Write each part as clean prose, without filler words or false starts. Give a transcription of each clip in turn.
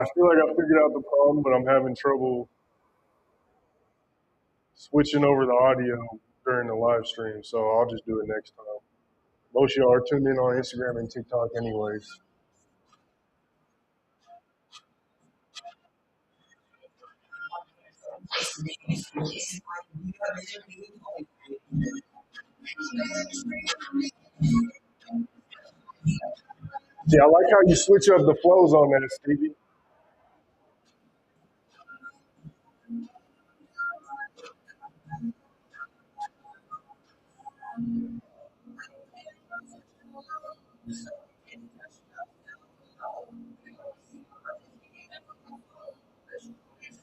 I feel like I figured out the problem, but I'm having trouble switching over the audio during the live stream, so I'll just do it next time. Most of y'all are tuned in on Instagram and TikTok anyways. See, I like how you switch up the flows on that, Stevie.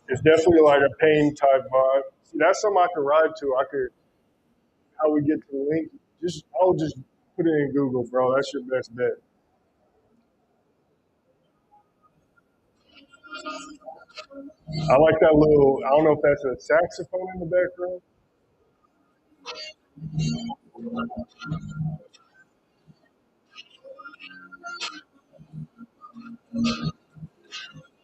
It's definitely like a pain type vibe. See, that's something I could ride to. I could, how we get to the link, I'll just put it in Google, bro. That's your best bet. I like that little, I don't know if that's a saxophone in the background.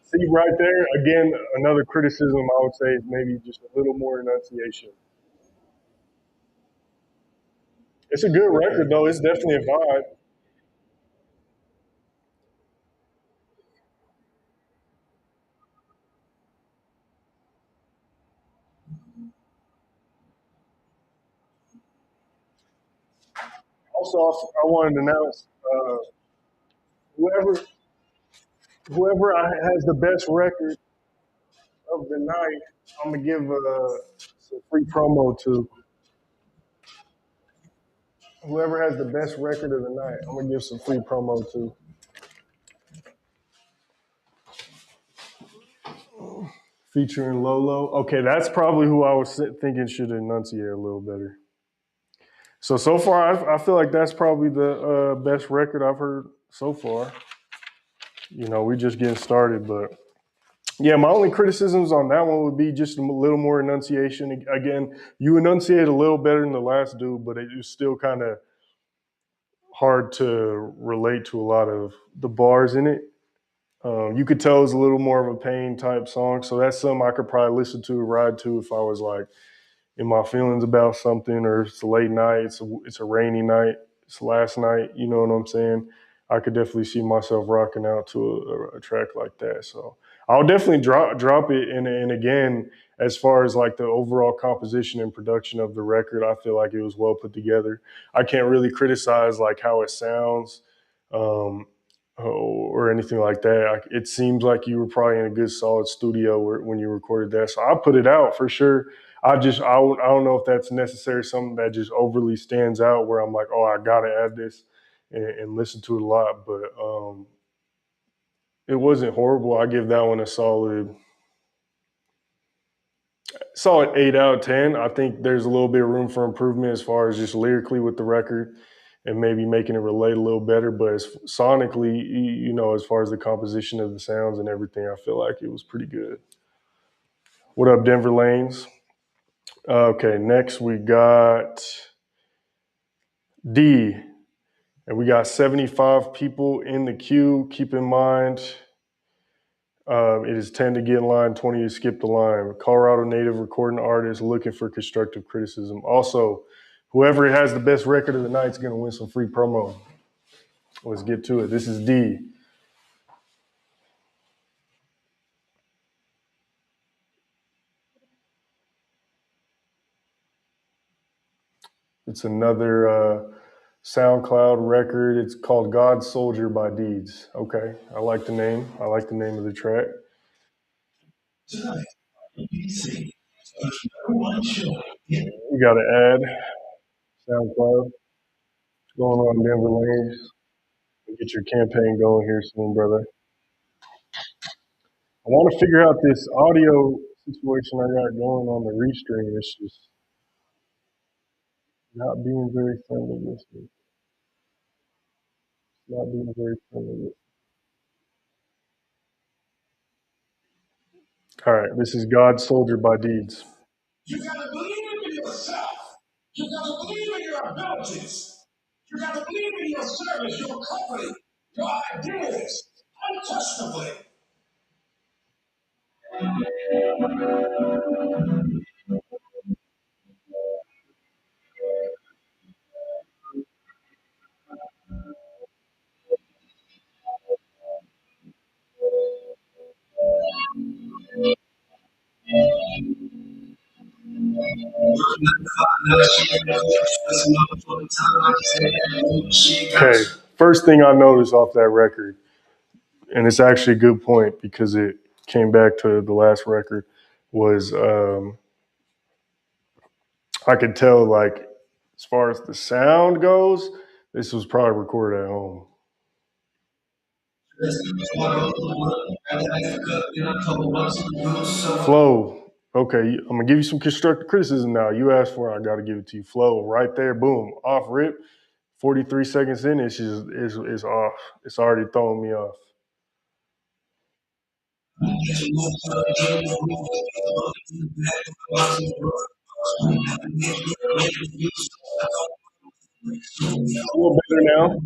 See, right there, again, another criticism I would say is maybe just a little more enunciation. It's a good record, though. It's definitely a vibe. Also, I wanted to announce whoever has the best record of the night, I'm gonna give some free promo to whoever has the best record of the night. I'm gonna give some free promo to. Featuring Lolo. Okay, that's probably who I was thinking should enunciate a little better. So far, I feel like that's probably the best record I've heard so far. You know, we just getting started, but yeah, my only criticisms on that one would be just a little more enunciation. Again, you enunciate a little better than the last dude, but it was still kind of hard to relate to a lot of the bars in it. You could tell it was a little more of a pain type song, so that's something I could probably listen to, ride to if I was like in my feelings about something, or it's a late night, it's a rainy night, it's last night. You know what I'm saying? I could definitely see myself rocking out to a track like that. So I'll definitely drop it. And again, as far as like the overall composition and production of the record, I feel like it was well put together. I can't really criticize like how it sounds. Or anything like that. It seems like you were probably in a good solid studio when you recorded that. So I'll put it out for sure. I don't know if that's necessarily something that just overly stands out where I'm like, oh, I gotta add this and listen to it a lot. But it wasn't horrible. I give that one a solid 8 out of 10. I think there's a little bit of room for improvement as far as just lyrically with the record and maybe making it relate a little better. But sonically, you know, as far as the composition of the sounds and everything, I feel like it was pretty good. What up, Denver Lanes? Okay, next we got D, and we got 75 people in the queue. Keep in mind, it is 10 to get in line, 20 to skip the line. Colorado native recording artist looking for constructive criticism. Also, whoever has the best record of the night is going to win some free promo. Let's get to it. This is D. It's another SoundCloud record. It's called God Soldier by Deeds. Okay, I like the name. I like the name of the track. We got to add SoundCloud. What's going on, Denver Lanes? Get your campaign going here soon, brother. I want to figure out this audio situation I got going on the restream. It's just not being very friendly with me. Not being very friendly with me. All right, this is God Soldier by Deeds. You gotta believe in yourself. You gotta believe in your abilities. You gotta believe in your service, your company, your ideas, unquestionably. Okay, first thing I noticed off that record, and it's actually a good point because it came back to the last record, was I could tell, like, as far as the sound goes, this was probably recorded at home. Flow. Okay, I'm gonna give you some constructive criticism now. You asked for it, I got to give it to you. Flow, right there, boom, off rip. 43 seconds in, it's off. It's already throwing me off. A little better now.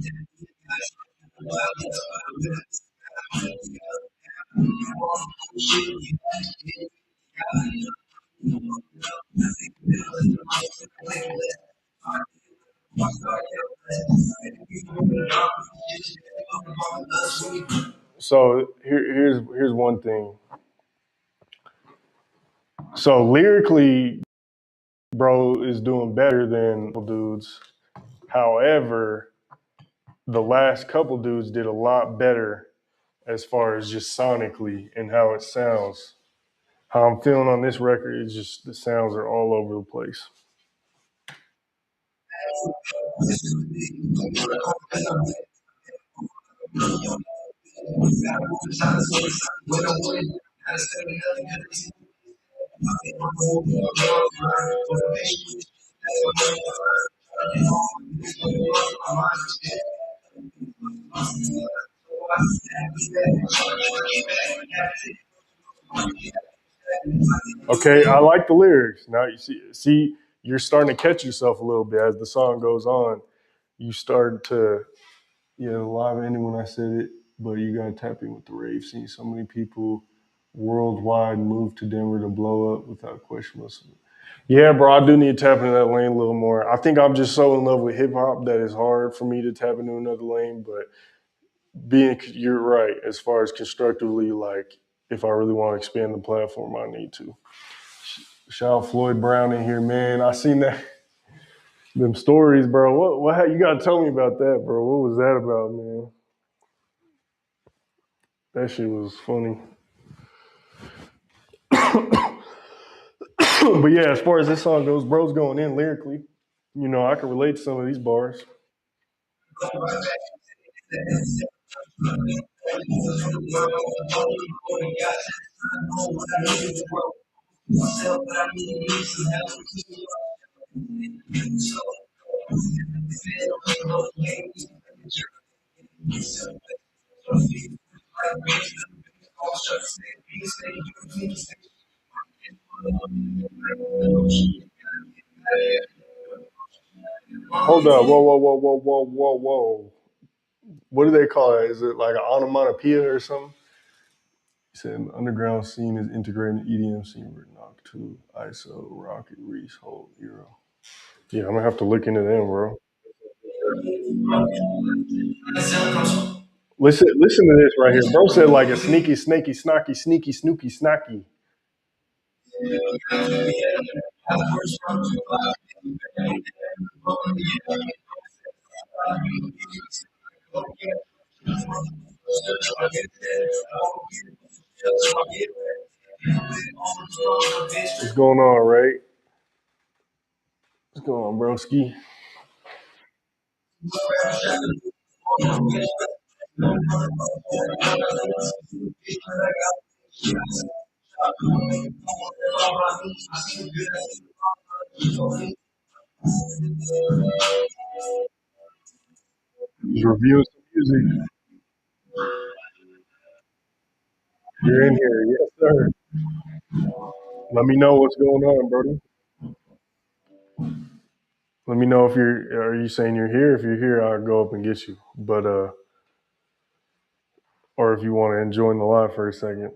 So here's one thing. So lyrically, bro is doing better than dudes. However, the last couple dudes did a lot better as far as just sonically and how it sounds. How I'm feeling on this record is just the sounds are all over the place. Okay, I like the lyrics. Now you see, you're starting to catch yourself a little bit as the song goes on. You start to, yeah, live ending when I said it, but you gotta tap in with the rave scene. So many people worldwide move to Denver to blow up without question. Yeah, bro, I do need to tap into that lane a little more. I think I'm just so in love with hip hop that it's hard for me to tap into another lane. But you're right as far as constructively, like if I really want to expand the platform, I need to. Shout out Floyd Brown in here, man. I seen that them stories, bro. What you gotta tell me about that, bro? What was that about, man? That shit was funny. But yeah, as far as this song goes, bro's going in lyrically. You know, I can relate to some of these bars. Hold up, whoa. What do they call it? Is it like an onomatopoeia or something? He said the underground scene is integrating the EDM scene with Knock 2, ISO, Rocket, Reese, Holt, Euro. Yeah, I'm gonna have to look into them, bro. Listen to this right here. Bro said like a sneaky, snaky, snacky, sneaky, snooky, snacky. What's going on, Ray? What's going on, broski? Just reviewing some music. You're in here, yes, sir. Let me know what's going on, Brody. Let me know if you're. Are you saying you're here? If you're here, I'll go up and get you. But or if you want to join the live for a second.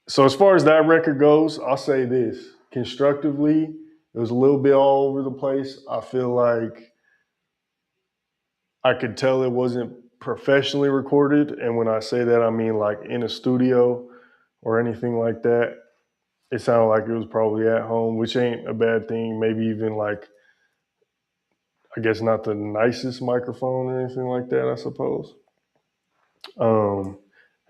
So as far as that record goes, I'll say this: constructively, it was a little bit all over the place. I feel like I could tell it wasn't professionally recorded, and when I say that, I mean like in a studio or anything like that. It sounded like it was probably at home, which ain't a bad thing. Maybe even like, I guess not the nicest microphone or anything like that, I suppose. Um,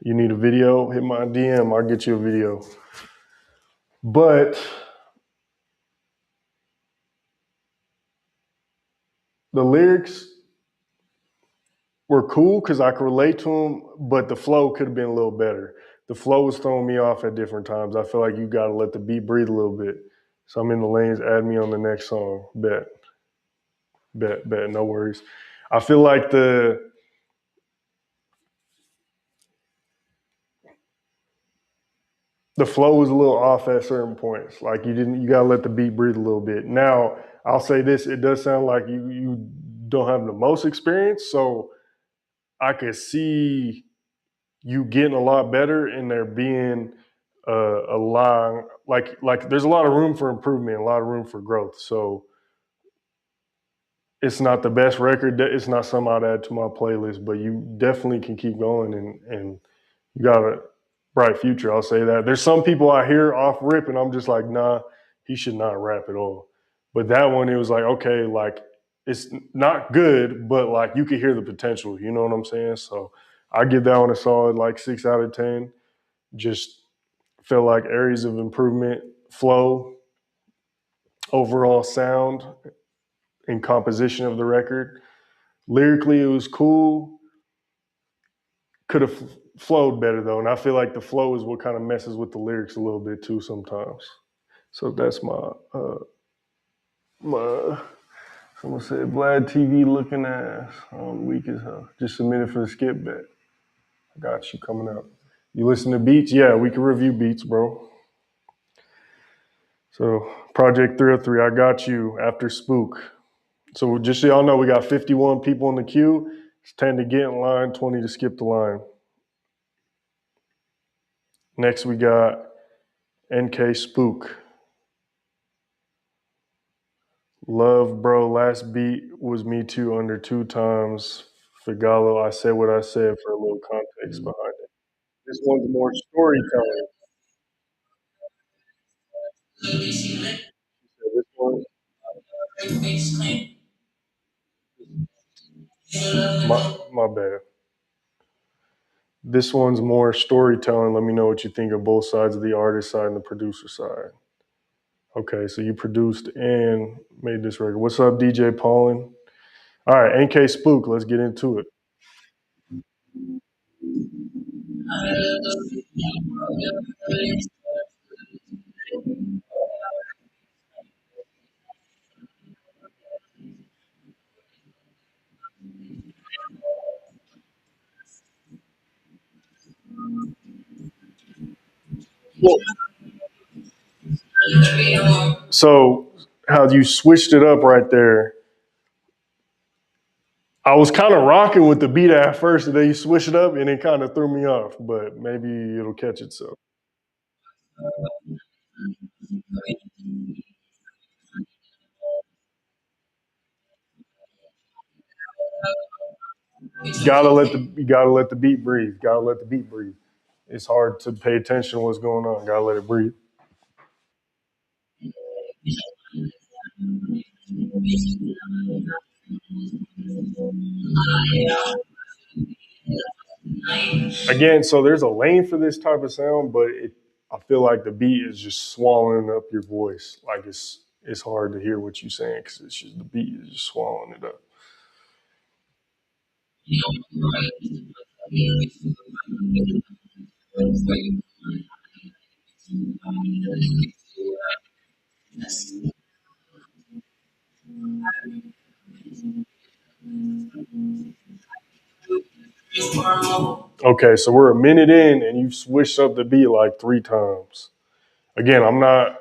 you need a video, hit my DM, I'll get you a video. But the lyrics were cool because I could relate to them, but the flow could have been a little better. The flow was throwing me off at different times. I feel like you got to let the beat breathe a little bit. So I'm in the lanes, add me on the next song. Bet, no worries. I feel like the flow was a little off at certain points. Like you gotta let the beat breathe a little bit. Now, I'll say this, it does sound like you don't have the most experience, so I could see you getting a lot better and there being a lot like there's a lot of room for improvement, a lot of room for growth. So it's not the best record. It's not something I'd add to my playlist, but you definitely can keep going and you got a bright future. I'll say that. There's some people I hear off rip and I'm just like, nah, he should not rap at all. But that one, it was like, okay, like it's not good, but like you could hear the potential. You know what I'm saying? So I give that one a solid like 6 out of 10. Just feel like areas of improvement, flow, overall sound, and composition of the record. Lyrically, it was cool. Could have flowed better though, and I feel like the flow is what kind of messes with the lyrics a little bit too sometimes. So that's my someone said Vlad TV looking ass on weak as hell. Just submitted for the skip bet. I got you coming up. You listen to beats? Yeah, we can review beats, bro. So Project 303, I got you after Spook. So just so y'all know, we got 51 people in the queue. It's 10 to get in line, 20 to skip the line. Next we got NK Spook. Love, bro. Last beat was Me Too under 2 times. Figalo, I said what I said for a little context behind it. This one's more storytelling. So this one, my bad. This one's more storytelling. Let me know what you think of both sides of the artist side and the producer side. Okay, so you produced and made this record. What's up, DJ Paulin? All right, NK Spook, let's get into it. So, how you switched it up right there. I was kind of rocking with the beat at first, and then you switched it up, and it kind of threw me off. But maybe it'll catch itself. You gotta let the beat breathe. Gotta let the beat breathe. It's hard to pay attention to what's going on. Gotta let it breathe. Again, so there's a lane for this type of sound, but I feel like the beat is just swallowing up your voice. Like it's hard to hear what you're saying because it's just the beat is just swallowing it up. Okay, so we're a minute in and you've switched up the beat like 3 times. Again, I'm not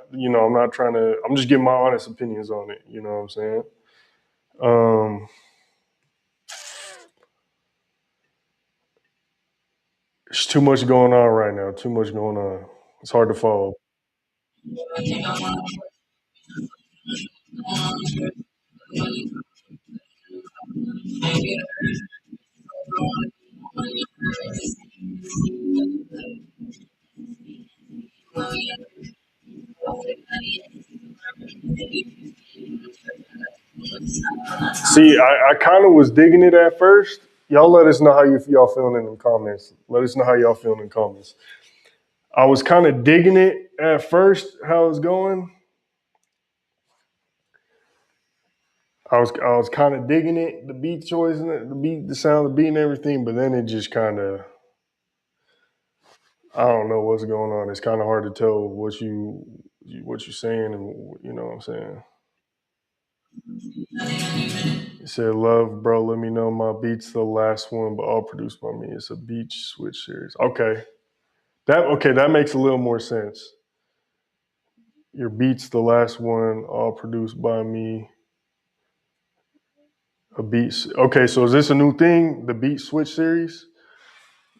trying to, I'm just giving my honest opinions on it. You know what I'm saying? Um, there's too much going on right now. Too much going on. It's hard to follow. See, I kind of was digging it at first. Y'all let us know how y'all feeling in the comments. Let us know how y'all feeling in the comments. I was kind of digging it at first, how it's going. I was kind of digging it, the beat choice and the beat, the sound, the beat and everything. But then it just kind of, I don't know what's going on. It's kind of hard to tell what you're saying, and you know what I'm saying. It said, "Love, bro. Let me know my beat's the last one, but all produced by me. It's a beach switch series." Okay, that makes a little more sense. Your beat's the last one, all produced by me. A beat. Okay, so is this a new thing? The beat switch series?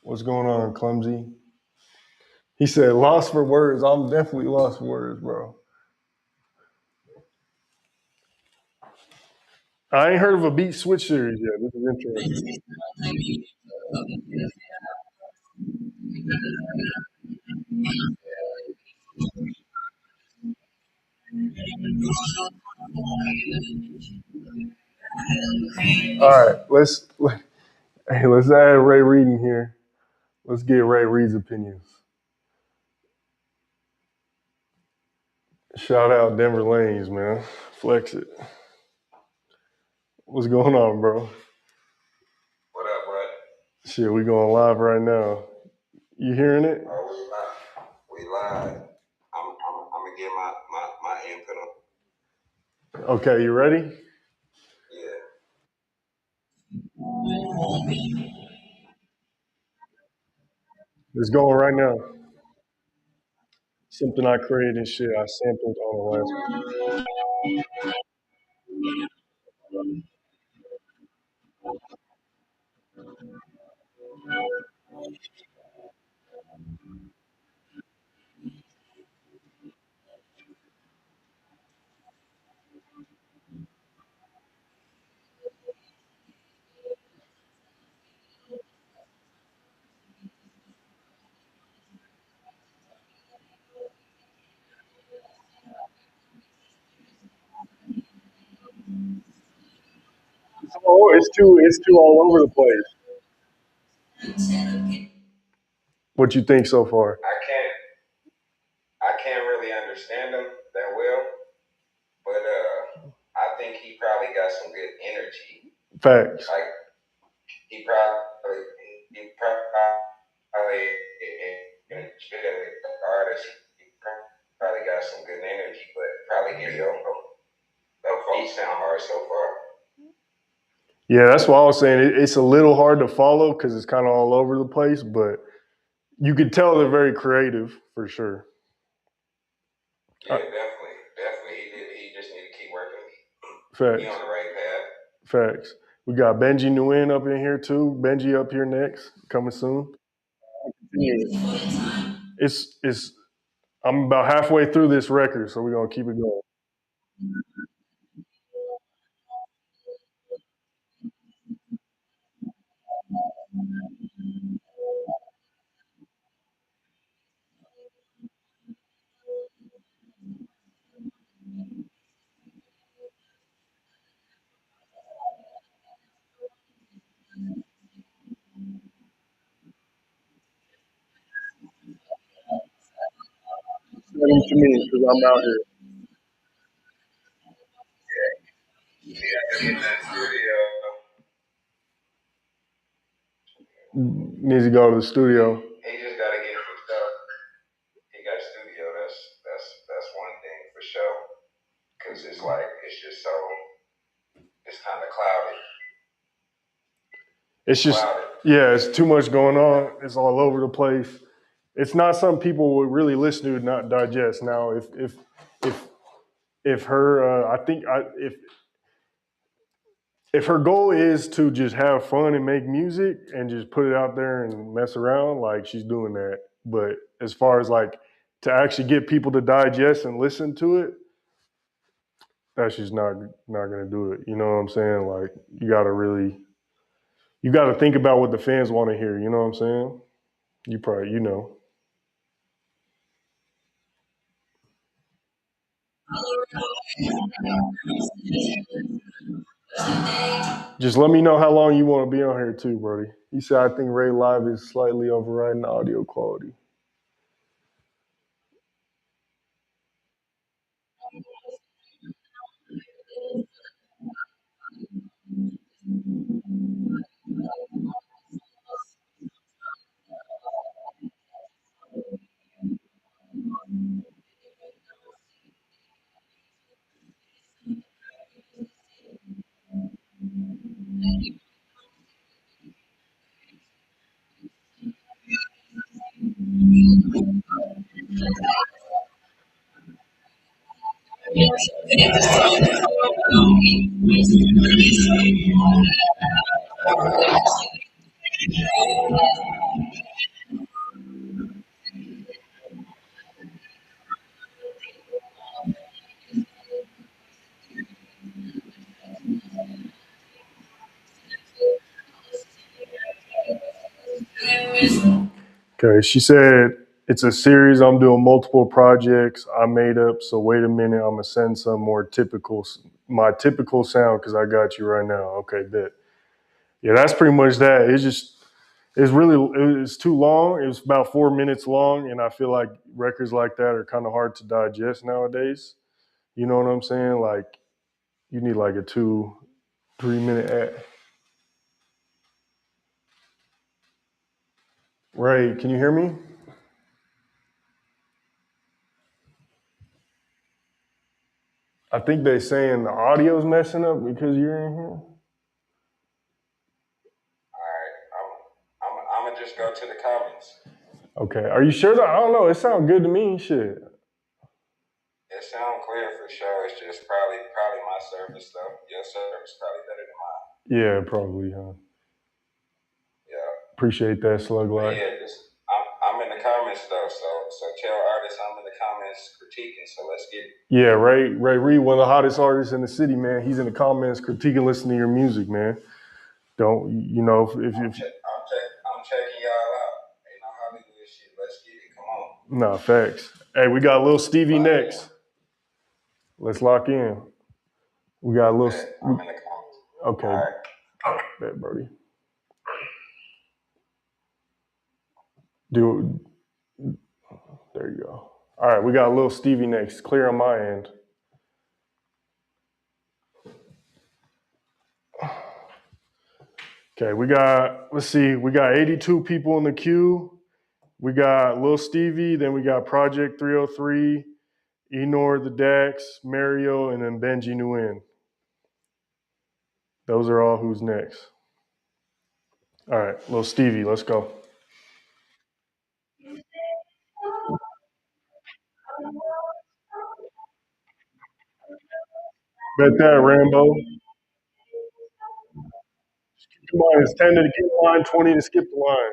What's going on, Clumsy? He said, "Lost for words." I'm definitely lost for words, bro. I ain't heard of a beat switch series yet. This is interesting. All right, let's add Ray Reed in here. Let's get Ray Reed's opinions. Shout out Denver Lanes, man. Flex it. What's going on, bro? What up, bud? Shit, we going live right now. You hearing it? Oh, we live. I'm gonna get my input on. Okay, you ready? Yeah. It's going right now. Something I created and shit. I sampled on the last one. Oh, it's too all over the place. What you think so far? I can't really understand him that well, but I think he probably got some good energy. Facts. Like he probably an energetic artist. He probably got some good energy, but probably he sound hard so far. Yeah, that's what I was saying. It's a little hard to follow because it's kind of all over the place, but you could tell they're very creative for sure. Yeah, definitely. He just need to keep working. He Facts. on the right path. Facts. We got Benji Nguyen up in here too. Benji up here next, coming soon. It's. I'm about halfway through this record, so we're gonna keep it going. Send them to me because I'm out here. Yeah, in that studio. Needs to go to the studio. He just got to get some stuff. He got a studio. That's one thing for sure. Cause it's like it's just so it's kind of cloudy. It's just, yeah, it's too much going on. It's all over the place. It's not something people would really listen to, not digest. Now, if if her, I think, if her goal is to just have fun and make music and just put it out there and mess around, like she's doing that. But as far as like to actually get people to digest and listen to it, that's just not gonna do it. You know what I'm saying? Like you gotta think about what the fans want to hear. You know what I'm saying? You probably Just let me know how long you want to be on here too, Brody. You said I think Ray Live is slightly overriding the audio quality. Okay, she said it's a series. I'm doing multiple projects. I made up. So wait a minute. I'm gonna send some more my typical sound because I got you right now. Okay, bet. Yeah, that's pretty much that. It's too long. It was about 4 minutes long, and I feel like records like that are kind of hard to digest nowadays. You know what I'm saying? Like you need like a 2-3 minute ad. Ray, can you hear me? I think they saying the audio's messing up because you're in here. All right, I'm gonna just go to the comments. Okay. Are you sure though? I don't know. It sounds good to me. Shit. It sounds clear for sure. It's just probably my service though. Your service probably better than mine. Yeah, probably, huh? Yeah. Appreciate that, Slug But Life. yeah, I'm in the comments though. So tell artists I'm in the comments critiquing. So let's get it. Yeah, Ray Reed, one of the hottest artists in the city, man. He's in the comments critiquing, listening to your music, man. Don't you know if I'm checking y'all out. Ain't no Hollywood shit. Let's get it. Come on. nah, facts. Hey, we got a little Stevie next. Let's lock in. We got a little. I'm in the comments. Okay, All right. bet, Brody. Do there you go. All right, we got a little Stevie next. Clear on my end. Okay, let's see, we got 82 people in the queue. We got Lil Stevie, then we got Project 303, Enor the Dax, Mario, and then Benji Nguyen. Those are all who's next. All right, Lil Stevie, let's go. Bet that, Rambo. Come on, it's 10 to get the line, 20 to skip the line.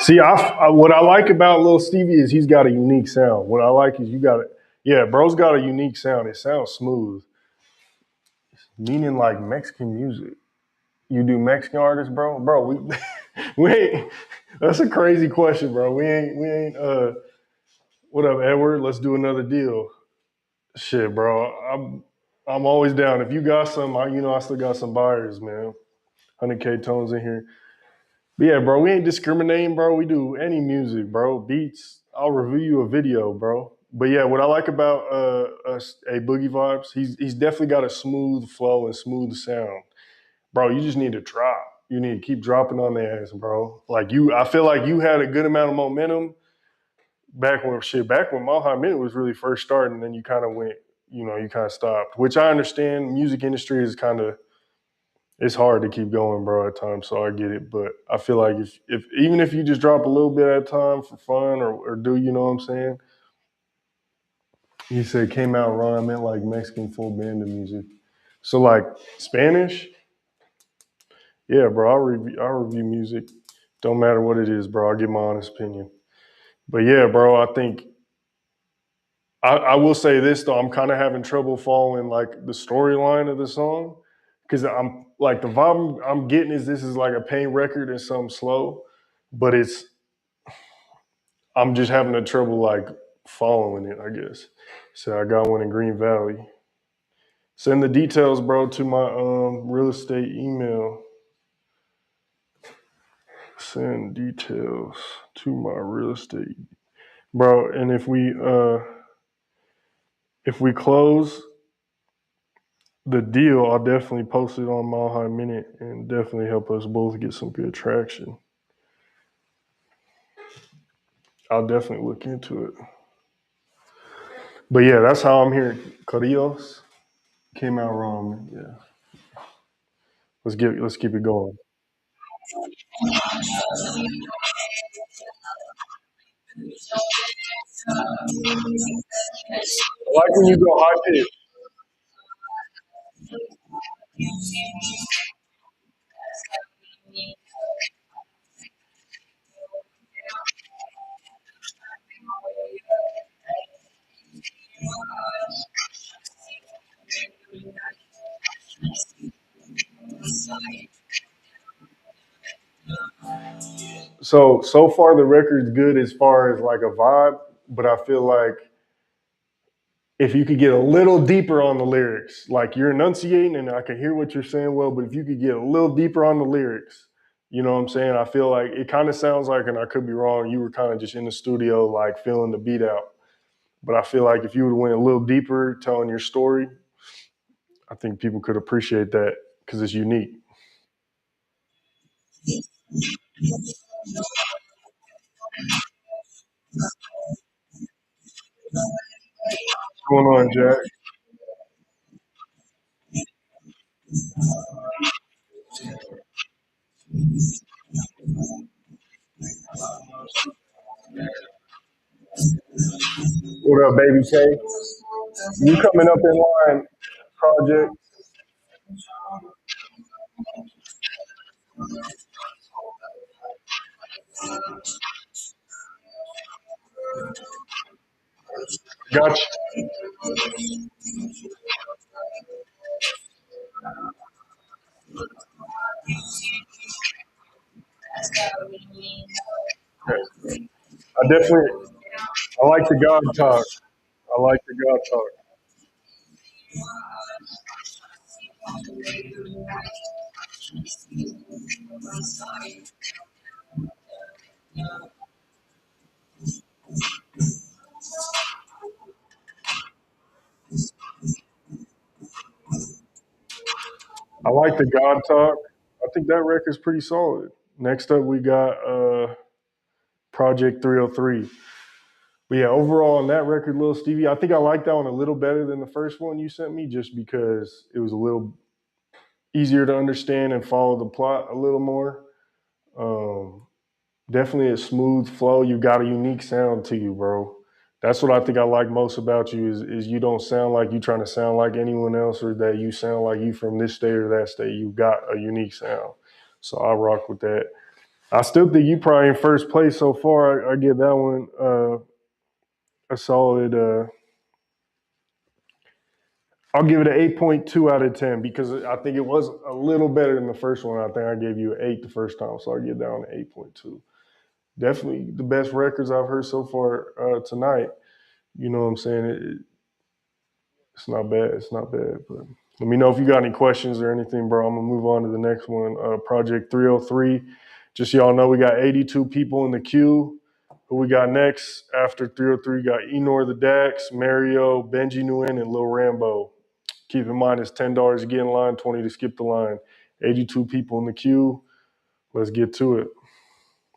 See, what I like about Lil Stevie is he's got a unique sound. What I like is bro's got a unique sound. It sounds smooth, meaning like Mexican music. You do Mexican artists, bro? Bro, We ain't. That's a crazy question, bro. We ain't. What up, Edward? Let's do another deal. Shit, bro. I'm always down. If you got some, I still got some buyers, man. 100K tones in here. But yeah, bro, we ain't discriminating, bro. We do any music, bro. Beats. I'll review you a video, bro. But yeah, what I like about a Boogie Vibes, he's definitely got a smooth flow and smooth sound, bro. You just need to drop. You need to keep dropping on the ass, bro. I feel like you had a good amount of momentum back when Mile High Minute was really first starting, and then you kind of went, you kind of stopped. Which I understand. Music industry is kind of it's hard to keep going, bro, at times. So I get it, but I feel like if even if you just drop a little bit at a time for fun or do, you know what I'm saying? You said came out wrong. I meant like Mexican full band of music. So like Spanish, yeah, bro. I'll review music. Don't matter what it is, bro. I'll give my honest opinion. But yeah, bro, I think I will say this though. I'm kind of having trouble following like the storyline of the song because I'm like the vibe I'm getting is this is like a pain record and something slow, but I'm just having a trouble like following it. I guess. So I got one in Green Valley. Send the details, bro, to my real estate email. Send details to my real estate, bro. And if we close the deal, I'll definitely post it on Mile High Minute and definitely help us both get some good traction. I'll definitely look into it. But yeah, that's how I'm hearing Carrillos came out wrong. Yeah, let's keep it going. I like when you go high pitch. So far the record's good as far as like a vibe, but I feel like if you could get a little deeper on the lyrics, like you're enunciating and I can hear what you're saying well, but if you could get a little deeper on the lyrics, you know what I'm saying? I feel like it kind of sounds like, and I could be wrong, you were kind of just in the studio, like feeling the beat out. But I feel like if you would have went a little deeper telling your story, I think people could appreciate that because it's unique. What's going on, Jack? What up, baby K? You coming up in line, project? Gotcha. I definitely, I like the God talk. I like the God talk. I like the God talk. I think that record's pretty solid. Next up, we got Project 303. But yeah, overall on that record, Lil Stevie, I think I like that one a little better than the first one you sent me, just because it was a little easier to understand and follow the plot a little more. Um, Definitely a smooth flow. You got a unique sound to you, bro. That's what I think I like most about you is you don't sound like you trying to sound like anyone else or that you sound like you from this state or that state. You got a unique sound. So I rock with that. I still think you probably in first place so far. I give that one a solid I'll give it an 8.2 out of 10 because I think it was a little better than the first one. I think I gave you an 8 the first time, so I'll give that one an 8.2. Definitely the best records I've heard so far tonight. You know what I'm saying? It's not bad. It's not bad. But let me know if you got any questions or anything, bro. I'm gonna move on to the next one. Project 303. Just so y'all know, we got 82 people in the queue. Who we got next? After 303, we got Enor the Dax, Mario, Benji Nguyen, and Lil Rambo. Keep in mind, it's $10 to get in line, 20 to skip the line. 82 people in the queue. Let's get to it.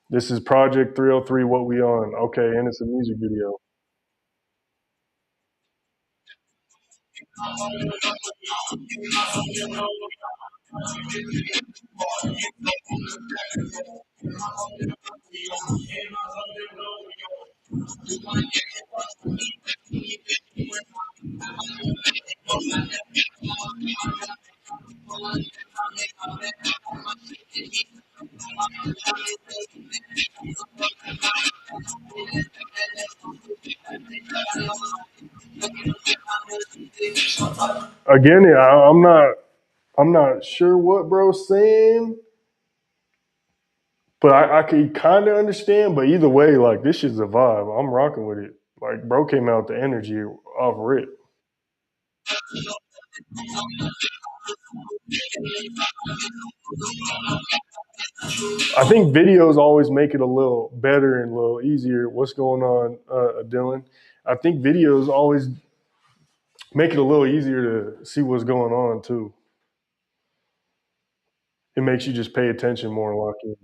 This is Project 303, What We On. Okay, and it's a music video. Again, I'm not sure what bro's saying, but I can kind of understand. But either way, like this shit's a vibe. I'm rocking with it. Like bro came out the energy off rip. I think videos always make it a little better and a little easier. What's going on, Dylan? I think videos always make it a little easier to see what's going on too. It makes you just pay attention more and lock in.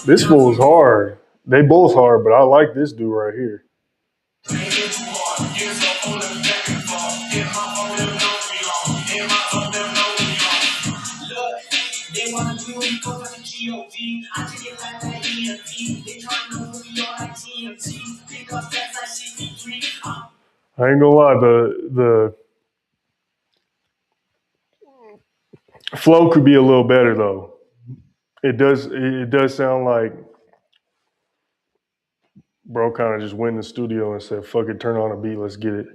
This fool's hard. They both hard, but I like this dude right here. I ain't gonna lie, the flow could be a little better though. It does sound like bro kind of just went in the studio and said, "Fuck it, turn on a beat, let's get it."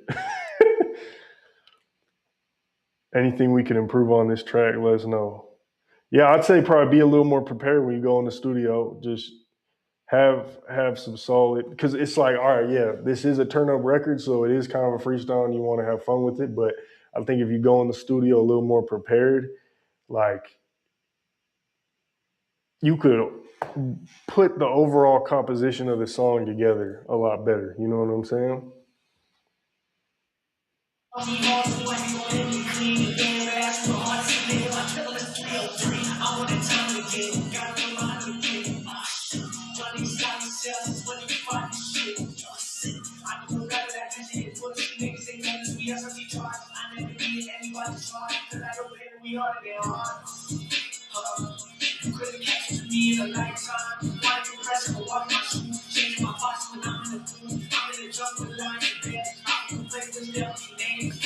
Anything we can improve on this track, let us know. Yeah, I'd say probably be a little more prepared when you go in the studio. Just have some solid because it's like, all right, yeah, this is a turn up record, so it is kind of a freestyle and you want to have fun with it. But I think if you go in the studio a little more prepared, like you could put the overall composition of the song together a lot better. You know what I'm saying?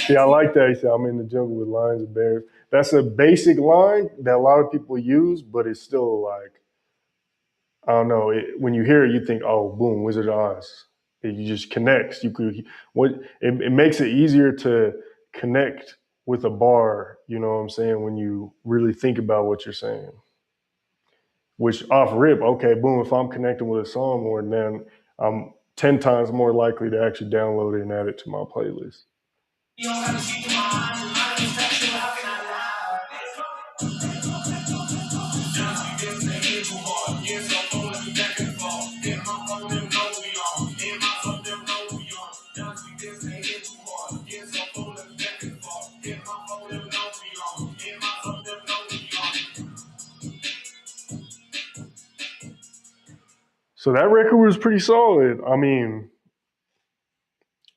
Yeah, I like that. He said, "I'm in the jungle with lions and bears." That's a basic line that a lot of people use, but it's still like, I don't know. When you hear it, you think, "Oh, boom, Wizard of Oz." You just connects. You could what it makes it easier to connect with a bar. You know what I'm saying? When you really think about what you're saying. Which off rip, okay, boom. If I'm connecting with a song more, then I'm 10 times more likely to actually download it and add it to my playlist. So So that record was pretty solid. I mean,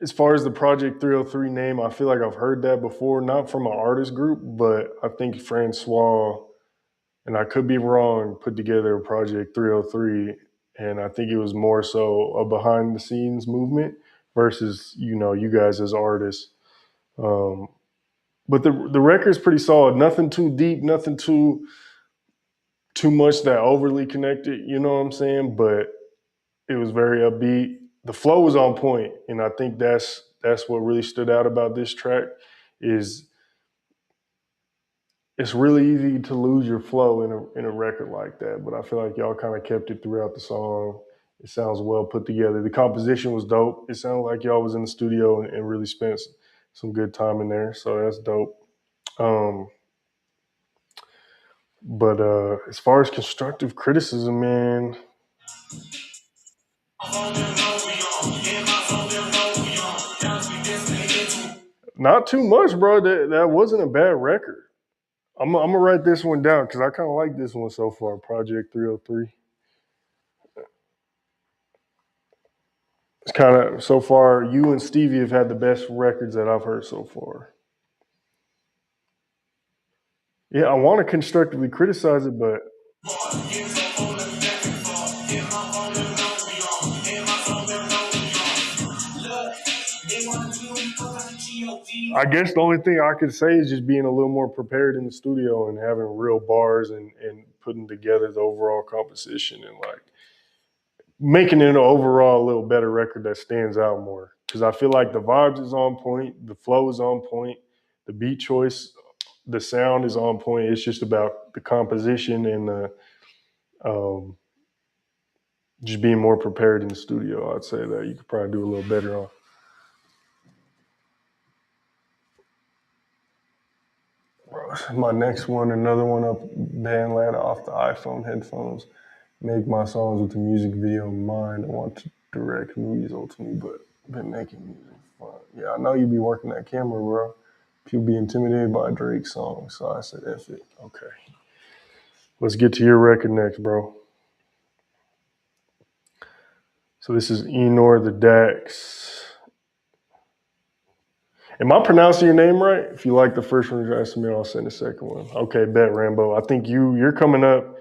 as far as the Project 303 name, I feel like I've heard that before, not from an artist group, but I think Francois, and I could be wrong, put together Project 303, and I think it was more so a behind the scenes movement versus you guys as artists. Um, but the record's pretty solid. Nothing too deep, nothing too much that overly connected. You know what I'm saying? But it was very upbeat. The flow was on point, and I think that's what really stood out about this track. Is it's really easy to lose your flow in a record like that, but I feel like y'all kind of kept it throughout the song. It sounds well put together. The composition was dope. It sounded like y'all was in the studio and really spent some good time in there, so that's dope. Um, but as far as constructive criticism, man, not too much, bro. That wasn't a bad record. I'm gonna write this one down because I kind of like this one so far. Project 303. It's kind of so far. You and Stevie have had the best records that I've heard so far. Yeah, I want to constructively criticize it, but I guess the only thing I could say is just being a little more prepared in the studio and having real bars and putting together the overall composition and like making it an overall a little better record that stands out more. Because I feel like the vibes is on point, the flow is on point, the beat choice, the sound is on point. It's just about the composition and the um, just being more prepared in the studio. I'd say that you could probably do a little better on. My next one, another one up band led off the iPhone headphones. Make my songs with the music video in mind. I want to direct movies ultimately, but been making music fun. Yeah, I know you be working that camera, bro. People be intimidated by Drake's song, so I said, F it. Okay. Let's get to your record next, bro. So this is Enor the Dax. Am I pronouncing your name right? If you like the first one you asked me, I'll send the second one. Okay, bet, Rambo. I think you're coming up.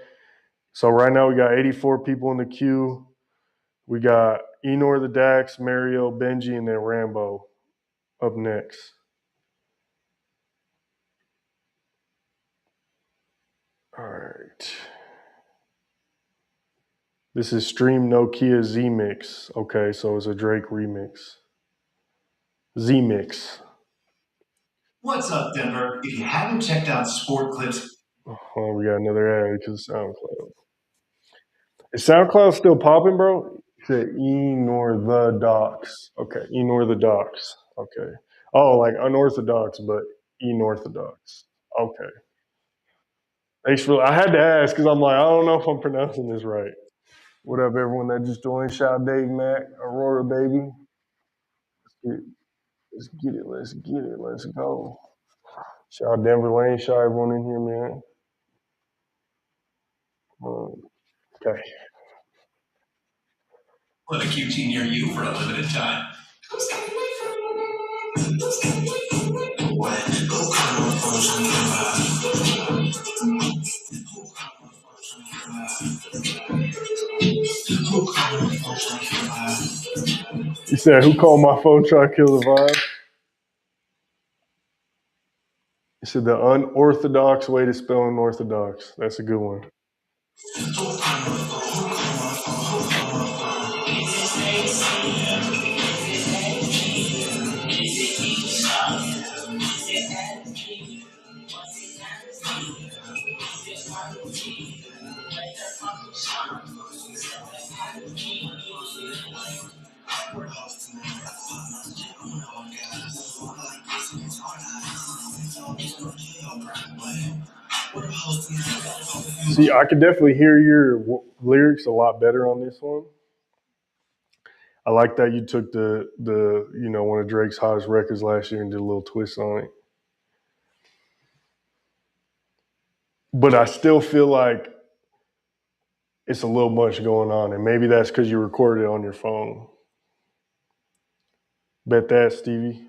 So right now we got 84 people in the queue. We got Enor the Dax, Mario, Benji, and then Rambo up next. All right. This is Stream Nokia Z Mix. Okay, so it's a Drake remix. Z Mix. What's up, Denver? If you haven't checked out Sport Clips, Oh, we got another ad because SoundCloud. Is SoundCloud still popping, bro? You said Enor the Docs. Okay, Enor the Docs. Okay. Oh, like unorthodox, but Enorthodox. Okay. Thanks for. I had to ask because I'm like, I don't know if I'm pronouncing this right. What up, everyone that just joined? Shout out Dave Mack, Aurora, baby. Let's get it. Let's get it. Let's go. Shout out Denver Lane. Shout out everyone in here, man. Okay. put a QT near you for a limited time. You said, who called my phone trying to kill the vibe? You said the unorthodox way to spell unorthodox. That's a good one. See, I could definitely hear your lyrics a lot better on this one. I like that you took the one of Drake's hottest records last year and did a little twist on it. But I still feel like it's a little much going on, and maybe that's because you recorded it on your phone. Bet that, Stevie.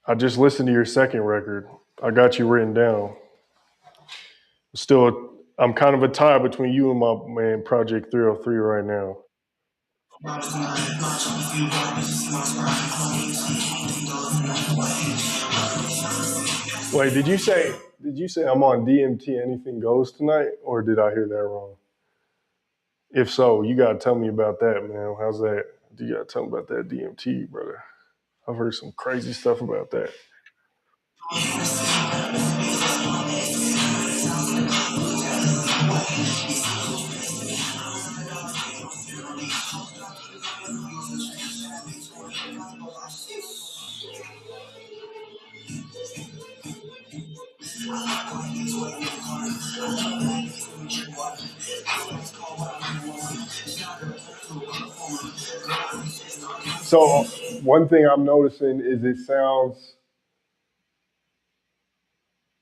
I just listened to your second record. I got you written down. Still, I'm kind of a tie between you and my man Project 303 right now. Wait, did you say I'm on DMT Anything Goes tonight, or did I hear that wrong? If so, you gotta tell me about that, man. How's that? You gotta tell me about that DMT, brother. I've heard some crazy stuff about that. So one thing I'm noticing is it sounds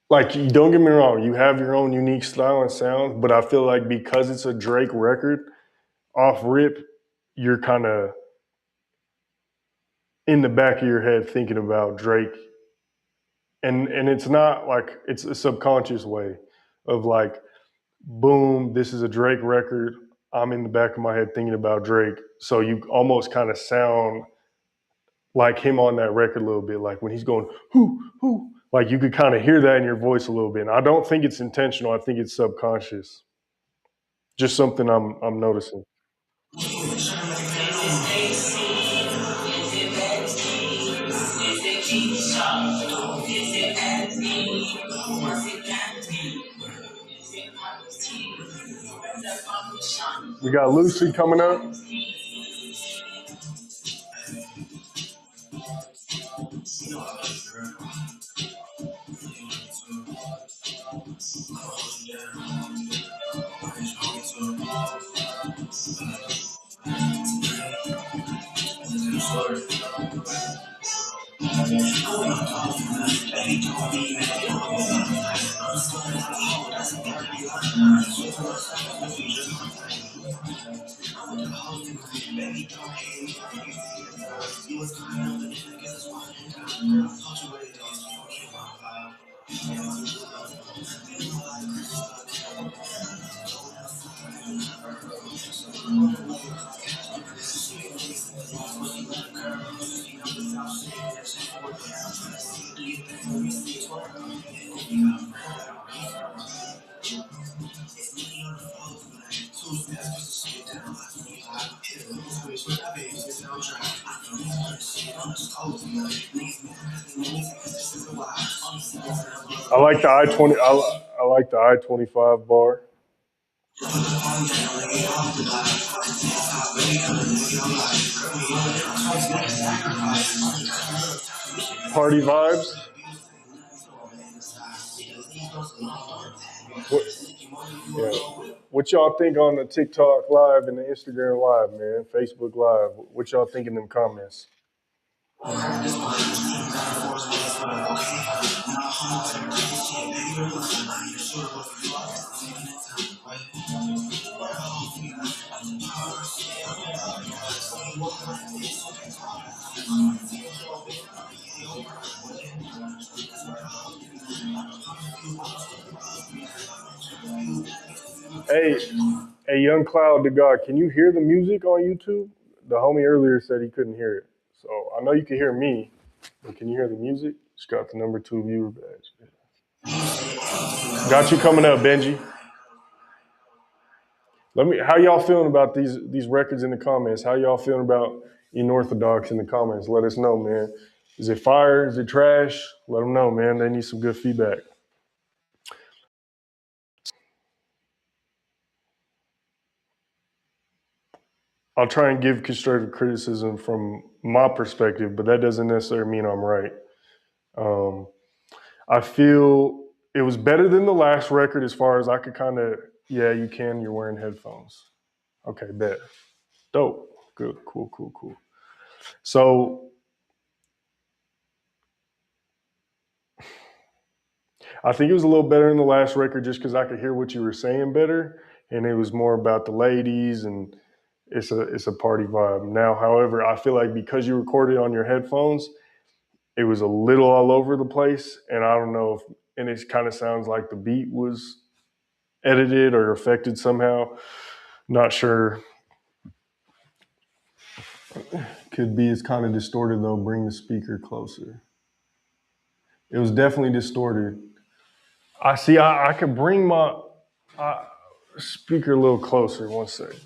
like, don't get me wrong, you have your own unique style and sound, but I feel like because it's a Drake record, off rip, you're kind of in the back of your head thinking about Drake. And it's not like, it's a subconscious way of like, boom, this is a Drake record. I'm in the back of my head thinking about Drake. So you almost kind of sound like him on that record a little bit, like when he's going, whoo, like you could kind of hear that in your voice a little bit. And I don't think it's intentional. I think it's subconscious. Just something I'm noticing. We got Lucy coming up. I like the I-20. I like the I-25 bar. Party vibes. What, yeah. What y'all think on the TikTok live and the Instagram live, man? Facebook live. What y'all think in them comments? Hey, Young Cloud to God, can you hear the music on YouTube? The homie earlier said he couldn't hear it. So I know you can hear me, but can you hear the music? Just got the #2 viewer badge. Got you coming up, Benji. How y'all feeling about these records in the comments? How y'all feeling about Unorthodox in the comments? Let us know, man. Is it fire? Is it trash? Let them know, man. They need some good feedback. I'll try and give constructive criticism from my perspective, but that doesn't necessarily mean I'm right. I feel it was better than the last record as far as I could kind of, yeah, you can, you're wearing headphones. Okay, bet. Dope. Good, cool. So I think it was a little better in the last record just because I could hear what you were saying better, and it was more about the ladies and it's a party vibe. Now, however, I feel like because you recorded on your headphones, it was a little all over the place, and I don't know if, and it kind of sounds like the beat was edited or affected somehow. Not sure. Could be. It's kind of distorted though. Bring the speaker closer. It was definitely distorted. I see. I could bring my speaker a little closer. One second.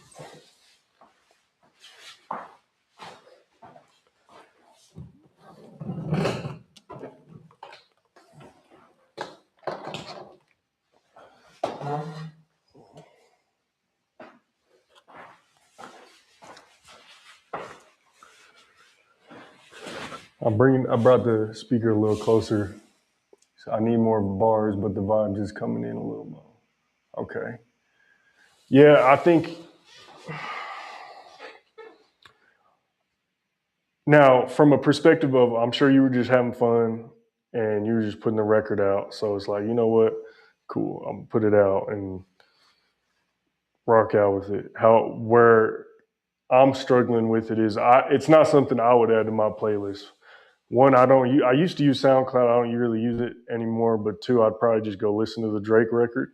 I brought the speaker a little closer. So I need more bars, but the vibe just coming in a little low. Okay. Yeah, I think now from a perspective of, I'm sure you were just having fun and you were just putting the record out. So it's like, you know what? Cool. I'm gonna put it out and rock out with it. Where I'm struggling with it is it's not something I would add to my playlist. One, I used to use SoundCloud. I don't really use it anymore. But two, I'd probably just go listen to the Drake record.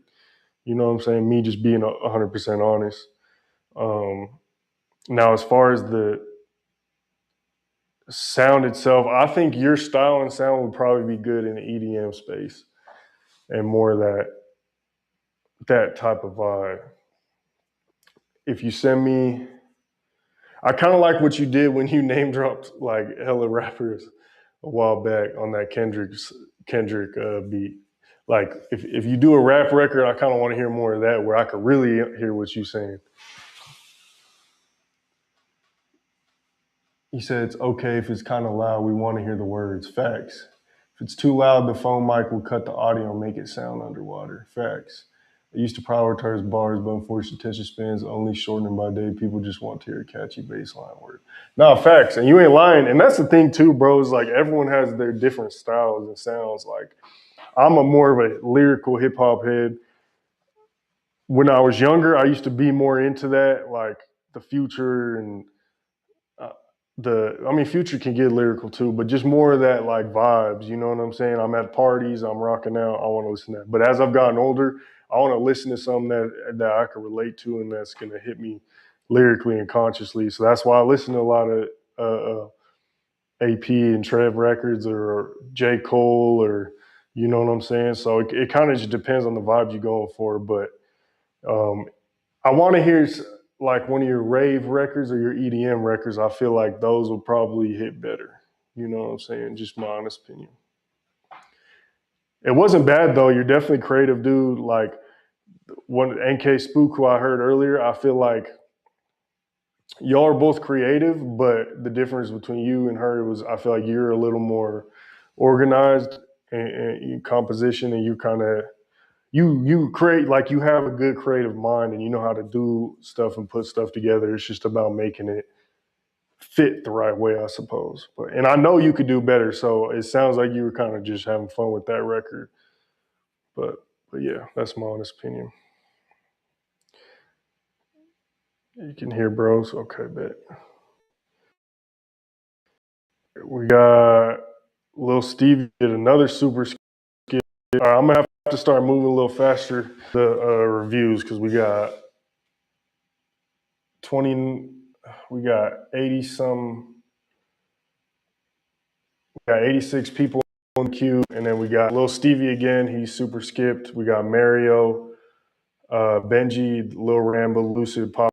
You know what I'm saying? Me just being 100% honest. Now, as far as the sound itself, I think your style and sound would probably be good in the EDM space and more of that type of vibe. If you send me, I kind of like what you did when you name dropped like hella rappers a while back on that Kendrick beat. Like if you do a rap record, I kind of want to hear more of that where I could really hear what you're saying. He said it's okay if it's kind of loud. We want to hear the words. Facts. If it's too loud, the phone mic will cut the audio and make it sound underwater. Facts. I used to prioritize bars, but unfortunately, attention spans only shortening by day. People just want to hear a catchy bass line word. No, facts. And you ain't lying. And that's the thing, too, bro, is like everyone has their different styles and sounds. Like I'm a more of a lyrical hip hop head. When I was younger, I used to be more into that, like the Future and uh, Future can get lyrical too, but just more of that like vibes. You know what I'm saying? I'm at parties, I'm rocking out, I want to listen to that. But as I've gotten older, I want to listen to something that I can relate to and that's gonna hit me lyrically and consciously. So that's why I listen to a lot of AP and Trev records or J. Cole or you know what I'm saying. So it kind of just depends on the vibe you're going for, but. Um, I want to hear like one of your rave records or your EDM records. I feel like those will probably hit better. You know what I'm saying? Just my honest opinion. It wasn't bad though. You're definitely creative, dude. Like one NK Spook, who I heard earlier, I feel like y'all are both creative, but the difference between you and her was I feel like you're a little more organized in composition, and you kind of you create like you have a good creative mind and you know how to do stuff and put stuff together. It's just about making it fit the right way, I suppose. And I know you could do better, so it sounds like you were kind of just having fun with that record. But yeah, that's my honest opinion. You can hear bros. Okay, bet. We got Lil Stevie did another super skit. All right, I'm gonna have to start moving a little faster. The reviews because we got 20. We got 80 some. We got 86 people on the queue, and then we got Lil Stevie again. He's super skipped. We got Mario, Benji, Lil Rambo, Lucid, Pablo.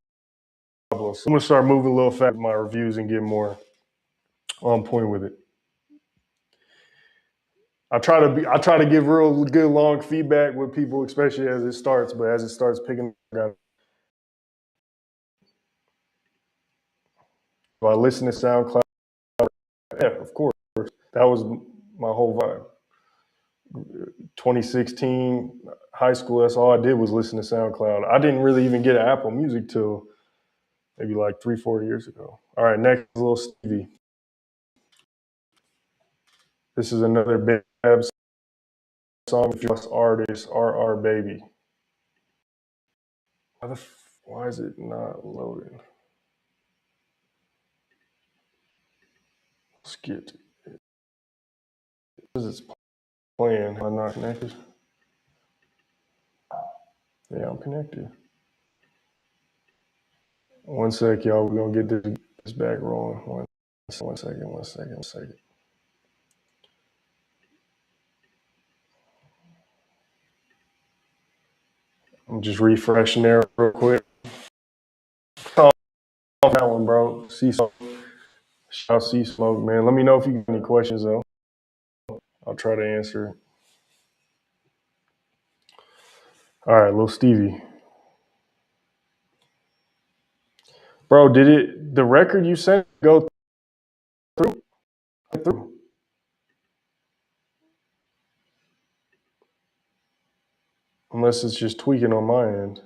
So I'm gonna start moving a little fast with my reviews and get more on point with it. I try to give real good long feedback with people, especially as it starts. But as it starts picking up, I listen to SoundCloud. Yeah, of course, that was my whole vibe. 2016 high school, that's all I did was listen to SoundCloud. I didn't really even get Apple Music till maybe like 3-4 years ago. All right, next, Lil Stevie. This is another bad song if you lost artist, RR Baby. Why is it not loading? Skip. Because it's playing. Am I not connected? Yeah, I'm connected. One sec, y'all. We're going to get this back rolling. One second. I'm just refreshing there real quick. Oh, that one, bro. Shout out Sea Smoke, man. Let me know if you got any questions, though. I'll try to answer. All right, little Stevie. Bro, did the record you sent go through? Unless it's just tweaking on my end.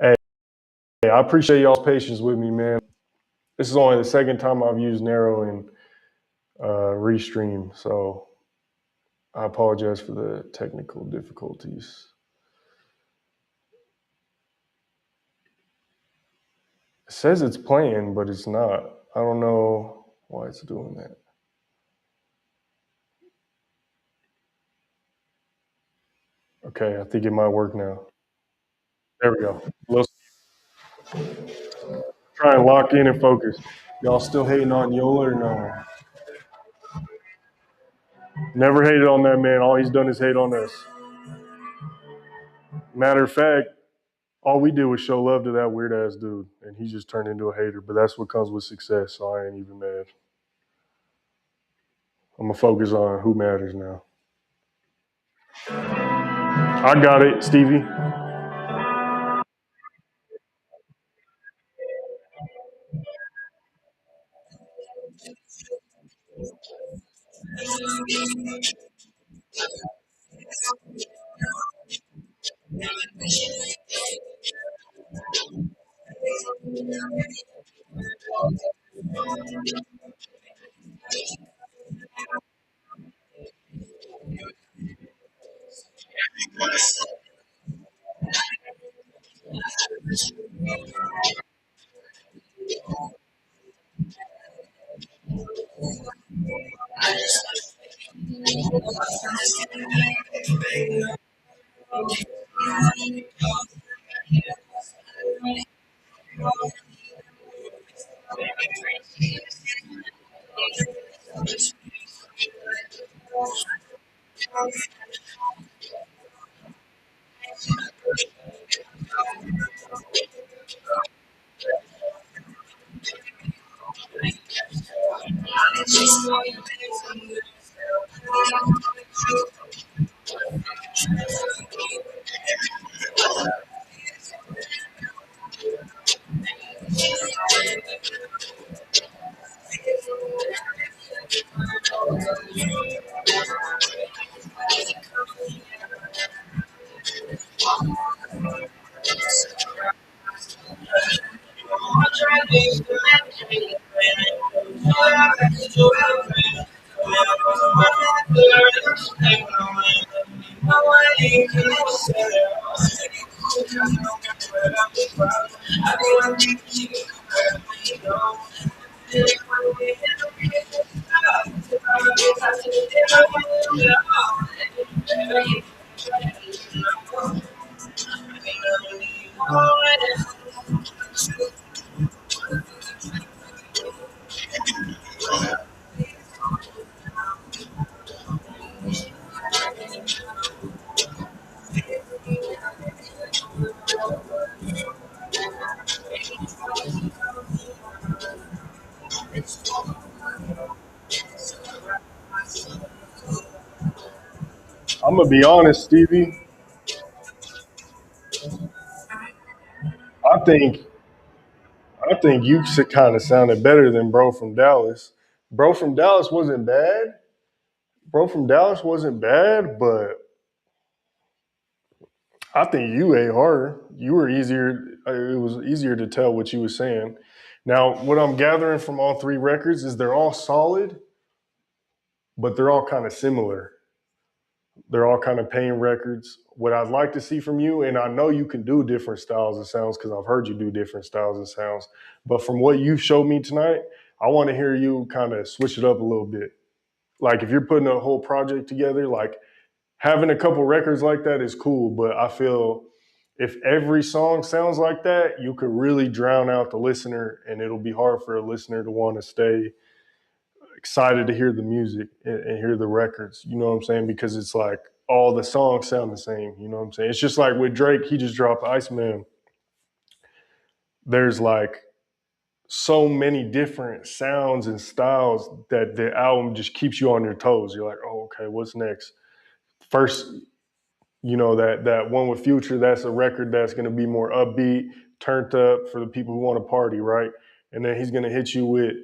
Hey, I appreciate y'all's patience with me, man. This is only the second time I've used Narrow in Restream, so I apologize for the technical difficulties. It says it's playing, but it's not. I don't know why it's doing that. Okay, I think it might work now. There we go. Let's try and lock in and focus. Y'all still hating on Yola or no? Never hated on that man. All he's done is hate on us. Matter of fact, all we did was show love to that weird ass dude, and he just turned into a hater. But that's what comes with success, so I ain't even mad. I'm gonna focus on who matters now. I got it, Stevie. I'm gonna be honest, Stevie. I think you kind of sounded better than Bro from Dallas. Bro from Dallas wasn't bad. But I think you ate harder. You were easier. It was easier to tell what you were saying. Now, what I'm gathering from all three records is they're all solid, but they're all kind of similar. They're all kind of pain records. What I'd like to see from you, and I know you can do different styles and sounds because I've heard you do different styles and sounds, but from what you showed me tonight, I want to hear you kind of switch it up a little bit. Like if you're putting a whole project together, like having a couple records like that is cool, but I feel if every song sounds like that, you could really drown out the listener and it'll be hard for a listener to want to stay excited to hear the music and hear the records. You know what I'm saying? Because it's like all the songs sound the same. You know what I'm saying? It's just like with Drake, he just dropped Iceman. There's like so many different sounds and styles that the album just keeps you on your toes. You're like, oh, okay, what's next? First, you know, that one with Future, that's a record that's going to be more upbeat, turned up for the people who want to party, right? And then he's going to hit you with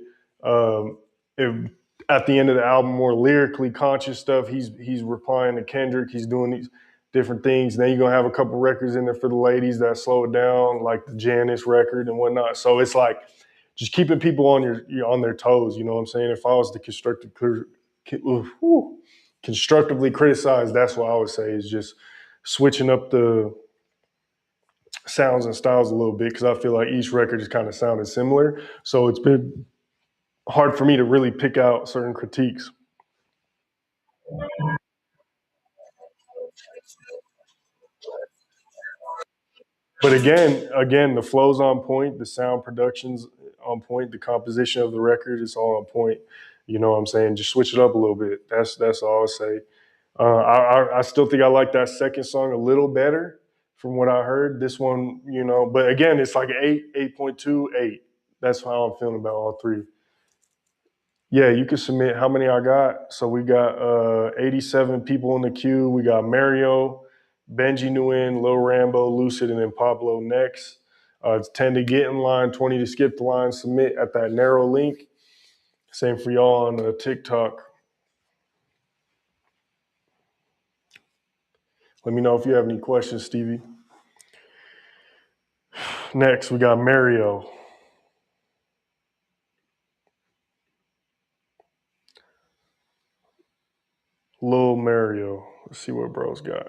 if at the end of the album more lyrically conscious stuff. He's replying to Kendrick. He's doing these different things. Then you're gonna have a couple records in there for the ladies that slow it down, like the Janice record and whatnot. So it's like just keeping people on on their toes. You know what I'm saying? If I was to constructively criticize, that's what I would say is just switching up the sounds and styles a little bit because I feel like each record is kind of sounded similar. So it's been hard for me to really pick out certain critiques. But again, the flow's on point, the sound production's on point, the composition of the record is all on point. You know what I'm saying? Just switch it up a little bit. That's all I'll say. I still think I like that second song a little better from what I heard. This one, you know, but again, it's like an 8.2, 8. That's how I'm feeling about all three. Yeah, you can submit how many I got. So we got 87 people in the queue. We got Mario, Benji Nguyen, Lil Rambo, Lucid, and then Pablo next. It's 10 to get in line, 20 to skip the line, submit at that narrow link. Same for y'all on TikTok. Let me know if you have any questions, Stevie. Next, we got Mario. Lil Mario. Let's see what bro's got.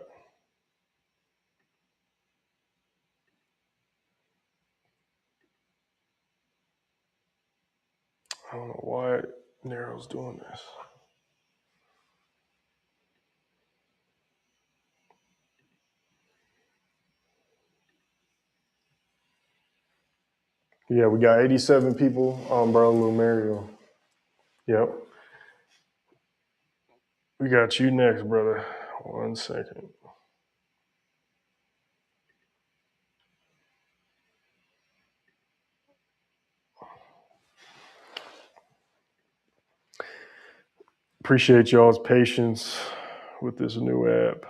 I don't know why Nero's doing this. Yeah, we got 87 people on bro Lil Mario. Yep. We got you next, brother. 1 second. Appreciate y'all's patience with this new app.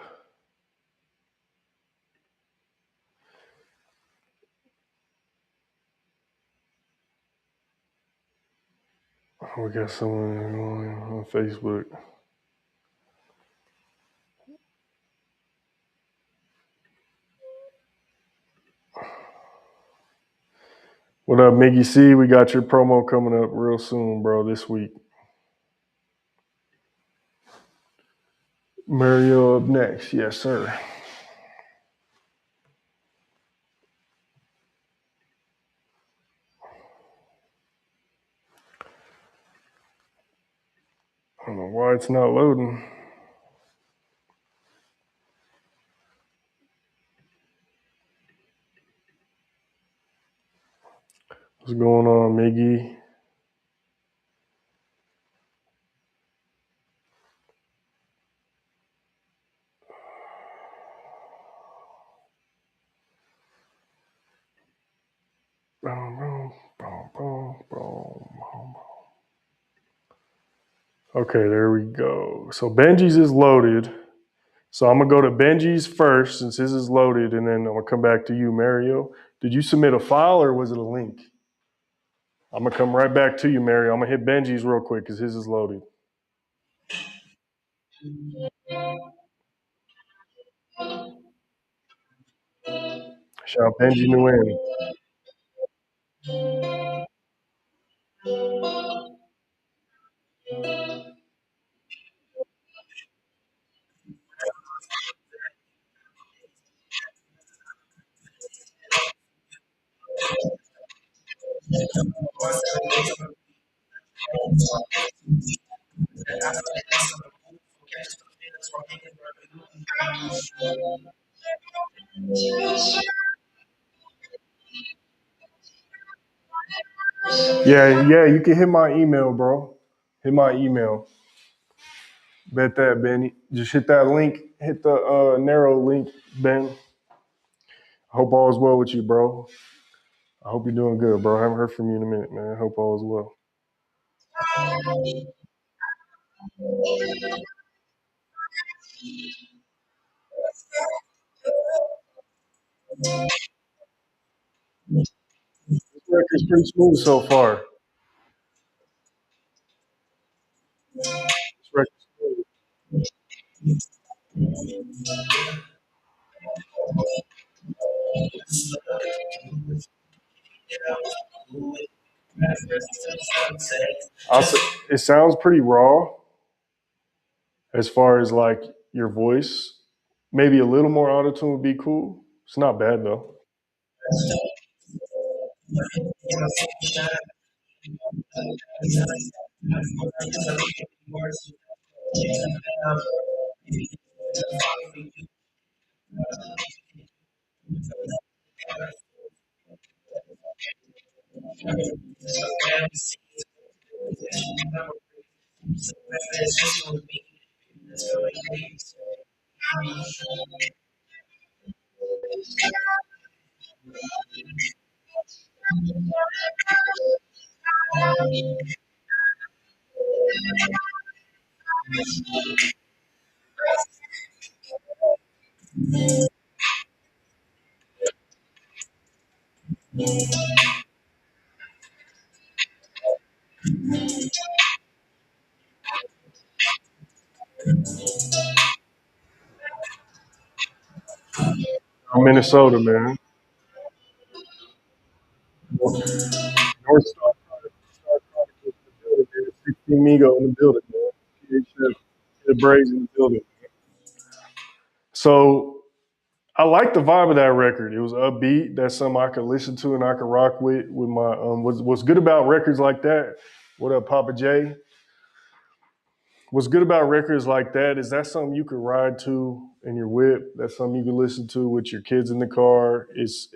We got someone on Facebook. What up, Miggy C? We got your promo coming up real soon, bro, this week. Mario up next. Yes, sir. I don't know why it's not loading. What's going on, Miggy? Okay, there we go. So Benji's is loaded. So I'm gonna go to Benji's first since his is loaded, and then I'm gonna come back to you, Mario. Did you submit a file or was it a link? I'm gonna come right back to you, Mario. I'm gonna hit Benji's real quick because his is loaded. Shout out Benji Nguyen. Yeah, you can hit my email, bro. Hit my email. Bet that, Benny. Just hit that link. Hit the narrow link, Ben. I hope all is well with you, bro. I hope you're doing good, bro. I haven't heard from you in a minute, man. I hope all is well. This record's pretty smooth so far. This record's smooth. It sounds pretty raw as far as like your voice. Maybe a little more autotune would be cool. It's not bad though. I'm Minnesota, man. North Star Chronicles in the building, man. 16 Migo in the building, man. The Braves in the building. So I like the vibe of that record. It was upbeat. That's something I could listen to and I could rock with my what's good about records like that. What up, Papa J? What's good about records like that is that's something you could ride to in your whip. That's something you can listen to with your kids in the car. It's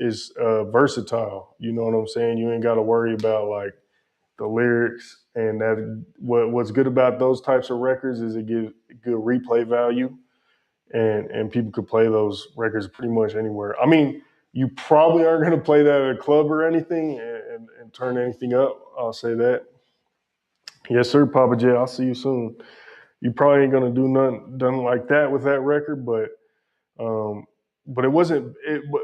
versatile. You know what I'm saying? You ain't got to worry about like the lyrics and that. What's good about those types of records is it gives good replay value, and people could play those records pretty much anywhere. I mean, you probably aren't going to play that at a club or anything and turn anything up. I'll say that. Yes, sir, Papa J. I'll see you soon. You probably ain't gonna do nothing like that with that record, um, but it wasn't. But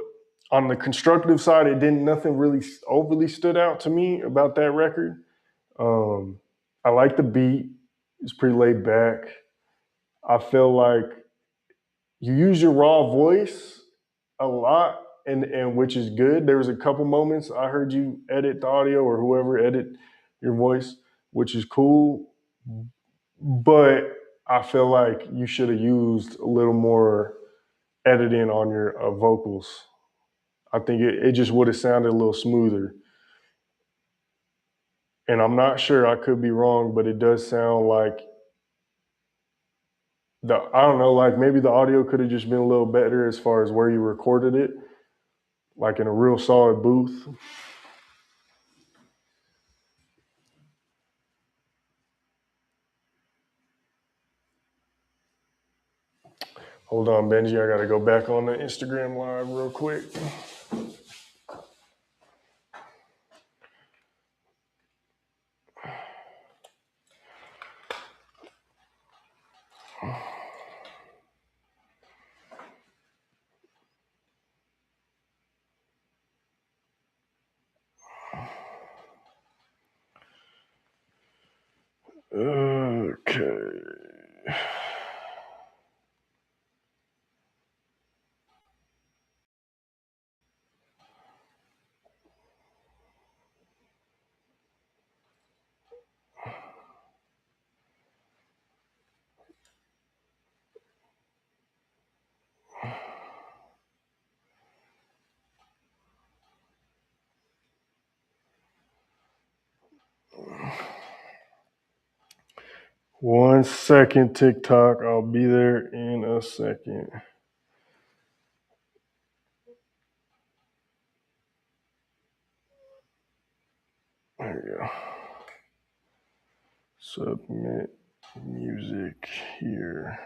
on the constructive side, it didn't. Nothing really overly stood out to me about that record. Um, I like the beat. It's pretty laid back. I feel like you use your raw voice a lot, and which is good. There was a couple moments I heard you edit the audio or whoever edit your voice, which is cool. But I feel like you should have used a little more editing on your vocals. I think it just would have sounded a little smoother. And I'm not sure, I could be wrong, but it does sound like I don't know, like maybe the audio could have just been a little better as far as where you recorded it, like in a real solid booth. Hold on, Benji, I gotta go back on the Instagram live real quick. Okay. 1 second, TikTok. I'll be there in a second. There you go. Submit music here.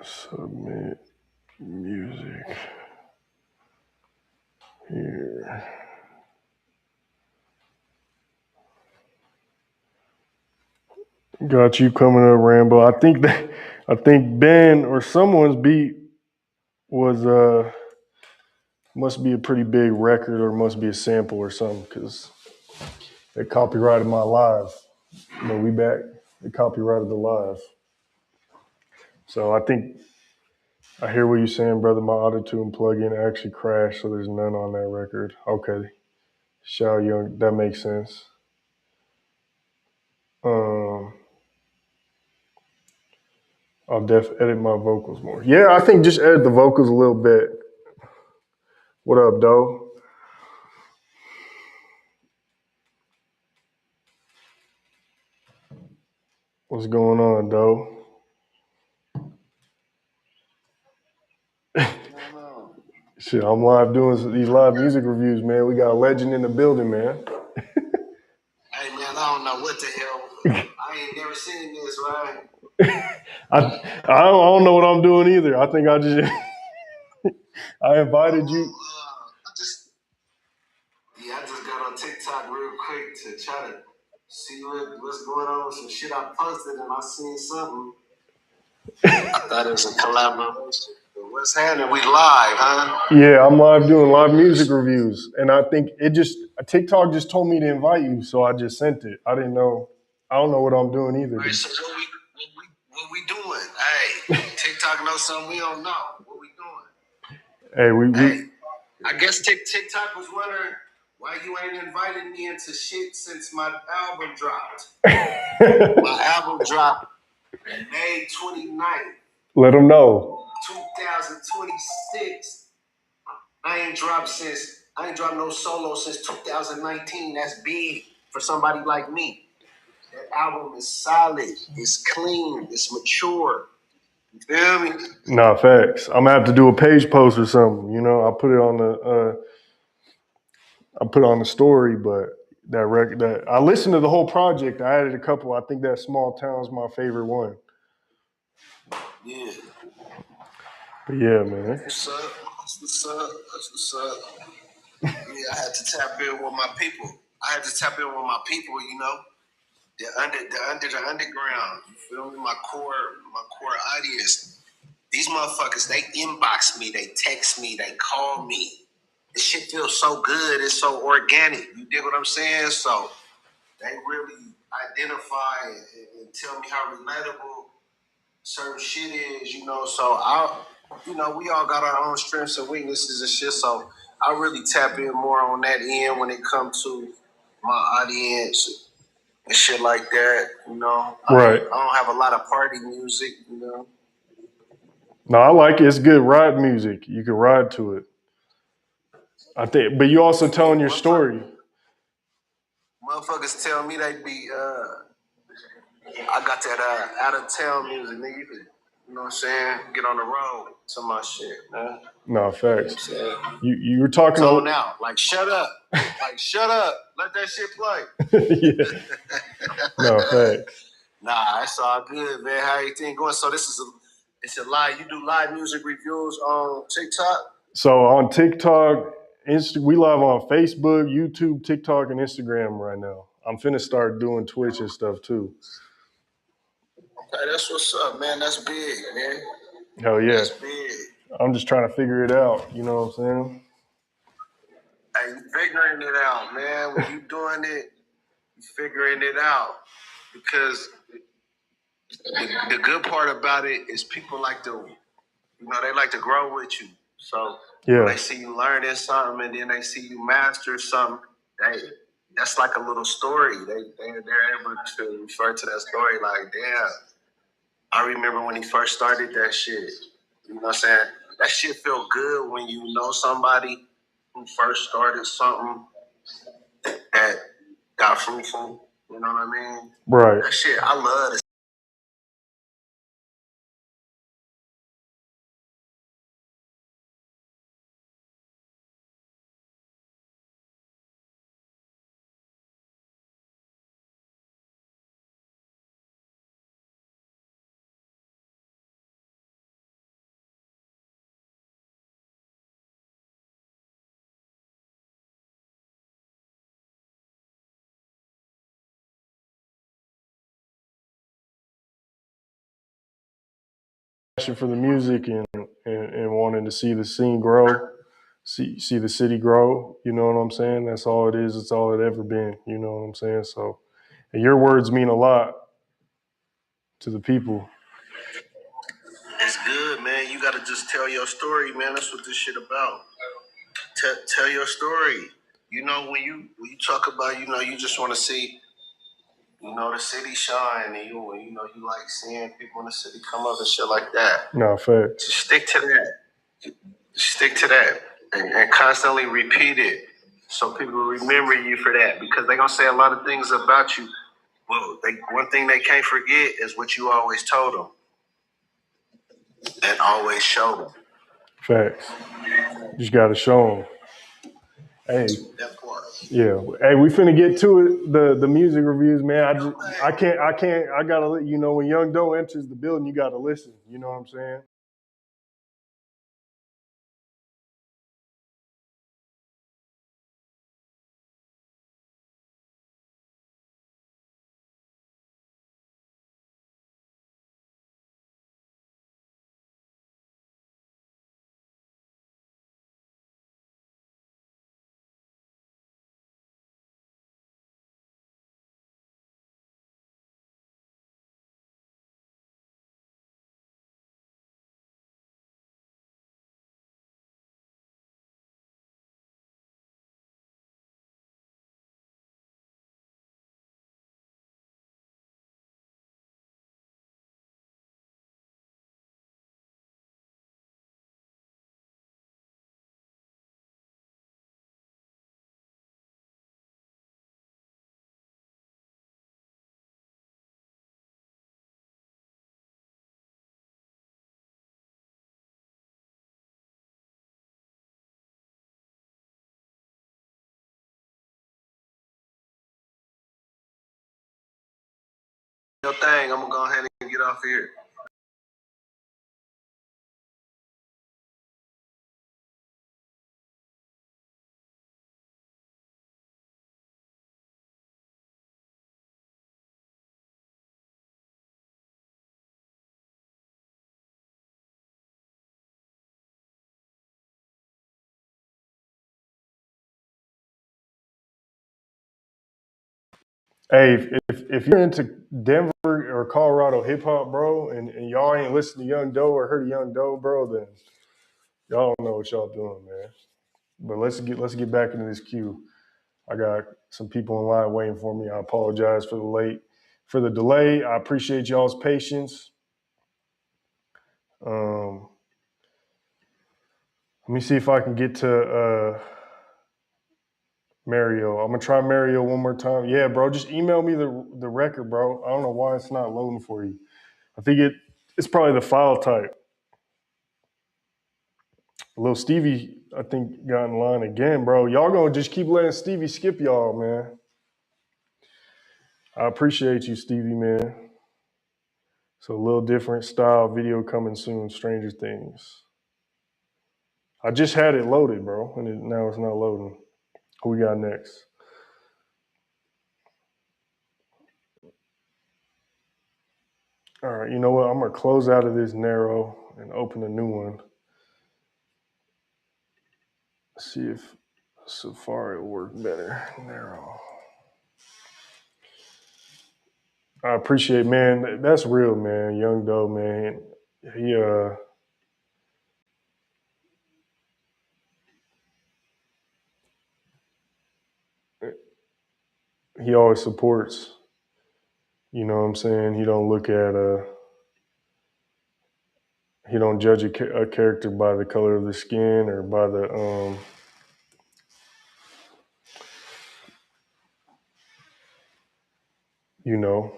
Submit music here. Got you coming up, Rambo. I think Ben or someone's beat was must be a pretty big record or must be a sample or something because they copyrighted my live. We back. They copyrighted the live. So I think I hear what you're saying, brother. My Auto-Tune plugin actually crashed, so there's none on that record. Okay. Shao Young, that makes sense. I'll edit my vocals more. Yeah, I think just edit the vocals a little bit. What up, Doe? What's going on, Doe? Shit, I'm live doing these live music reviews, man. We got a legend in the building, man. Hey, man, I don't know what the hell. I ain't never seen this, right? I don't know what I'm doing either. I think I just I invited you. I just got on TikTok real quick to try to see what's going on with some shit I posted, and I seen something. I thought it was a collaboration. But what's happening? We live, huh? Yeah, I'm live doing live music reviews, and I think TikTok just told me to invite you, so I just sent it. I didn't know. I don't know what I'm doing either. Right, so what we doing? Hey, TikTok knows something we don't know. What we doing? Hey, I guess TikTok was wondering why you ain't invited me into shit since my album dropped. My album dropped May 29th. Let them know. 2026. I ain't dropped no solo since 2019. That's big for somebody like me. That album is solid. It's clean. It's mature. You feel me? Nah, facts. I'm gonna have to do a page post or something. I'll put it on the story, but that record that I listened to the whole project. I added a couple. I think that Small Town's my favorite one. Yeah. But yeah, man. That's what's up. Yeah, I had to tap in with my people. The underground. You feel me? My core audience. These motherfuckers, they inbox me, they text me, they call me. This shit feels so good. It's so organic. You dig what I'm saying? So they really identify and tell me how relatable certain shit is, So we all got our own strengths and weaknesses and shit. So I really tap in more on that end when it comes to my audience and shit like that. Right. I don't have a lot of party music. No, I like it. It's good ride music. You can ride to it. I think, but you also telling your story. Motherfuckers tell me they be. I got that out of town music, nigga. You know what I'm saying? Get on the road to my shit, man. No, facts. You were talking Zone out. Like, shut up. Let that shit play. Yeah. No, facts. Nah, it's all good, man. How everything going? So it's a live. You do live music reviews on TikTok? So on TikTok, we live on Facebook, YouTube, TikTok, and Instagram right now. I'm finna start doing Twitch and stuff too. Okay, that's what's up, man. That's big, man. Hell yeah. That's big. I'm just trying to figure it out. You know what I'm saying? Hey, you figuring it out, man. When you doing it, you figuring it out. Because the good part about it is people like to, they like to grow with you. So when they see you learning something and then they see you master something, that's like a little story. They're able to refer to that story like, damn, I remember when he first started that shit. You know what I'm saying? That shit feel good when you know somebody who first started something that got fruitful. You know what I mean? Right. That shit, I love it. Passion for the music and wanting to see the scene grow, see the city grow. You know what I'm saying? That's all it is. It's all it ever been. You know what I'm saying? So, and your words mean a lot to the people. It's good, man. You got to just tell your story, man. That's what this shit about. Tell your story. You know, when you talk about, you know, you just want to see, you know, the city shine, and you know, you like seeing people in the city come up and shit like that. No, fact. Just stick to that. Stick to that, and constantly repeat it so people remember you for that, because they're gonna say a lot of things about you. Well, one thing they can't forget is what you always told them and always show them. Facts. You just got to show them. Hey, That part. yeah. Hey, we finna get to it. The music reviews, man. I can't. I gotta. You know, when Young Doe enters the building, you gotta listen. You know what I'm saying? Your thing. I'm gonna go ahead and get off here. Hey, if you're into Denver or Colorado hip hop, bro, and y'all ain't listened to Young Doe or heard of Young Doe, bro, then y'all don't know what y'all doing, man. But let's get back into this queue. I got some people in line waiting for me. I apologize for the delay. I appreciate y'all's patience. Let me see if I can get to Mario. I'm gonna try Mario one more time. Yeah, bro, just email me the record, bro. I don't know why it's not loading for you. I think it's probably the file type. Little Stevie, I think, got in line again, bro. Y'all gonna just keep letting Stevie skip y'all, man. I appreciate you, Stevie, man. So a little different style video coming soon, Stranger Things. I just had it loaded, bro, and now it's not loading. Who we got next? All right, you know what? I'm gonna close out of this narrow and open a new one. See if Safari will work better. Narrow. I appreciate, man. That's real, man. Young Doe, man. He he always supports. You know what I'm saying? He don't look at he don't judge a character by the color of the skin or by the you know,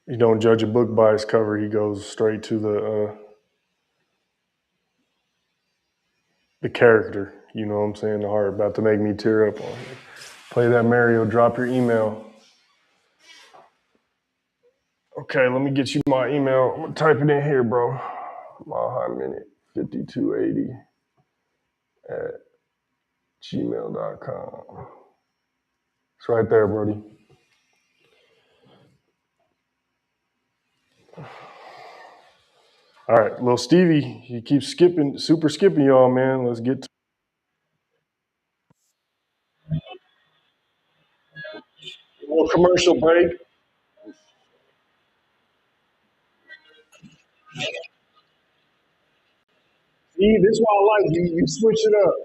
he don't judge a book by its cover. He goes straight to the character. You know what I'm saying? The heart. About to make me tear up on here. Play that Mario. Drop your email. Okay, let me get you my email. I'm gonna type it in here, bro. Minute 5280 at gmail.com. It's right there, Brody. All right, little Stevie, he keeps super skipping y'all, man. Let's get to a little commercial break. See, this is why I like you. You switch it up.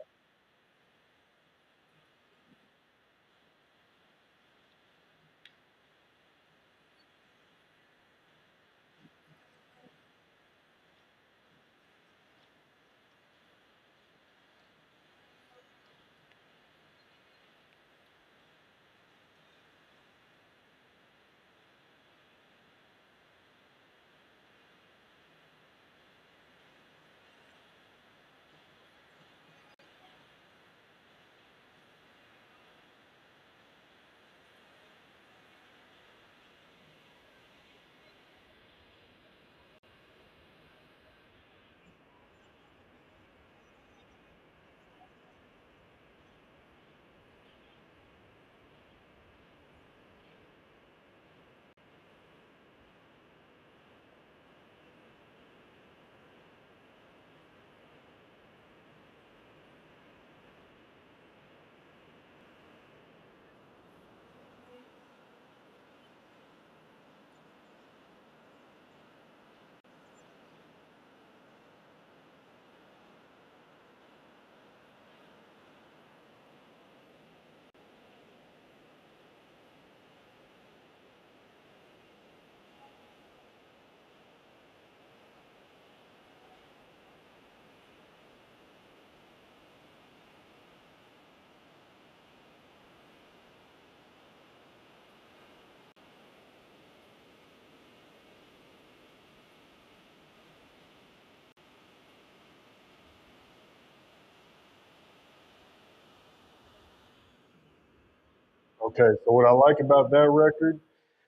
Okay, so what I like about that record,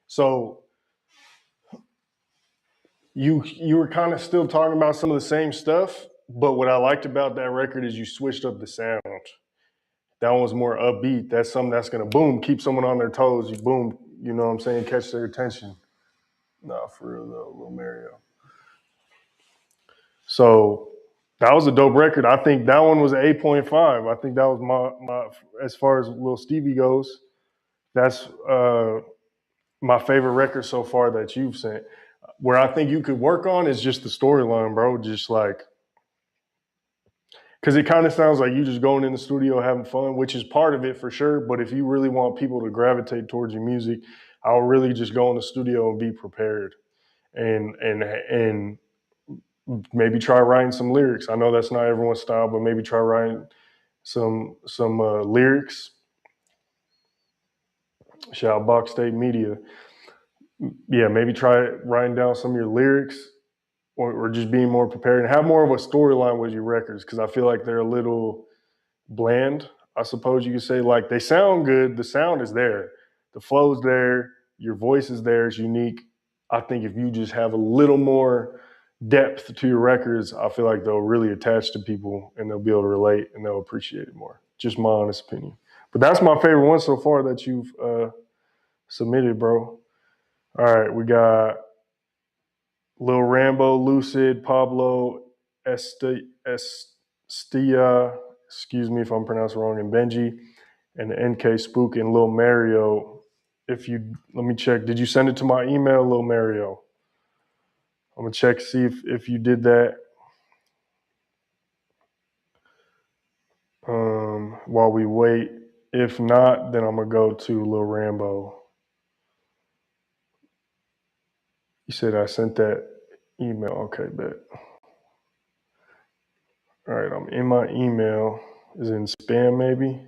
so you were kind of still talking about some of the same stuff, but what I liked about that record is you switched up the sound. That one was more upbeat. That's something that's gonna boom, keep someone on their toes. You boom, you know what I'm saying, catch their attention. Nah, for real though, Lil Mario. So that was a dope record. I think that one was an 8.5. I think that was my as far as Lil Stevie goes. That's my favorite record so far that you've sent. Where I think you could work on is just the storyline, bro. Just like, because it kind of sounds like you just going in the studio having fun, which is part of it for sure. But if you really want people to gravitate towards your music, I'll really just go in the studio and be prepared, and maybe try writing some lyrics. I know that's not everyone's style, but maybe try writing some lyrics. Shout out Box State Media. Yeah, maybe try writing down some of your lyrics, or just being more prepared and have more of a storyline with your records, because I feel like they're a little bland, I suppose you could say. Like, they sound good, the sound is there, the flow's there, your voice is there, it's unique. I think if you just have a little more depth to your records, I feel like they'll really attach to people and they'll be able to relate and they'll appreciate it more. Just my honest opinion. But that's my favorite one so far that you've submitted, bro. All right, we got Lil Rambo, Lucid, Pablo, Estia, excuse me if I'm pronouncing wrong, and Benji, and NK Spook and Lil Mario. Let me check. Did you send it to my email, Lil Mario? I'm gonna check, see if you did that. While we wait, If not, then I'm gonna go to Lil Rambo. You said I sent that email. Okay, bet. All right, I'm in my email. Is it in spam maybe?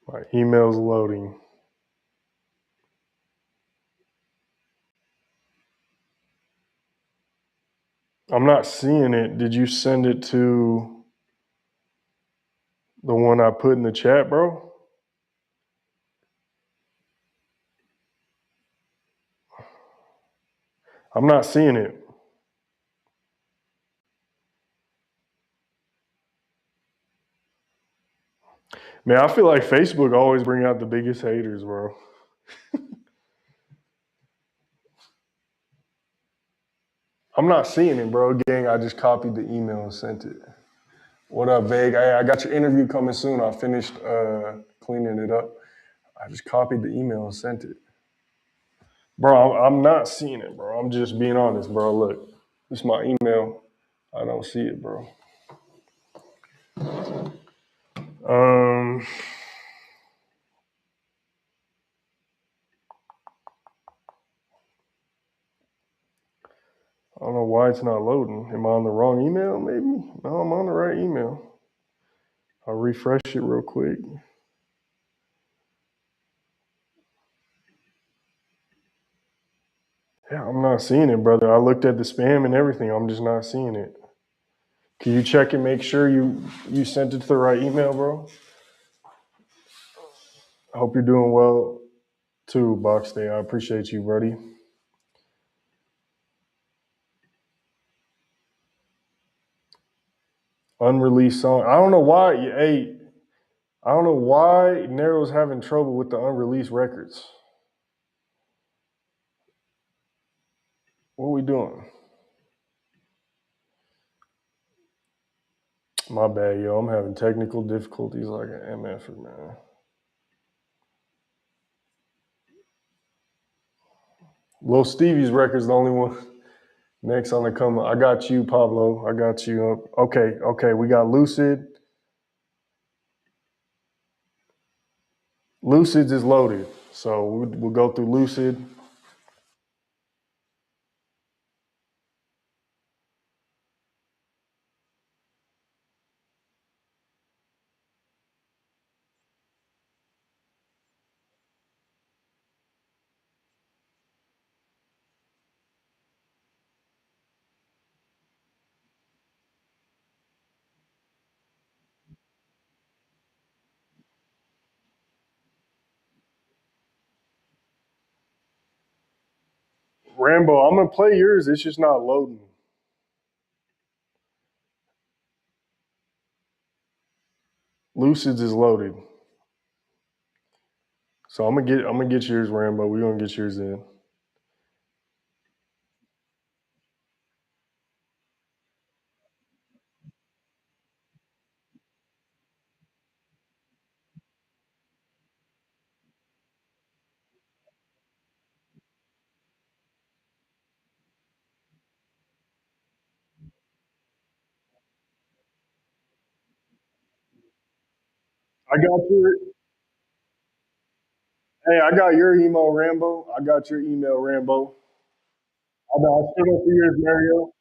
My email's loading. I'm not seeing it. Did you send it to the one I put in the chat, bro? I'm not seeing it. Man, I feel like Facebook always bring out the biggest haters, bro. I'm not seeing it, bro. Gang, I just copied the email and sent it. What up, Vague? Hey, I got your interview coming soon. I finished cleaning it up. I just copied the email and sent it. Bro, I'm not seeing it, bro. I'm just being honest, bro. Look, this is my email. I don't see it, bro. I don't know why it's not loading. Am I on the wrong email, maybe? No, I'm on the right email. I'll refresh it real quick. Yeah, I'm not seeing it, brother. I looked at the spam and everything. I'm just not seeing it. Can you check and make sure you sent it to the right email, bro? I hope you're doing well too, Box Day. I appreciate you, buddy. Unreleased song. I don't know why. Hey, I don't know why Nero's having trouble with the unreleased records. What are we doing? My bad, yo. I'm having technical difficulties like an MF, man. Lil Stevie's record's the only one next on the come. I got you, Pablo. I got you. Okay. We got Lucid. Lucid's is loaded. So we'll go through Lucid. Rambo, I'm gonna play yours. It's just not loading. Lucid's is loaded. So I'm gonna get yours, Rambo. We're gonna get yours in. I got your Hey, I got your email, Rambo. I got your email, Rambo. I still don't see yours, Mario.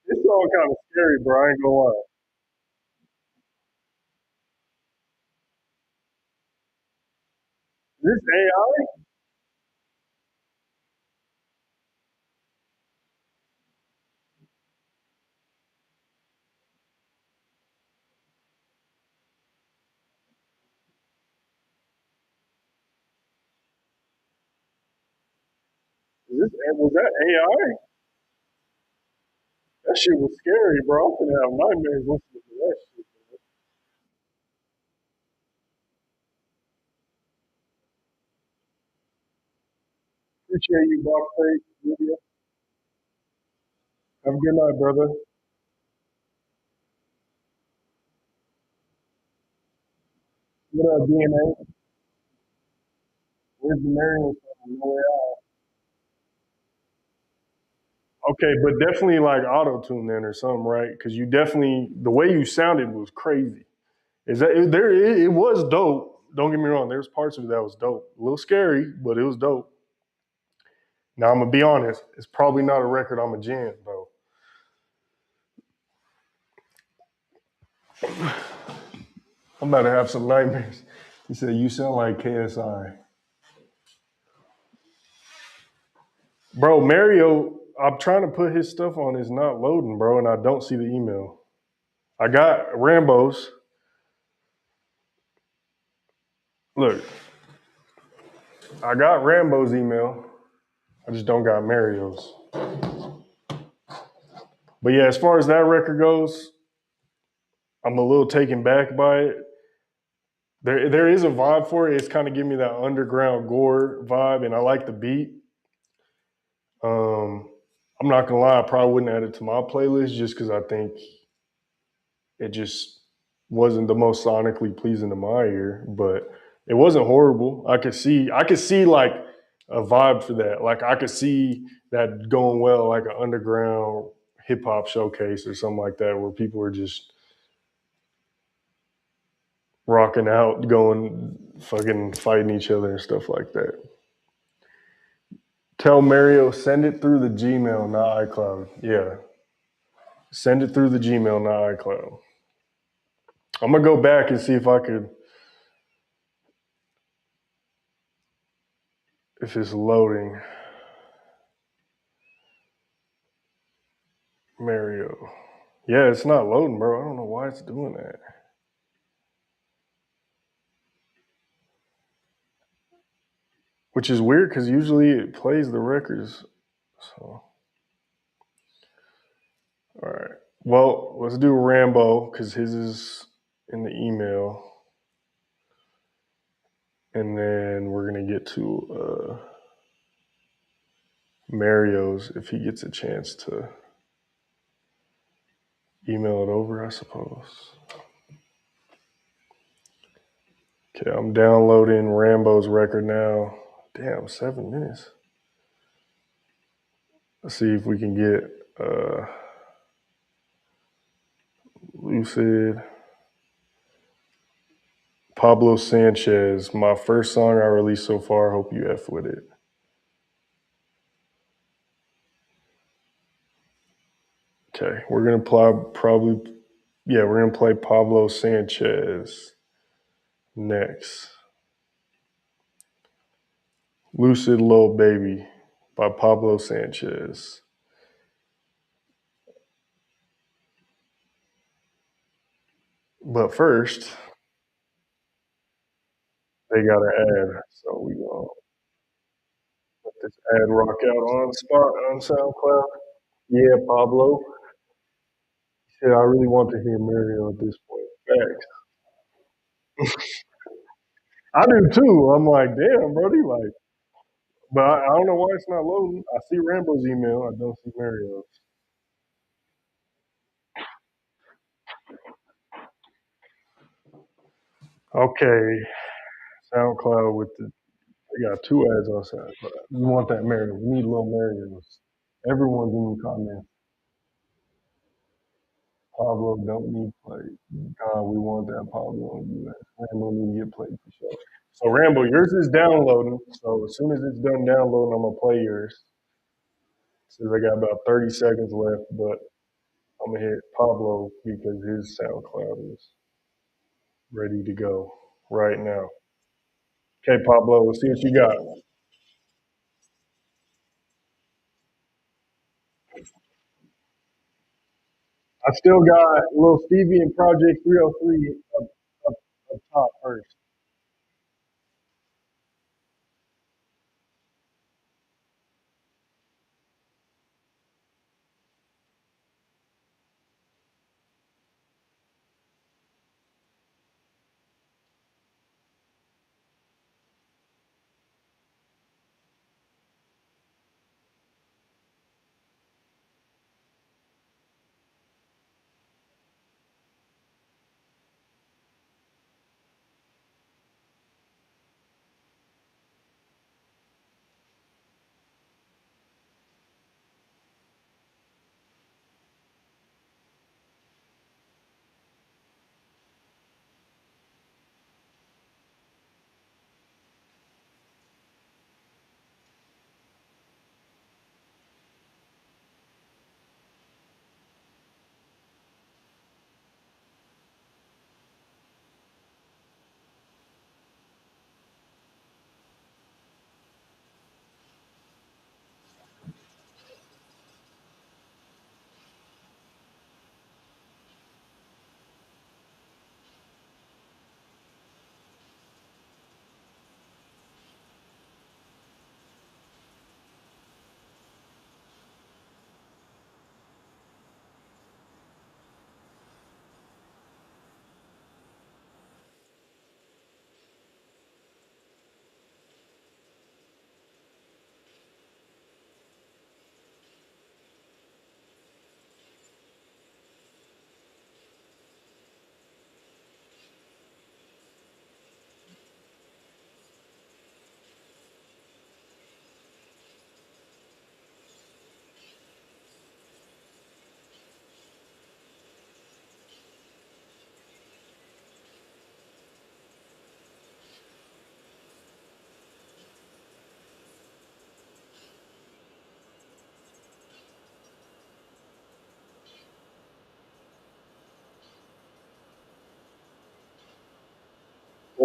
It's all kind of scary, bro. I ain't gonna lie. Is this AI? Was that AI? That shit was scary, bro. I'm gonna have nightmares listening to that shit. Appreciate you, Box Face. Have a good night, brother. What up, DNA? Where's the Mario from? No way out. Okay, but definitely like auto tune then or something, right? Because you definitely the way you sounded was crazy. Is that it was dope. Don't get me wrong. There's parts of it that was dope. A little scary, but it was dope. Now I'm gonna be honest. It's probably not a record I'm a jam though. I'm about to have some nightmares. He said, "You sound like KSI, bro." Mario, I'm trying to put his stuff on. It's not loading, bro, and I don't see the email. I got Rambo's. Look, I got Rambo's email. I just don't got Mario's. But yeah, as far as that record goes, I'm a little taken back by it. There is a vibe for it. It's kind of giving me that underground gore vibe, and I like the beat. Um, I'm not gonna lie, I probably wouldn't add it to my playlist just because I think it just wasn't the most sonically pleasing to my ear. But it wasn't horrible. I could see like a vibe for that. Like I could see that going well, like an underground hip hop showcase or something like that, where people are just rocking out, going fucking fighting each other and stuff like that. Tell Mario, send it through the Gmail, not iCloud. Yeah. Send it through the Gmail, not iCloud. I'm gonna go back and see if I could if it's loading. Mario. Yeah, it's not loading, bro. I don't know why it's doing that. Which is weird because usually it plays the records. So all right. Well, let's do Rambo because his is in the email. And then we're gonna get to Mario's if he gets a chance to email it over, I suppose. Okay, I'm downloading Rambo's record now. Damn, 7 minutes. Let's see if we can get Lucid. Pablo Sanchez, my first song I released so far. Hope you F with it. Okay, we're gonna we're gonna play Pablo Sanchez next. Lucid Lil Baby by Pablo Sanchez. But first, they got an ad, so we gonna let this ad rock out on spot on SoundCloud. Yeah, Pablo. He said I really want to hear Mario at this point. Facts. I do too. I'm like, damn, Brody, like, but I don't know why it's not loading. I see Rambo's email. I don't see Mario's. Okay, SoundCloud with the they got two ads on SoundCloud. We want that Mario. We need little Mario's. Everyone's in the comments. Pablo don't need play. God, we want that Pablo in the US. Rambo need to get played for sure. So Rambo, yours is downloading. So as soon as it's done downloading, I'm gonna play yours. Says I got about 30 seconds left, but I'm gonna hit Pablo because his SoundCloud is ready to go right now. Okay, Pablo, let's see what you got. I still got little Stevie and Project 303 up, up top first.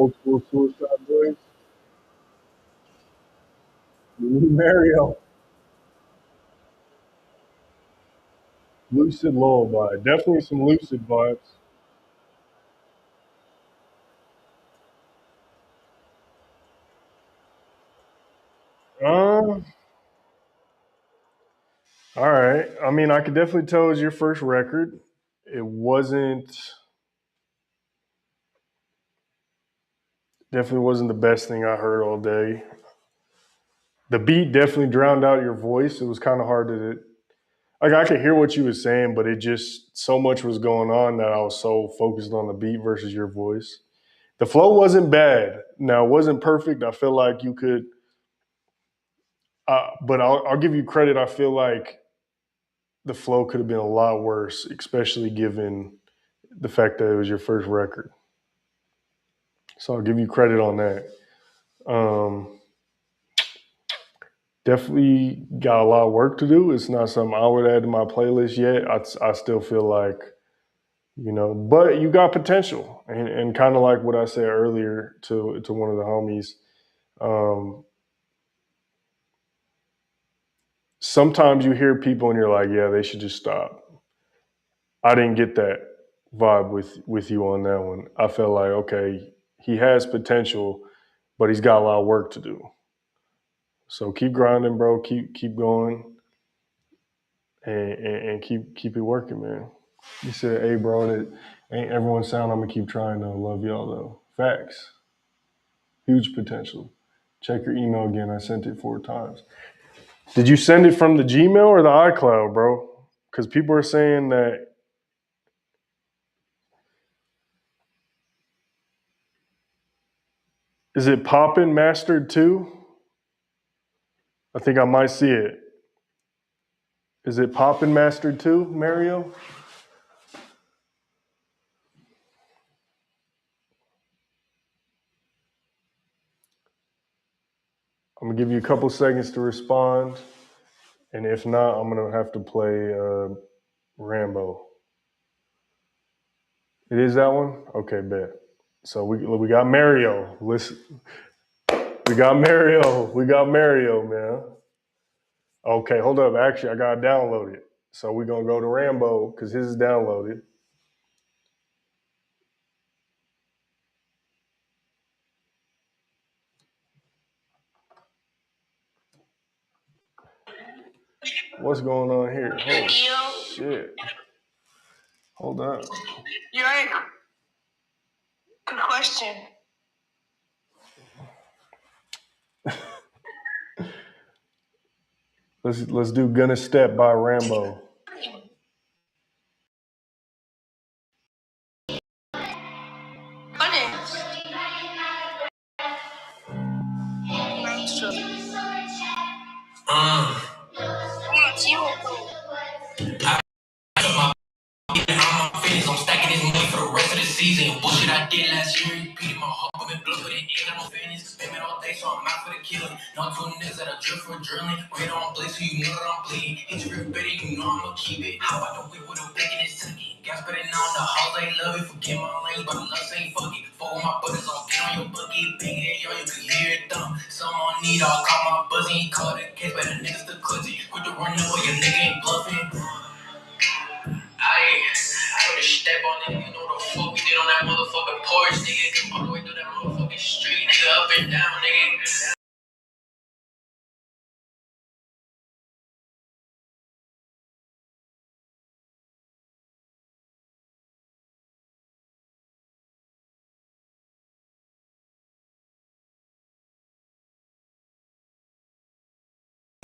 Old school Suicide Boys. We need Mario. Lucid Lullaby. Definitely some lucid vibes. Uh, all right. I mean, I could definitely tell it was your first record. It definitely wasn't the best thing I heard all day. The beat definitely drowned out your voice. It was kind of hard to, like, I could hear what you were saying, but it just, so much was going on that I was so focused on the beat versus your voice. The flow wasn't bad. Now, it wasn't perfect. I feel like you could, but I'll give you credit. I feel like the flow could have been a lot worse, especially given the fact that it was your first record. So I'll give you credit on that. Definitely got a lot of work to do. It's not something I would add to my playlist yet. I still feel like, but you got potential. And kind of like what I said earlier to one of the homies, sometimes you hear people and you're like, yeah, they should just stop. I didn't get that vibe with you on that one. I felt like, okay, he has potential, but he's got a lot of work to do. So keep grinding, bro. Keep going, and keep it working, man. You said, "Hey, bro, that ain't everyone sound. I'm gonna keep trying though. Love y'all though. Facts. Huge potential. Check your email again. I sent it 4 times. Did you send it from the Gmail or the iCloud, bro? Because people are saying that. Is it Poppin' Mastered too? I think I might see it. Is it Poppin' Mastered too, Mario? I'm gonna give you a couple seconds to respond, and if not, I'm gonna have to play Rambo. It is that one? Okay, bet. So we got Mario. Listen, we got Mario. We got Mario, man. Okay, hold up. Actually, I gotta download it. So we're gonna go to Rambo because his is downloaded. What's going on here? Oh shit. Hold up. You're right. Good question. Let's do Gonna Step by Rambo. I'm stacking this money for the rest of the season. Bullshit I did last year, repeating my heart, I'm in blood, but it ain't got no feelings. Been all day, so I'm out for the killing. No 2 niggas that I drill for drilling. Wait on blaze, so you know that I'm bleeding. Hit your better, you know I'ma keep it. How about the whip with a bacon and tucky? Gas better now, the hoes they love it. Forget my lanes, but the love ain't fuck it. Fuck with my butters, I'll get on your bucket. Big head, yo, you can hear it thump. Some on need, I'll call my buzzy. Call the case, but the niggas still clutchy. Quit the run away, your nigga ain't bluffing. I put a step on it, you know the fuck we did on that motherfucking porch, nigga. All the way through that motherfucking street, nigga, up and down, nigga.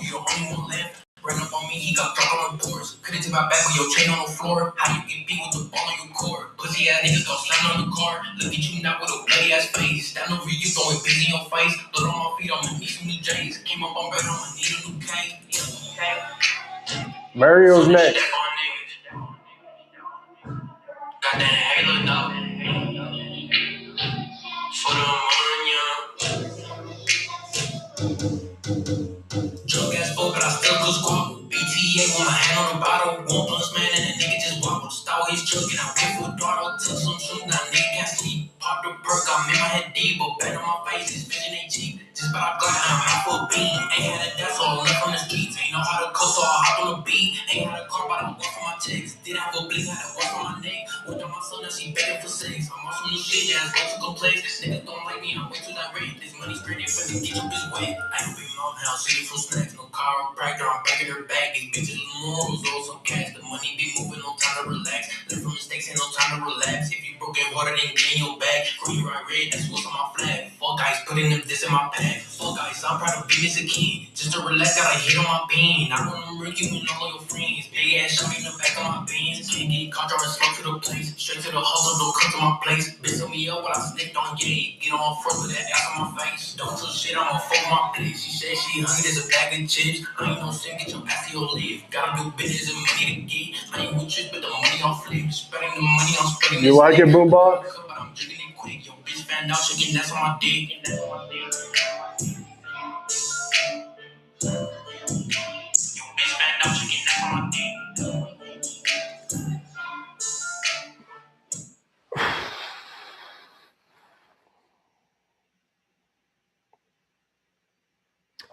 You the only one left. Ran up on me, he got fucked on the doors. Couldn't take my back with your chain on the floor. How you get beat with the ball on your core? Pussy ass niggas gon' slam on the car. Look at you now with a bloody ass face. Stand over you, throwing busy in your face. Blood on my feet, I'ma need some new J's. Came up on bed, I'ma need a new K. Mario's next. Got that halo dog. For the money, drunk ass fuck, but I still go squabble. BTA with my hand on the bottle. 1+ man and a nigga just wobble. Start his truck and I went for a throttle. Took some shoes, now nigga got sleep. Popped the the perk, I'm in my head deep, but bend on my face, this vision ain't cheap. Just about a Glock, I'm out for a beam. Ain't had a death, so I left on the streets. Ain't know how to coast, so I hop on the beat. Ain't had a car, but I work for my checks. Didn't have a blink, had to work on my neck. Went on my son, now she begging for sex. I'm on some new shit, yeah, it's way too complex. Niggas don't like me, I'm way too direct. This money spread it, but they get your bitch wet. I ain't big mom house, shitty for snacks. No chiropractor, I'm back in her bag. These bitches is morals, those some cash. The money be moving, no time to relax. Learn from mistakes, ain't no time to relax. If you broke it harder, then get in your bag. Green, right, red, that's what's on my flag. Fuck guys, putting them this in my pack. Fuck guys, I'm proud of being this a king. Just to relax, got a hit on my bean. I want to you and all your friends. Big ass shot in the back of my beans. Can't get caught, driving slow to the place. Straight to the hustle, don't come to my place. Bitch me up while I sniffed on gay. Get on front with that ass on my face. Don't do shit, I'ma fuck my place. She said she hungry, there's a bag of chips. I ain't no sin, get your ass to your live. Gotta do business and money to get. I ain't with you, but the money on flip. Spreading the money, I'm spreading You this like it, nigga. Boombox? But I'm drinking it quick. Yo, bitch found out, shaking that's on my dick. And that's on my dick. Yo, bitch found out, shaking that's on my dick.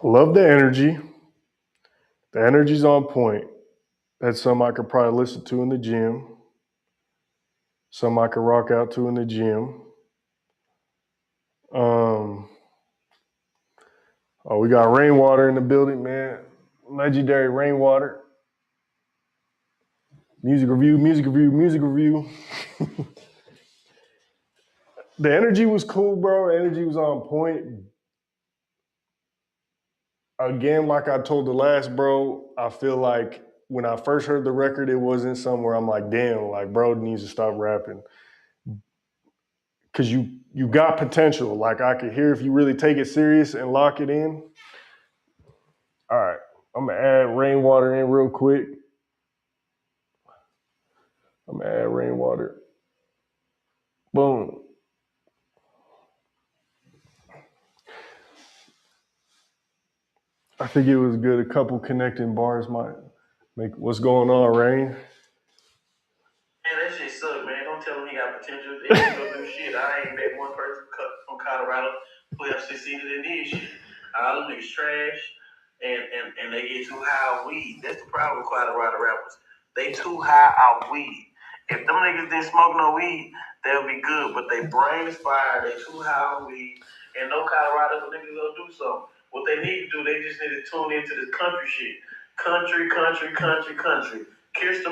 Love the energy. The energy's on point. That's something I could probably listen to in the gym. Something I could rock out to in the gym. We got Rainwater in the building, man. Legendary Rainwater. Music review, music review, music review. The energy was cool, bro. The energy was on point. Again, like I told the last bro, I feel like when I first heard the record, it wasn't somewhere I'm like, damn, like bro needs to stop rapping. Cause you got potential. Like I could hear if you really take it serious and lock it in. All right, I'm gonna add Rainwater in real quick. I'm gonna add Rainwater. Boom. I think it was good. A couple connecting bars might make what's going on, Rain. Man, that shit suck, man. Don't tell him he got potential. They ain't gonna do shit. I ain't met one person from Colorado who have succeeded in this shit. All them niggas trash, and they get too high on weed. That's the problem with Colorado rappers. They too high on weed. If them niggas didn't smoke no weed, they'll be good. But they brain is fire. They too high on weed. And no Colorado niggas gonna do something. What they need to do, they just need to tune into this country shit. Country. Kirsten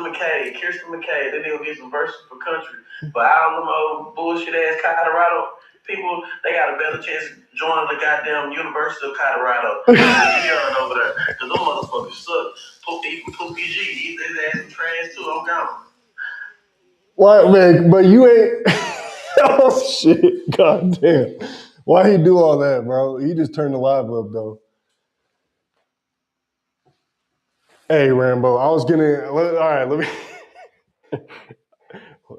McKay. They need to get some verses for country. But all them old bullshit ass Colorado people, they got a better chance of joining the goddamn University of Colorado than Sharon over there. Because them motherfuckers suck. Even Pookie G, he's his ass some trash too. I'm gone. What, man? But you ain't. Oh shit! God damn! Why he do all that, bro? He just turned the live up though. Hey, Rambo, I was gonna. All right, let me.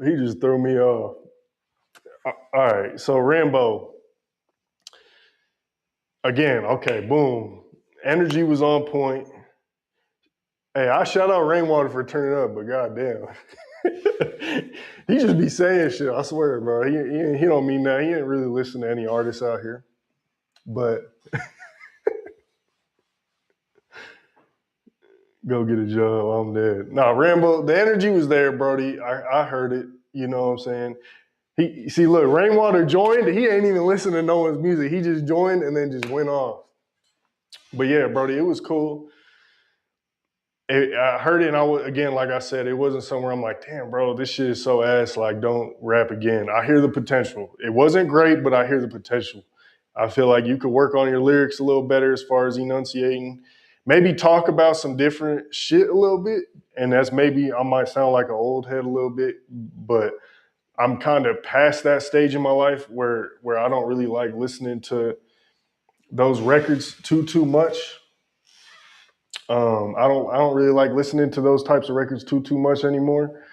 He just threw me off. All right, so Rambo. Again, okay, boom. Energy was on point. Hey, I shout out Rainwater for turning up, but goddamn. He just be saying shit, I swear, bro. He don't mean that. He ain't really listen to any artists out here. But go get a job, I'm dead. Nah, Rambo, the energy was there, Brody. I heard it. You know what I'm saying? Look, Rainwater joined. He ain't even listening to no one's music. He just joined and then just went off. But yeah, Brody, it was cool. I heard it, and again, like I said, it wasn't somewhere I'm like, damn, bro, this shit is so ass. Like, don't rap again. I hear the potential. It wasn't great, but I hear the potential. I feel like you could work on your lyrics a little better as far as enunciating. Maybe talk about some different shit a little bit, and that's maybe I might sound like an old head a little bit, but I'm kind of past that stage in my life where I don't really like listening to those records too much. I don't really like listening to those types of records too much anymore.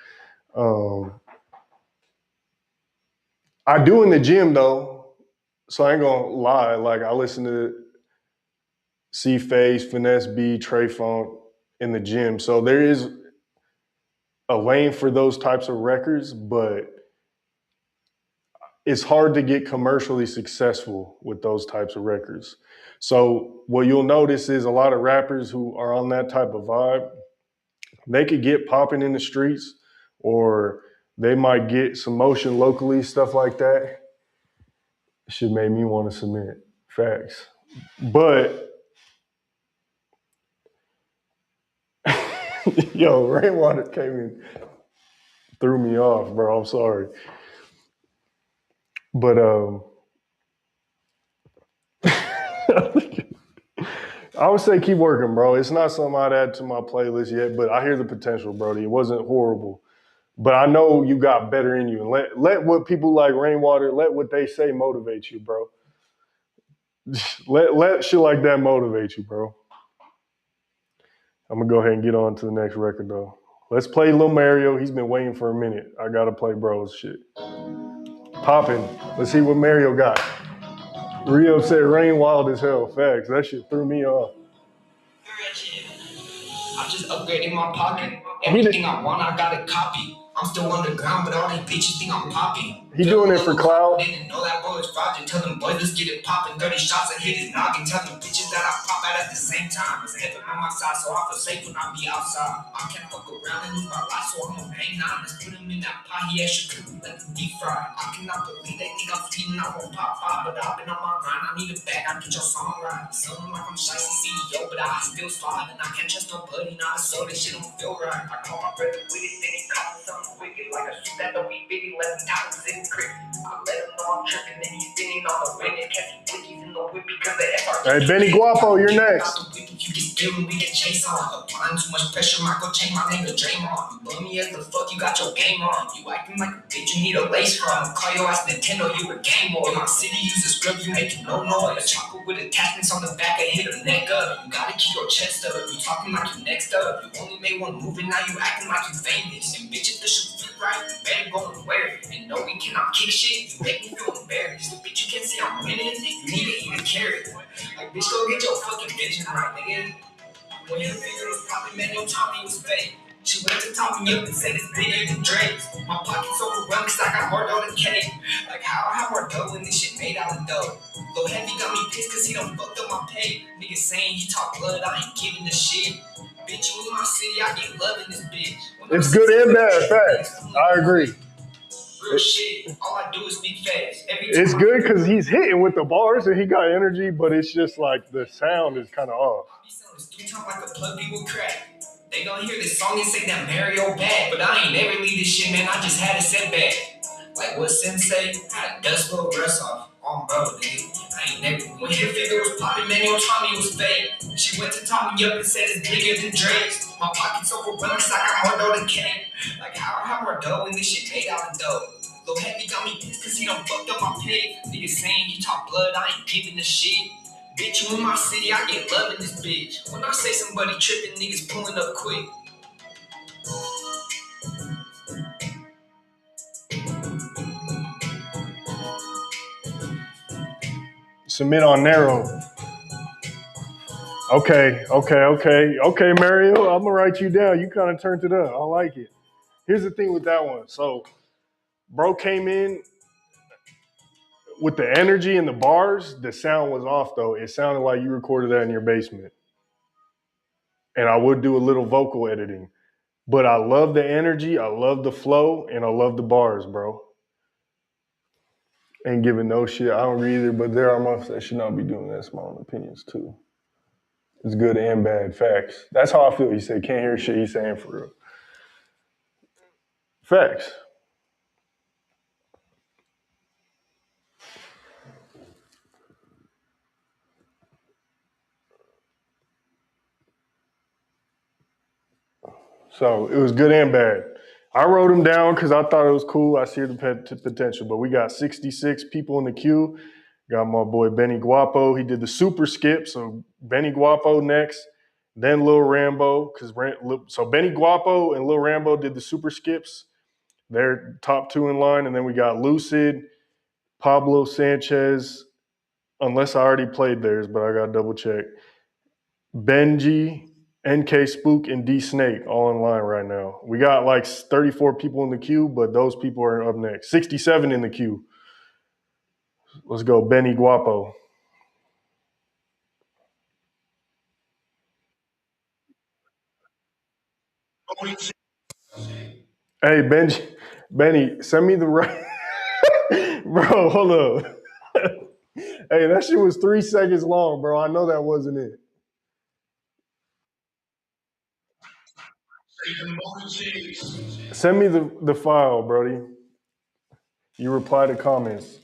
I do in the gym though, so I ain't gonna lie. Like I listen to C-Face, Finesse B, Trey Funk in the gym. So there is a lane for those types of records, but it's hard to get commercially successful with those types of records. So what you'll notice is a lot of rappers who are on that type of vibe, they could get popping in the streets, or they might get some motion locally, stuff like that. Shit made me want to submit. Facts. But yo, Rainwater came in, threw me off, bro. I'm sorry. But I would say keep working, bro. It's not something I'd add to my playlist yet, but I hear the potential, Brody. It wasn't horrible. But I know you got better in you. And let what people like Rainwater, let what they say motivate you, bro. Let shit like that motivate you, bro. I'm gonna go ahead and get on to the next record though. Let's play Lil Mario. He's been waiting for a minute. I gotta play bro's shit. Poppin'. Let's see what Mario got. Rio said rain wild as hell. Facts. That shit threw me off. I'm just upgrading my pocket. Everything I want, I got a copy. I'm still underground, but all these bitches think I'm poppy. He doing it for clout. Didn't know that boy was fraudulent. Tell them boys, let's get it poppin'. 30 shots, I hit his noggin. Tell them bitches that I pop out at the same time. It's heaven on my side, so I feel safe when I be outside. I can't fuck around and lose my life, so I'm gonna hang on. Let's put him in that pot, he extra cool, let the deep fry. I cannot believe they think I'm feeding, I won't pop five. But I've been on my grind, I need a bag, I get your song right. Sounding like I'm Shicey CEO, but I still slide. And I can't trust nobody, not a soul, this shit don't feel right. I call my brother with it, then he caught something wicked. Like a shoot that don't be big, let him out in the crib. I let him know I'm tripping, then he's spinning on the wind and catching blickies in the whip because the FRP. Hey, Benny Guapo, you're next. You get scared when we get chased on. Applying too much pressure, Michael change my name to Draymond. You love me as the fuck, you got your game on. You acting like a bitch, you need a lace from. Call your ass Nintendo, you a game boy. In my city, use a scrub, you making no noise. A chopper with attachments on the back, I hit her neck up. You gotta keep your chest up, you talking like you next up. You only made one move and now you acting like you famous. And bitches, this should fit right, you better go and wear it. And no, we cannot kick shit, you make me feel embarrassed. Bitch, you can't see I'm winning, you need to eat a carrot. Like, bitch, go get your fucking vision right, nigga. When your finger was popping, man, your Tommy was fake. She went to top me up and said it's bigger than Drake's. My pocket's overwhelmed cause I got hard on the cake. Like, how I have more dough when this shit made out of dough? Lil Heavy got me pissed cause he done fucked up my pay. Niggas saying he talk blood, I ain't giving a shit. Bitch, you in my city, I get love in this bitch. It's good and bad, facts. I agree. Real shit, all I do is speak fast. It's good because he's hitting with the bars and he got energy, but it's just like the sound is kind of off. Like a plug people crack. They gon' hear this song and say that Mario bad, but I ain't never leave this shit, man. I just had a setback. Like what Sensei had a dust blow dress off. On bro, nigga. I ain't never. When your figure was popping, man, your Tommy was fake. She went to top me up and said it's bigger than Drake's. My pocket's overwhelmed cause I got more dough than cake. Like how I have more dough when this shit made out of dough. Lil Heavy got me pissed cause he done fucked up my pay. Niggas saying he talk blood, I ain't giving a shit. Bitch, you in my city, I get love in this bitch. When I say somebody tripping, niggas pulling up quick. Submit on narrow. Okay, Mario. I'm gonna write you down. You kind of turned it up. I like it. Here's the thing with that one. So, bro came in with the energy and the bars. The sound was off though. It sounded like you recorded that in your basement. And I would do a little vocal editing. But I love the energy, I love the flow, and I love the bars, bro. Ain't giving no shit. I don't agree either, but there are months that should not be doing that. That's my own opinions too. It's good and bad. Facts. That's how I feel. You say can't hear shit he's saying for real. Facts. So it was good and bad. I wrote them down because I thought it was cool. I see the potential, but we got 66 people in the queue. Got my boy Benny Guapo. He did the super skip. So Benny Guapo next, then Lil Rambo. So Benny Guapo and Lil Rambo did the super skips. They're top two in line. And then we got Lucid, Pablo Sanchez, unless I already played theirs, but I got to double check. Benji, NK Spook, and D Snake all in line right now. We got like 34 people in the queue, but those people are up next. 67 in the queue. Let's go, Benny Guapo. Hey, Benny, send me the right. Bro, hold up. Hey, that shit was 3 seconds long, bro. I know that wasn't it. Send me the file, Brody. You reply to comments.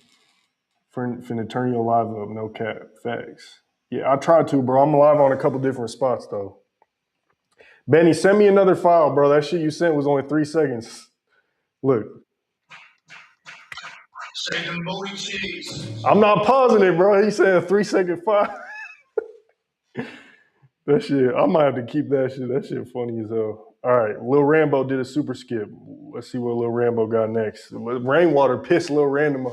Finna turn your live up, no cap. Facts. Yeah, I tried to, bro. I'm live on a couple different spots, though. Benny, send me another file, bro. That shit you sent was only 3 seconds. Look. I'm not pausing it, bro. He said a 3 second file. That shit, I might have to keep that shit. That shit funny as hell. All right, Lil Rambo did a super skip. Let's see what Lil Rambo got next. Rainwater pissed Lil Random.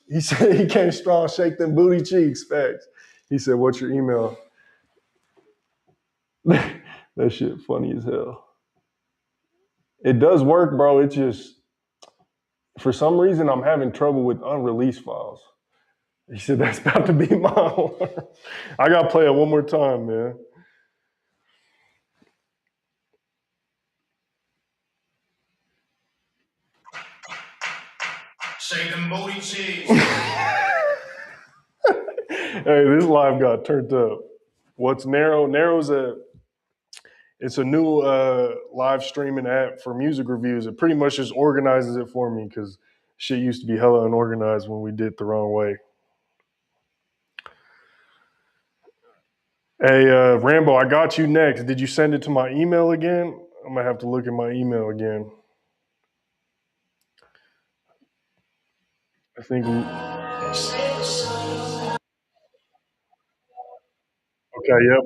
He said he came strong, shake them booty cheeks. Facts. He said, "What's your email?" That shit funny as hell. It does work, bro. It just for some reason I'm having trouble with unreleased files. He said that's about to be mine. I gotta play it one more time, man. Shake them booty cheeks. Hey, this live got turned up. What's Narrow? It's a new live streaming app for music reviews. It pretty much just organizes it for me because shit used to be hella unorganized when we did it the wrong way. Hey, Rambo, I got you next. Did you send it to my email again? I'm gonna have to look at my email again. I think. Okay, yep.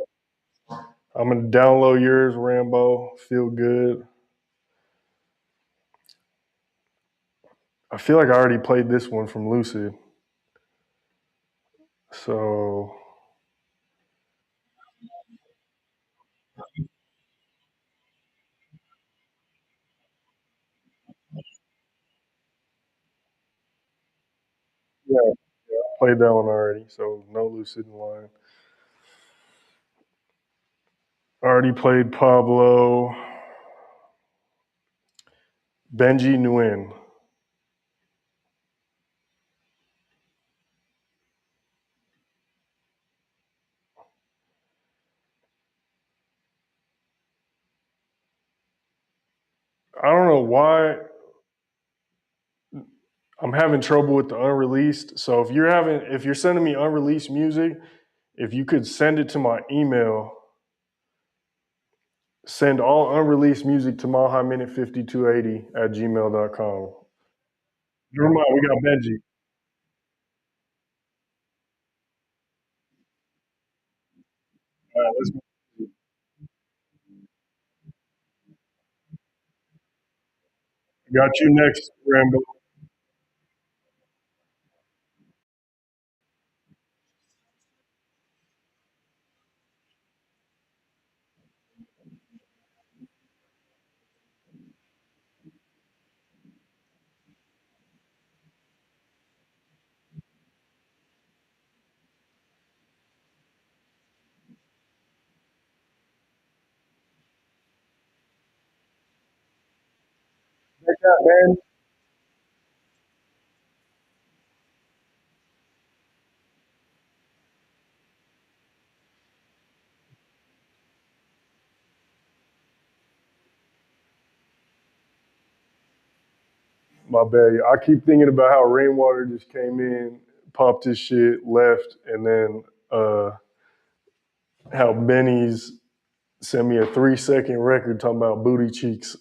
I'm gonna download yours, Rambo. Feel good. I feel like I already played this one from Lucid. So yeah, I played that one already. So no Lucid in line. Already played Pablo. Benji Nguyen. I don't know why I'm having trouble with the unreleased. So if you're sending me unreleased music, if you could send it to my email, send all unreleased music to milehighminute5280 at gmail.com. Never mind, we got Benji. All right, let's got you next, Rambo. Man, my bad. I keep thinking about how Rainwater just came in, popped his shit, left, and then how Benny's sent me a 3 second record talking about booty cheeks.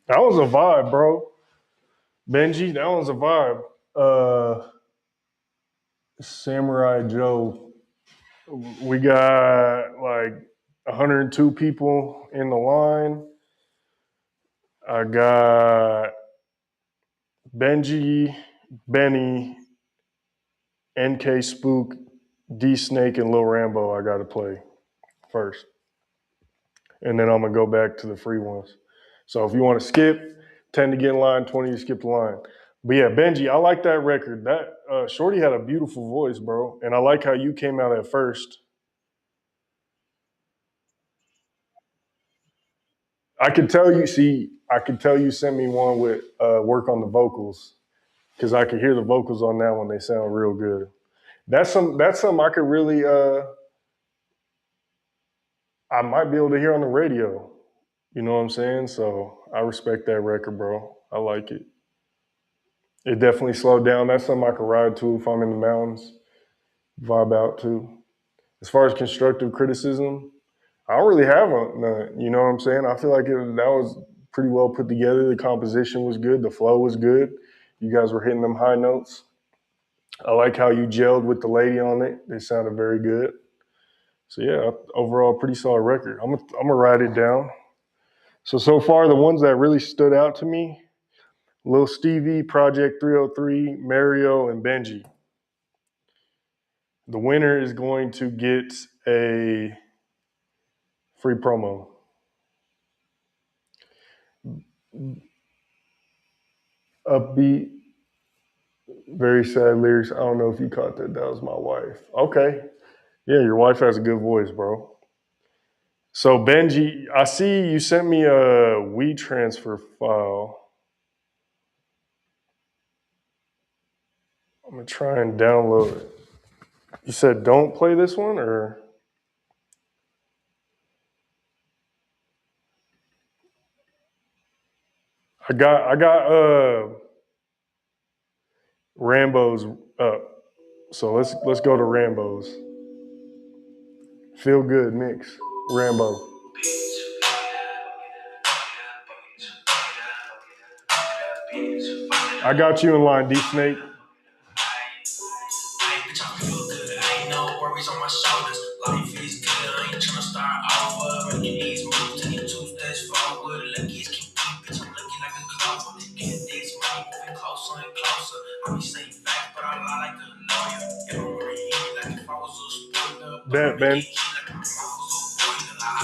That was a vibe, bro. Benji, that was a vibe. Samurai Joe. We got like 102 people in the line. I got Benji, Benny, NK Spook, D Snake, and Lil Rambo. I got to play first. And then I'm going to go back to the free ones. So if you want to skip, 10 to get in line, 20 to skip the line. But yeah, Benji, I like that record. That Shorty had a beautiful voice, bro. And I like how you came out at first. I could tell you sent me one with work on the vocals because I could hear the vocals on that one. They sound real good. That's something I could really I might be able to hear on the radio. You know what I'm saying? So I respect that record, bro. I like it. It definitely slowed down. That's something I could ride to if I'm in the mountains, vibe out to. As far as constructive criticism, I don't really have none. You know what I'm saying? I feel like that was pretty well put together. The composition was good. The flow was good. You guys were hitting them high notes. I like how you gelled with the lady on it. They sounded very good. So yeah, overall, pretty solid record. I'm gonna write it down. So far, the ones that really stood out to me, Lil Stevie, Project 303, Mario, and Benji. The winner is going to get a free promo. Upbeat, very sad lyrics. I don't know if you caught that. That was my wife. Okay. Yeah, your wife has a good voice, bro. So Benji, I see you sent me a WeTransfer file. I'm gonna try and download it. You said don't play this one, or I got Rambo's up. So let's go to Rambo's. Feel good mix. Rambo. I got you in line, D Snake. On my shoulders, life is good. I ain't tryna start over. Making these moves, taking 2 steps forward. Luckies keep bitch, I'm looking like a clover. Getting this money, moving closer and closer. I be saying facts, but I lie like a lawyer. You don't wanna hear me like if I was a spoiler. Bet, Ben. I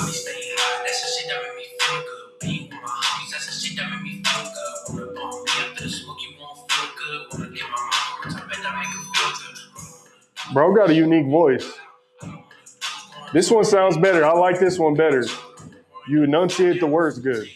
be staying high, that's the shit that make me feel good. Being with my homies, that's the shit that make me feel good. Wanna bump me after the smoke, you won't feel good. Wanna get my mama rich, I bet that make her feel good. Bro got a unique voice. This one sounds better. I like this one better. You enunciate the words good.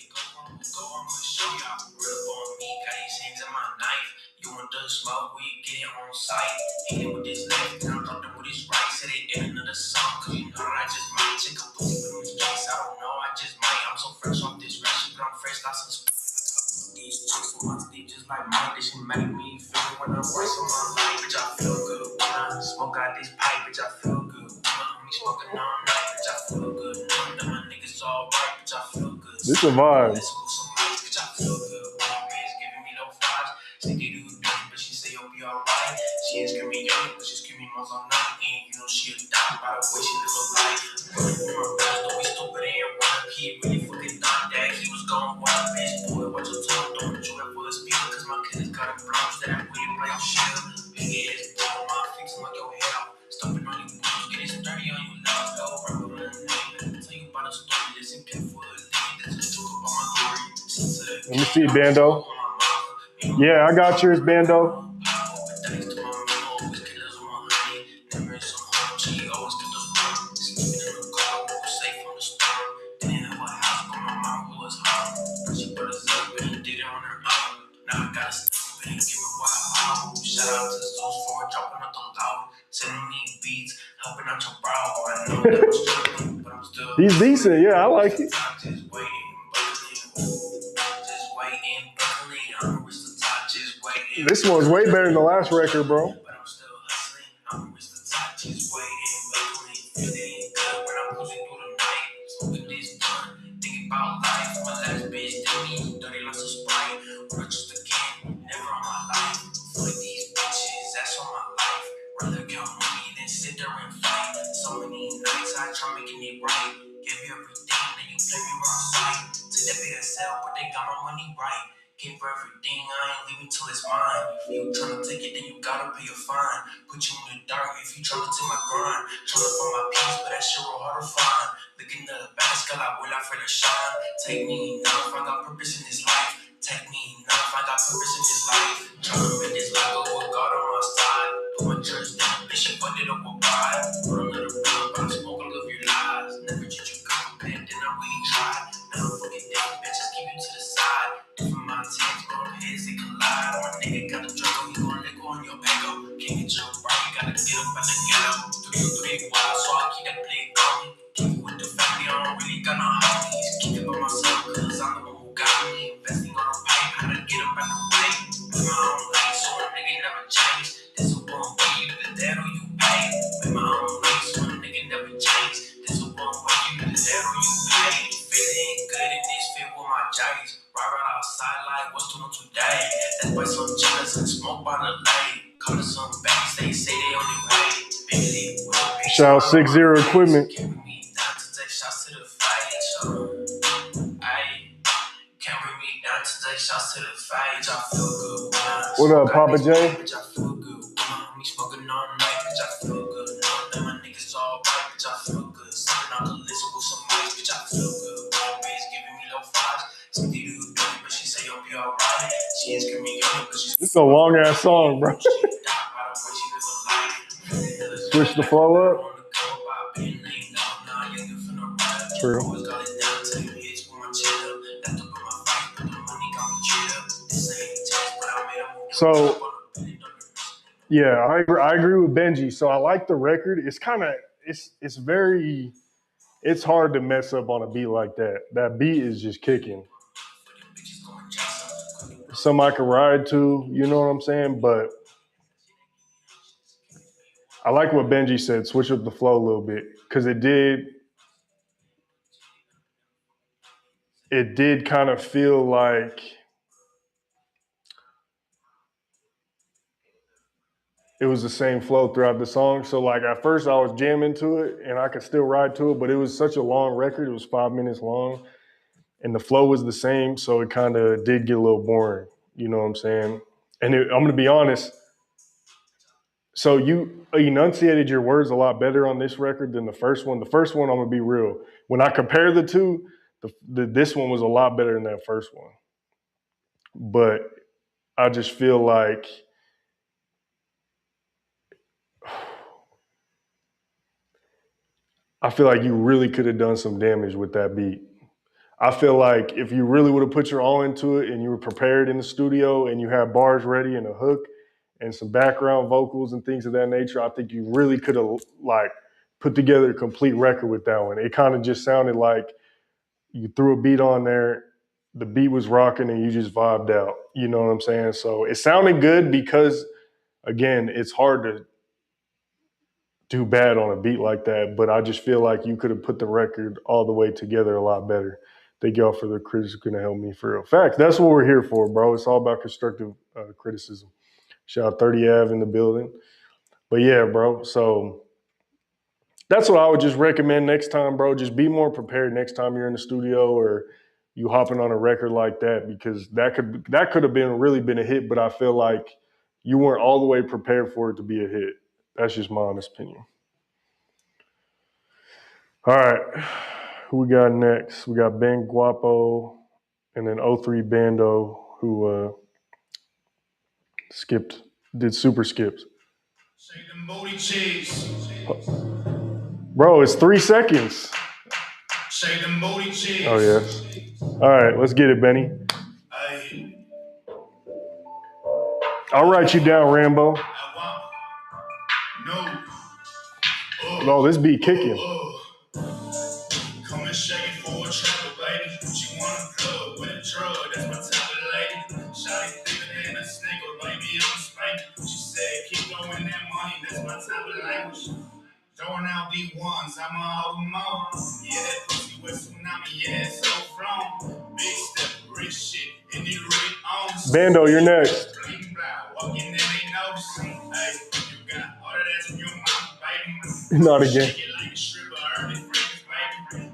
These chicks in my sleep just like mine. This shit make me feel when I'm racing my life. Bitch, I feel good when I smoke out this pipe. Bitch, I feel good when my homies smoking all night. Bitch, I feel good when my niggas all right. Bitch, I feel good. This a vibe. Let's go some nights. Bitch, I feel good when my bitch giving me no vibes. Say they do dirty, but she say you'll be alright. She ain't screaming young, but she's screaming most all night. And you know she a dime by the way she live her life. Running from her friends, don't be stupid and run. He really fucking thought that he was gonna win. Bitch, boy, watch your tongue. Don't enjoy it for his people, cause my kids got him blows that I really play on shit. Big ass bro, my feet like your head out. Stumping on you boots, get it sturdy on you now. Go rubber my name. Tell you about a story, listen careful. That's just talk about my glory. Let me see, Bando. Yeah, I got yours, Bando. Shout out to Zeus for dropping out the loud, sending me beats, helping out your brow. I know that I'm struggling, but I'm still. He's decent, yeah, I like it. This one's way better than the last record, bro. just waiting, waiting. Feeling good when I'm pushing through the night. Smoking this blunt, thinking about life. My last bitch did me, dirty lots of Sprite. When I just again, never on my life. Fuck these bitches, that's on my life. Rather count money than sit there and fight. So many nights I try making it right. Give you everything, then you play me wrong side. Took that big sell, but they got my money right. Give her everything, I ain't leaving till it's mine. If you tryna take it, then you gotta pay a fine. Put you in the dark if you tryna take my grind. Tryna find my peace, but that shit real hard to find. Look in the back, girl, I will out for the shine. Take me enough, I got purpose in this life. Take me enough, I got purpose in this life. Tryna make this life go with God on my side. Put my church down, bitch, she fucked it up with pride. Put another round, but I'm smoking all of your lies. Never treat you competent, then I really tried. Now I'm fucking dead, bitch, just keep you to the side. Different mindsets, bro, heads they collide. My nigga got a drug, he gon' let go on your ego. Can't get your right, you gotta get up out the ghetto. 3 wild, so I keep that blick on me. Keep it with the family, I don't really got no homies. Keep it by myself, cause I'm the one who got me. Investing on a pipe, how to get up out the way. With my own life, so a nigga never change. This a one way, you do that or you pay. With my own life, so a nigga never change. This a one way, you do that or you pay. Feeling good in this fit with my J's. Right outside like what's doing today. That's why some jealous and smoke by the lake. Call it some banks, they say they on their way. Shout out 6-0 equipment. Carry me down to take shots to the face. Ayy, carry me down to take shots to the face. I feel good. What up, Papa J? Bitch, I feel good. Me smoking all night, bitch, I feel good. Then my niggas all right, bitch, I feel good. Sipping on the list with some ice, bitch, I feel good. My bitch giving me low fives. Some do dirty, but she say you'll be alright. She ain't screaming young, but she's This is a long ass song, bro. Switch the flow up. True. So, yeah, I agree with Benji. So I like the record. It's kind of it's hard to mess up on a beat like that. That beat is just kicking. Some I can ride to, you know what I'm saying? But I like what Benji said, switch up the flow a little bit. Because it did kind of feel like it was the same flow throughout the song. So like at first I was jamming to it and I could still ride to it, but it was such a long record. It was 5 minutes long and the flow was the same. So it kind of did get a little boring. You know what I'm saying? And I'm going to be honest. So you enunciated your words a lot better on this record than the first one. The first one, I'm going to be real. When I compare the two, this one was a lot better than that first one. But I just feel like you really could have done some damage with that beat. I feel like if you really would have put your all into it and you were prepared in the studio and you had bars ready and a hook and some background vocals and things of that nature, I think you really could have like put together a complete record with that one. It kind of just sounded like you threw a beat on there, the beat was rocking and you just vibed out. You know what I'm saying? So it sounded good because, again, it's hard to do bad on a beat like that, but I just feel like you could have put the record all the way together a lot better. Thank y'all for the critics going to help me for real. Facts, that's what we're here for, bro. It's all about constructive criticism. Shout out 30 Ave in the building. But yeah, bro, so that's what I would just recommend next time, bro. Just be more prepared next time you're in the studio or you hopping on a record like that, because that could have really been a hit, but I feel like you weren't all the way prepared for it to be a hit. That's just my honest opinion. All right, who we got next? We got Ben Guapo and then 03 Bando, who did super skips. Shake them booty cheeks. Bro, it's 3 seconds. Shake them booty cheeks. Oh, yes. All right, let's get it, Benny. Ay. I'll write you down, Rambo. No, this beat kicking. Come and shake it for a trouble, baby. She want a plug with a drug, that's my type of lady. Shawty thicker than a snicker, baby, I'm spanking. She said, keep going that money, that's my type of lady. language. Throwing out D1s, I'ma hold them all. Yeah, that pussy with tsunami, yeah, it's so flown. Big step, rich shit, and it rich on. Bando, you're next. Walking in, they notice. Hey, you got all of that in your mouth, baby. Not again. Shake it like a stripper, early friends, baby.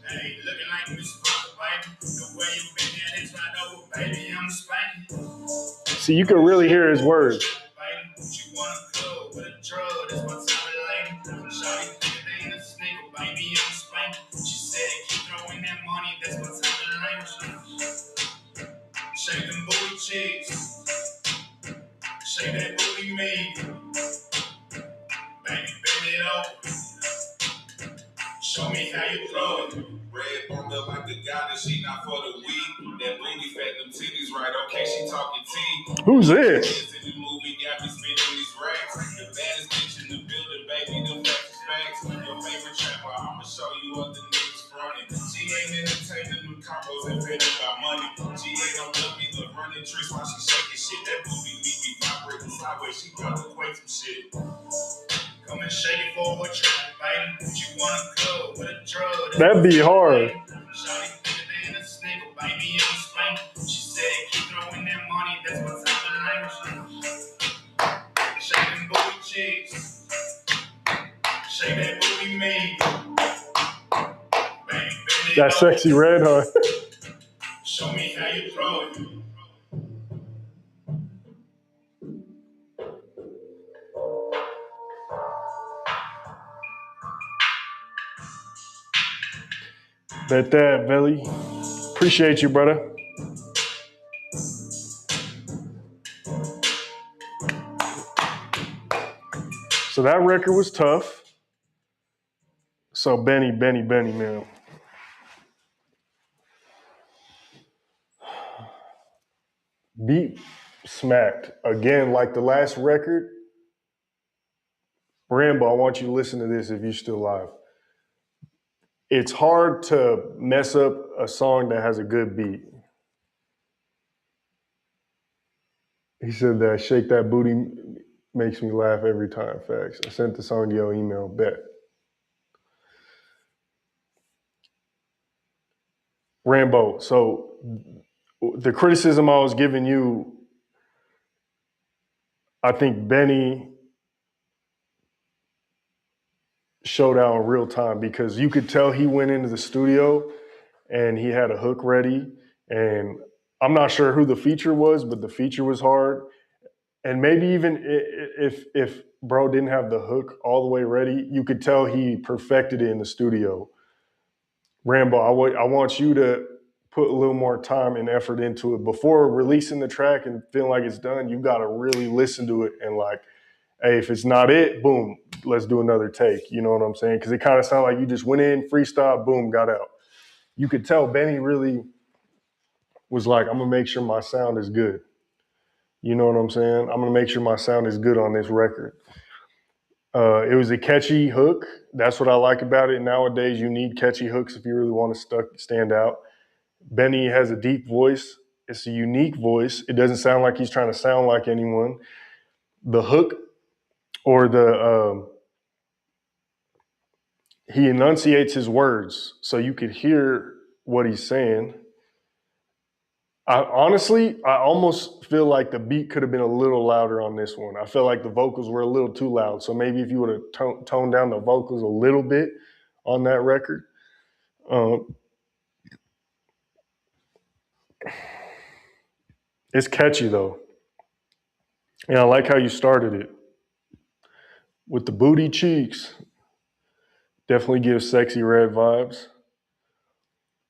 Hey, looking like Miss Parker, baby. The way you been there, it's right over, baby. I'm spanking. See, you can really hear his words. You wanna go with a drug, that's my type of lady. Shawty think they ain't a snicker, baby, I'm spanking. She said keep throwing that money, that's my type of language. Shake them booty cheeks, shake that booty meat. Baby, bend it over, show me how you throw it. Red bummed up like the guy that she not for the weed. That booty fat, them titties right, okay, she talking tea. Who's this? In the movie, got me spinning these racks. The baddest bitch in the building, baby, them facts. Your favorite trapper, I'ma show you what the niggas frontin'. She ain't entertaining them combos and betting about money. She ain't no dummy, but running tricks while she shaking shit. That booty meet me vibrating sideways, she got to quake some shit. Come and shake it for a trap, baby. You wanna go with a drug? That'd be hard. Shawty think they in a snicker, baby, I'm spanking. She said keep throwing that money, that's my type of language. Shake them booty cheeks, shake that booty meat. Baby, bend it That sexy red, huh? show me how you throw it. Bet that, Belly. Appreciate you, brother. So that record was tough. So Benny, man. Beat smacked. Again, like the last record. Rambo, I want you to listen to this if you're still alive. It's hard to mess up a song that has a good beat. He said that shake that booty makes me laugh every time. Facts. I sent the song to your email. Bet. Rambo. So the criticism I was giving you, I think Benny showed out in real time because you could tell he went into the studio and he had a hook ready. And I'm not sure who the feature was, but the feature was hard. And maybe even if bro didn't have the hook all the way ready, you could tell he perfected it in the studio. Rambo, I want you to put a little more time and effort into it before releasing the track and feeling like it's done. You got to really listen to it and like, hey, if it's not it, boom, let's do another take. You know what I'm saying? Because it kind of sounded like you just went in, freestyle, boom, got out. You could tell Benny really was like, I'm going to make sure my sound is good. You know what I'm saying? I'm going to make sure my sound is good on this record. It was a catchy hook. That's what I like about it. Nowadays, you need catchy hooks if you really want to stand out. Benny has a deep voice. It's a unique voice. It doesn't sound like he's trying to sound like anyone. The hook or he enunciates his words so you could hear what he's saying. I almost feel like the beat could have been a little louder on this one. I feel like the vocals were a little too loud. So maybe if you would have toned down the vocals a little bit on that record. It's catchy though. And I like how you started it. With the booty cheeks. Definitely gives sexy red vibes.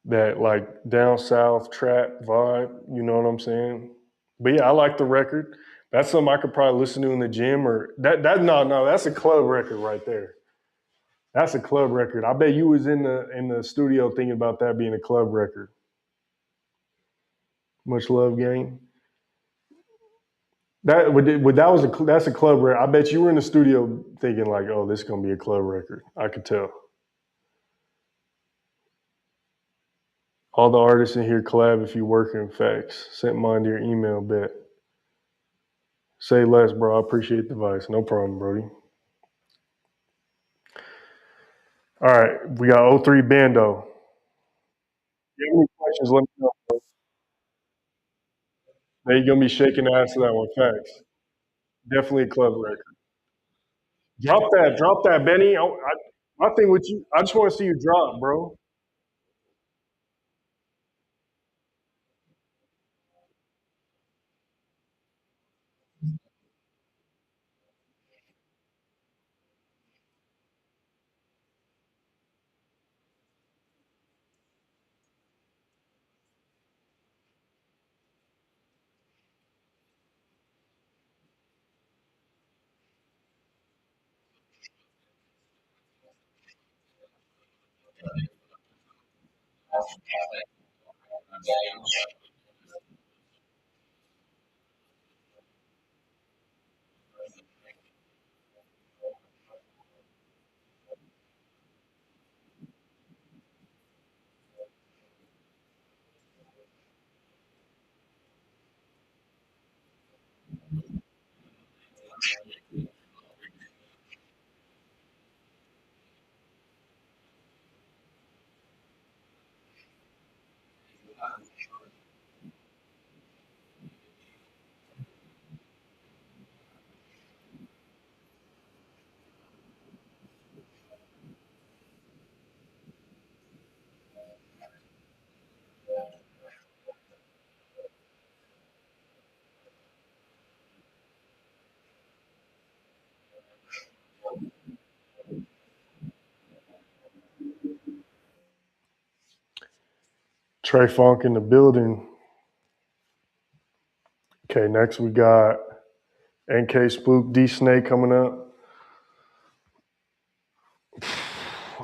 That like down south trap vibe, you know what I'm saying? But yeah, I like the record. That's something I could probably listen to in the gym or that's a club record right there. That's a club record. I bet you was in the studio thinking about that being a club record. Much love, gang. That's a club record. I bet you were in the studio thinking like, oh, this is gonna be a club record. I could tell. All the artists in here collab if you work in facts. Sent mine to your email, bet. Say less, bro. I appreciate the advice. No problem, Brody. All right, we got '03 Bando. If you have any questions, let me know. Now you're gonna be shaking the ass to that one. Facts. Definitely a club record. Drop that, Benny. My thing with you, I just want to see you drop, bro. Trey Funk in the building. Okay, next we got NK Spook, D Snake coming up.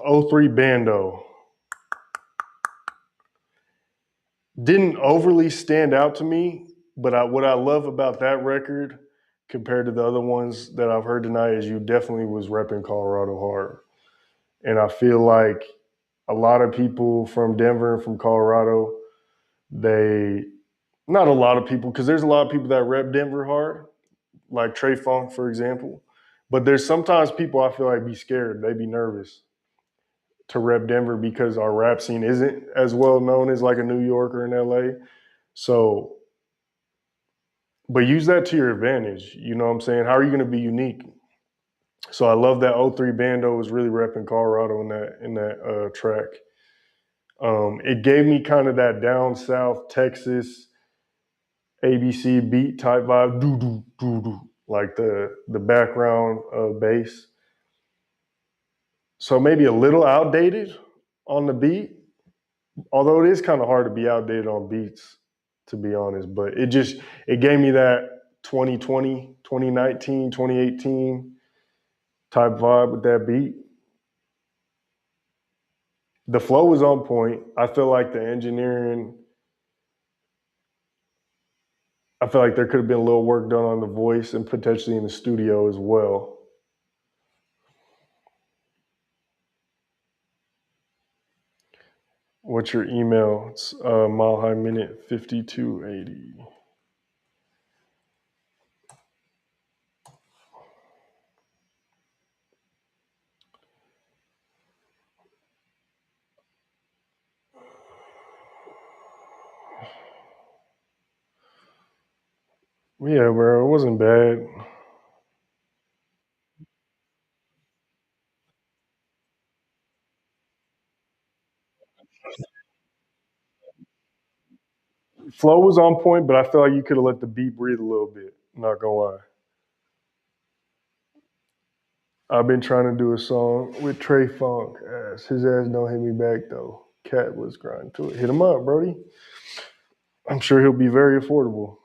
'03 Bando. Didn't overly stand out to me, but what I love about that record compared to the other ones that I've heard tonight is you definitely was repping Colorado hard. And I feel like a lot of people from Denver and from Colorado, they, not a lot of people, because there's a lot of people that rep Denver hard, like Trey Funk, for example. But there's sometimes people I feel like be scared, they be nervous to rep Denver because our rap scene isn't as well known as like a New York or an LA. So, but use that to your advantage. You know what I'm saying? How are you going to be unique? So I love that '03 Bando was really repping Colorado in that track. It gave me kind of that down south Texas ABC beat type vibe, doo doo doo doo, like the background bass. So maybe a little outdated on the beat, although it is kind of hard to be outdated on beats, to be honest. But it gave me that 2020, 2019, 2018 type vibe with that beat. The flow was on point. I feel like the engineering, I feel like there could have been a little work done on the voice and potentially in the studio as well. What's your email? It's Mile High Minute 5280. Yeah, bro, it wasn't bad. Flow was on point, but I feel like you could have let the beat breathe a little bit. Not gonna lie. I've been trying to do a song with Trey Funk. His ass don't hit me back though. Cat was grinding to it. Hit him up, Brody. I'm sure he'll be very affordable.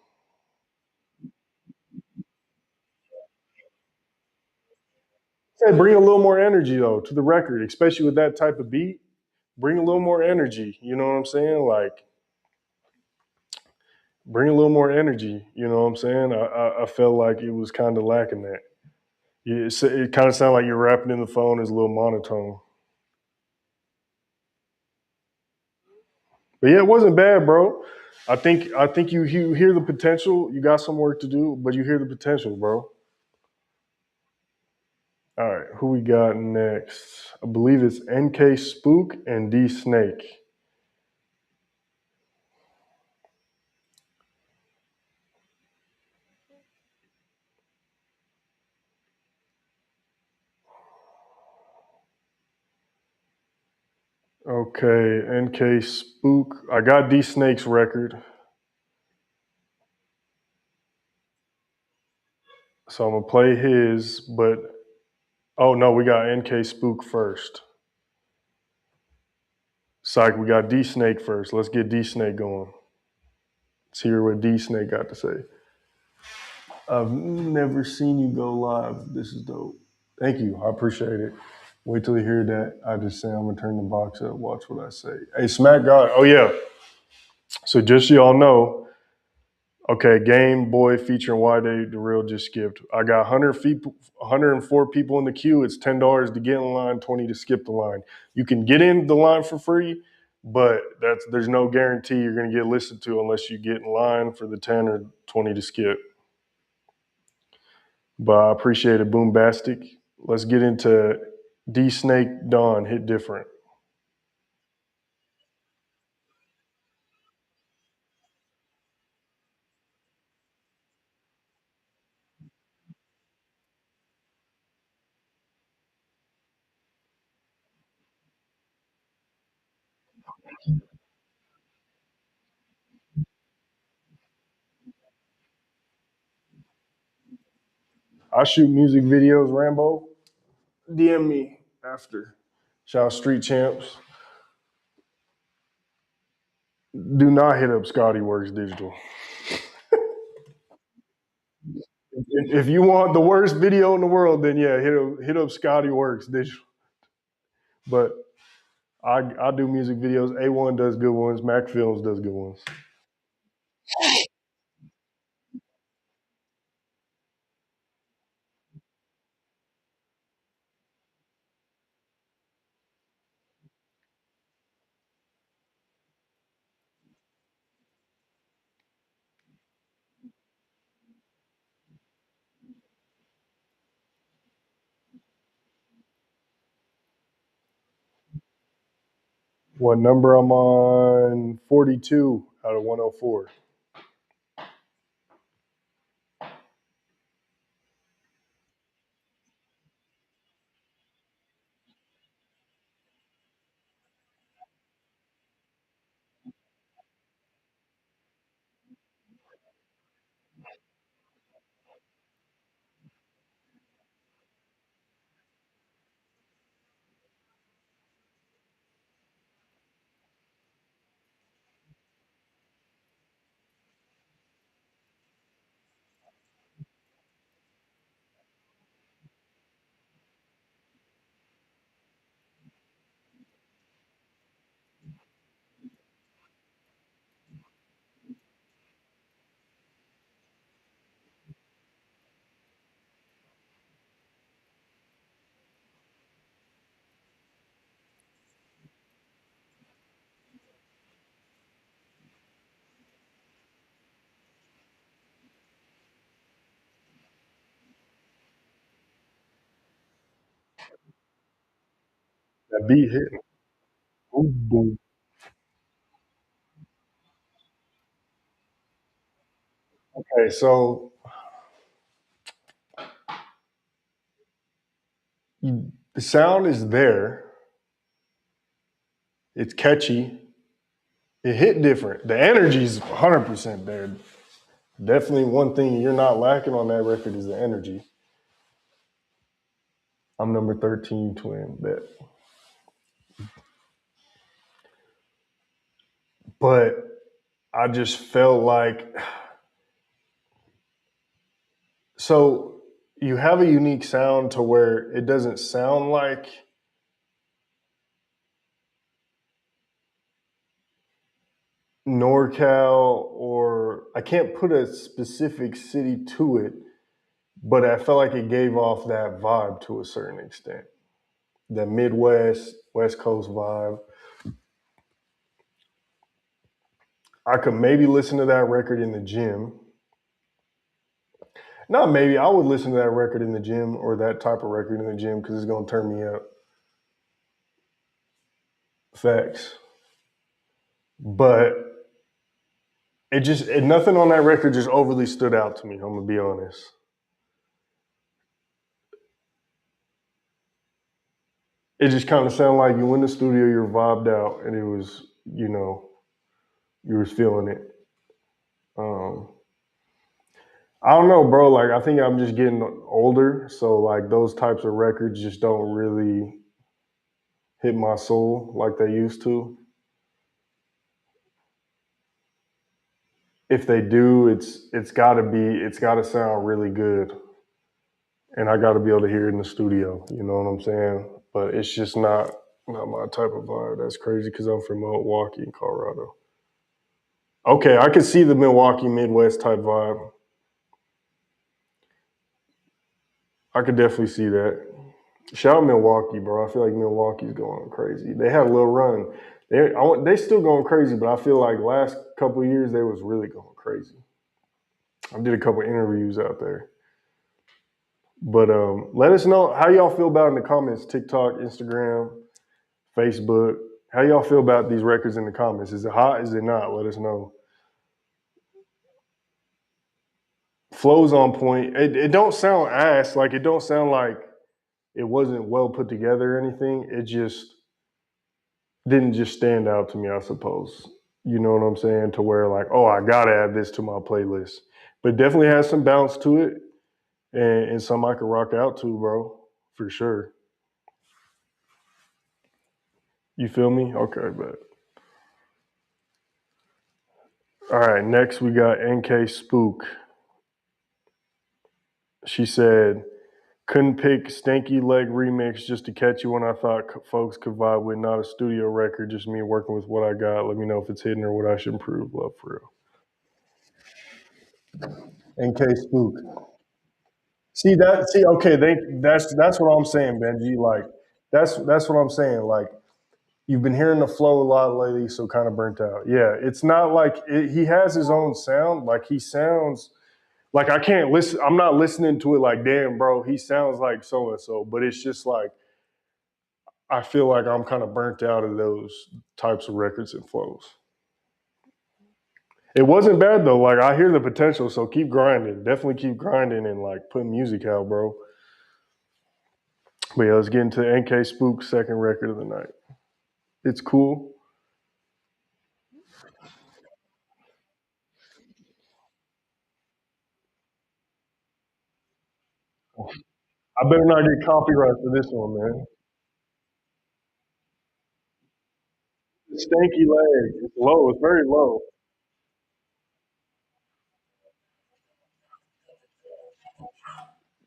Say, bring a little more energy though to the record, especially with that type of beat. Bring a little more energy. You know what I'm saying? Like, bring a little more energy. You know what I'm saying? I felt like it was kind of lacking that. It kind of sounded like you're rapping in the phone is a little monotone. But yeah, it wasn't bad, bro. I think you hear the potential. You got some work to do, but you hear the potential, bro. All right, who we got next? I believe it's NK Spook and D Snake. Okay, NK Spook. I got D Snake's record. So I'm gonna play his, but oh no, we got NK Spook first. Psych, we got D Snake first. Let's get D Snake going. Let's hear what D Snake got to say. I've never seen you go live. This is dope. Thank you. I appreciate it. Wait till you hear that. I just say I'm gonna turn the box up. Watch what I say. Hey, Smack God. Oh yeah. So just so y'all know, okay, Game Boy featuring Why They the Real just skipped. I got 104 people in the queue. It's $10 to get in line, 20 to skip the line. You can get in the line for free, but there's no guarantee you're gonna get listened to unless you get in line for the 10 or 20 to skip. But I appreciate it, Boombastic. Let's get into D Snake Dawn, Hit Different. I shoot music videos, Rambo. DM me after. Shout out Street Champs. Do not hit up Scotty Works Digital. If you want the worst video in the world, then yeah, hit up Scotty Works Digital. But I do music videos. A1 does good ones. Mac Films does good ones. What number I'm on? 42 out of 104. That beat hit. Boom, boom. Okay, so the sound is there. It's catchy. It hit different. The energy's 100% there. Definitely one thing you're not lacking on that record is the energy. I'm number 13, twin. Bet. But I just felt like, so you have a unique sound to where it doesn't sound like NorCal, or I can't put a specific city to it, but I felt like it gave off that vibe to a certain extent. The Midwest, West Coast vibe. I could maybe listen to that record in the gym. Not maybe. I would listen to that record in the gym or that type of record in the gym because it's gonna turn me up. Facts. But nothing on that record just overly stood out to me. I'm gonna be honest. It just kind of sounded like you in the studio, you're vibed out, and it was, you was feeling it. I don't know, bro. Like, I think I'm just getting older, so like those types of records just don't really hit my soul like they used to. If they do, it's gotta sound really good, and I gotta be able to hear it in the studio. You know what I'm saying? But it's just not my type of vibe. That's crazy because I'm from Milwaukee, Colorado. Okay, I could see the Milwaukee Midwest type vibe. I could definitely see that. Shout out Milwaukee, bro. I feel like Milwaukee's going crazy. They had a little run. They still going crazy, but I feel like last couple of years they was really going crazy. I did a couple interviews out there. But let us know how y'all feel about it in the comments. TikTok, Instagram, Facebook. How y'all feel about these records in the comments? Is it hot? Is it not? Let us know. Flow's on point. It don't sound ass. Like, it don't sound like it wasn't well put together or anything. It just didn't just stand out to me, I suppose. You know what I'm saying? To where like, oh, I gotta add this to my playlist. But definitely has some bounce to it, and some I could rock out to, bro, for sure. You feel me? Okay, but all right. Next, we got NK Spook. She said, couldn't pick Stanky Leg remix just to catch you when I thought folks could vibe with, not a studio record, just me working with what I got. Let me know if it's hidden or what I should improve. Love, for real. NK Spook. Okay, that's what I'm saying, Benji. Like, that's what I'm saying. Like, you've been hearing the flow a lot lately, so kind of burnt out. Yeah, it's not like he has his own sound. Like, he sounds like I can't listen. I'm not listening to it like, damn, bro, he sounds like so and so. But it's just like I feel like I'm kind of burnt out of those types of records and flows. It wasn't bad though. Like, I hear the potential, so keep grinding. Definitely keep grinding and like putting music out, bro. But yeah, let's get into NK Spook's second record of the night. It's cool. I better not get copyright for this one, man. Stanky leg. It's low. It's very low.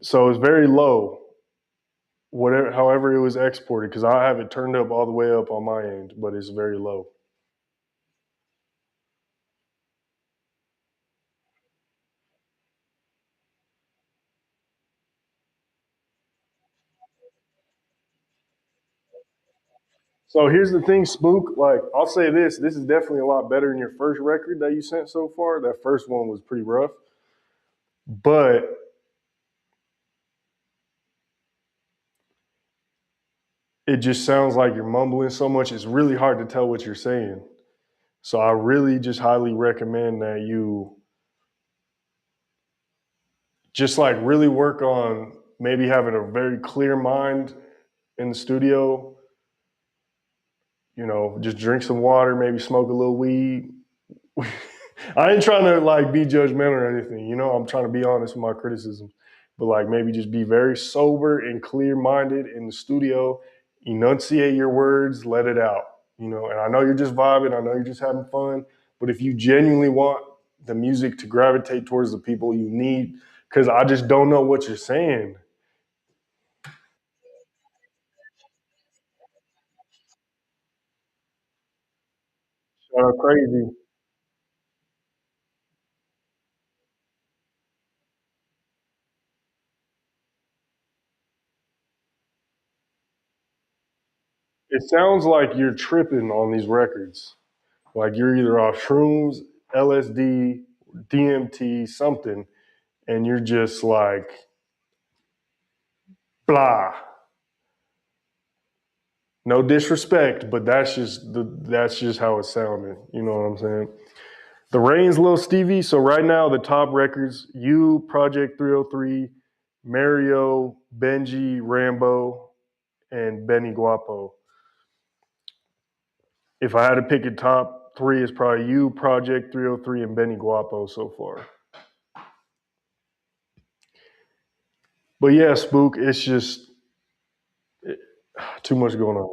So it's very low. Whatever, however it was exported, because I have it turned up all the way up on my end, but it's very low. So here's the thing, Spook. Like, I'll say this: this is definitely a lot better than your first record that you sent so far. That first one was pretty rough, but it just sounds like you're mumbling so much. It's really hard to tell what you're saying. So I really just highly recommend that you just like really work on maybe having a very clear mind in the studio. Just drink some water, maybe smoke a little weed. I ain't trying to like be judgmental or anything. I'm trying to be honest with my criticisms, but like maybe just be very sober and clear minded in the studio. Enunciate your words, let it out. And I know you're just vibing. I know you're just having fun. But if you genuinely want the music to gravitate towards the people you need, because I just don't know what you're saying. Crazy. It sounds like you're tripping on these records. Like you're either off shrooms, LSD, DMT, something, and you're just like, blah. No disrespect, but that's just how it sounded. You know what I'm saying? The Reigns, Lil Stevie. So right now, the top records: You, Project 303, Mario, Benji, Rambo, and Benny Guapo. If I had to pick a top three, it's probably You, Project 303, and Benny Guapo so far. But yeah, Spook, it's just too much going on.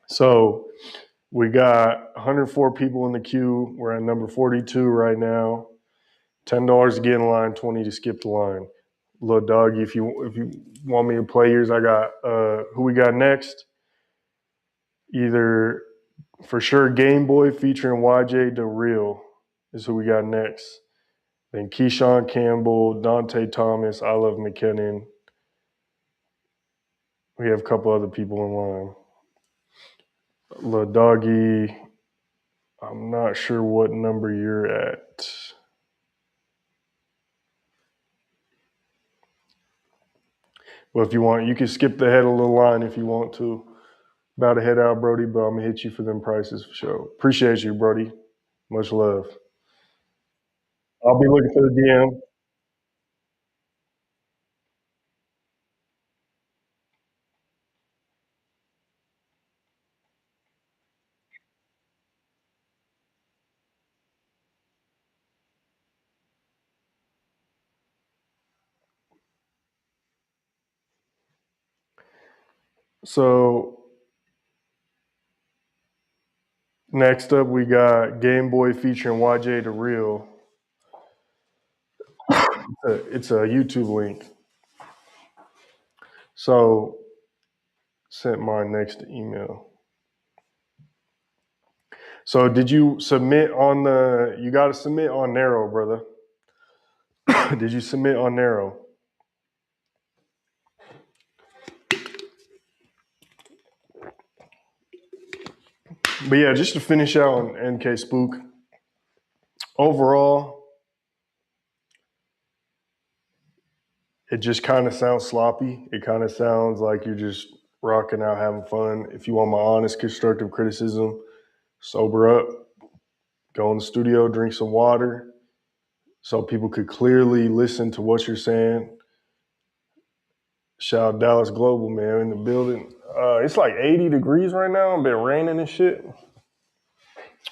So we got 104 people in the queue. We're at number 42 right now. $10 to get in line, 20 to skip the line. Little doggy, if you want me to play yours, I got who we got next. Either for sure Game Boy featuring YJ The Real is who we got next. Then Keyshawn Campbell, Dante Thomas, I Love McKinnon. We have a couple other people in line. Little doggy, I'm not sure what number you're at. Well, if you want, you can skip the head of the line if you want to. About to head out, Brody, but I'm going to hit you for them prices for sure. Appreciate you, Brody. Much love. I'll be looking for the DM. So next up, we got Game Boy featuring YJ The Real. It's a YouTube link. So sent mine next to email. So did you submit on the? You got to submit on Narrow, brother. Did you submit on Narrow? But yeah, just to finish out on NK Spook. Overall, it just kind of sounds sloppy. It kind of sounds like you're just rocking out, having fun. If you want my honest, constructive criticism, sober up, go in the studio, drink some water, so people could clearly listen to what you're saying. Shout out Dallas Global, man, in the building. It's like 80 degrees right now. It's been raining and shit.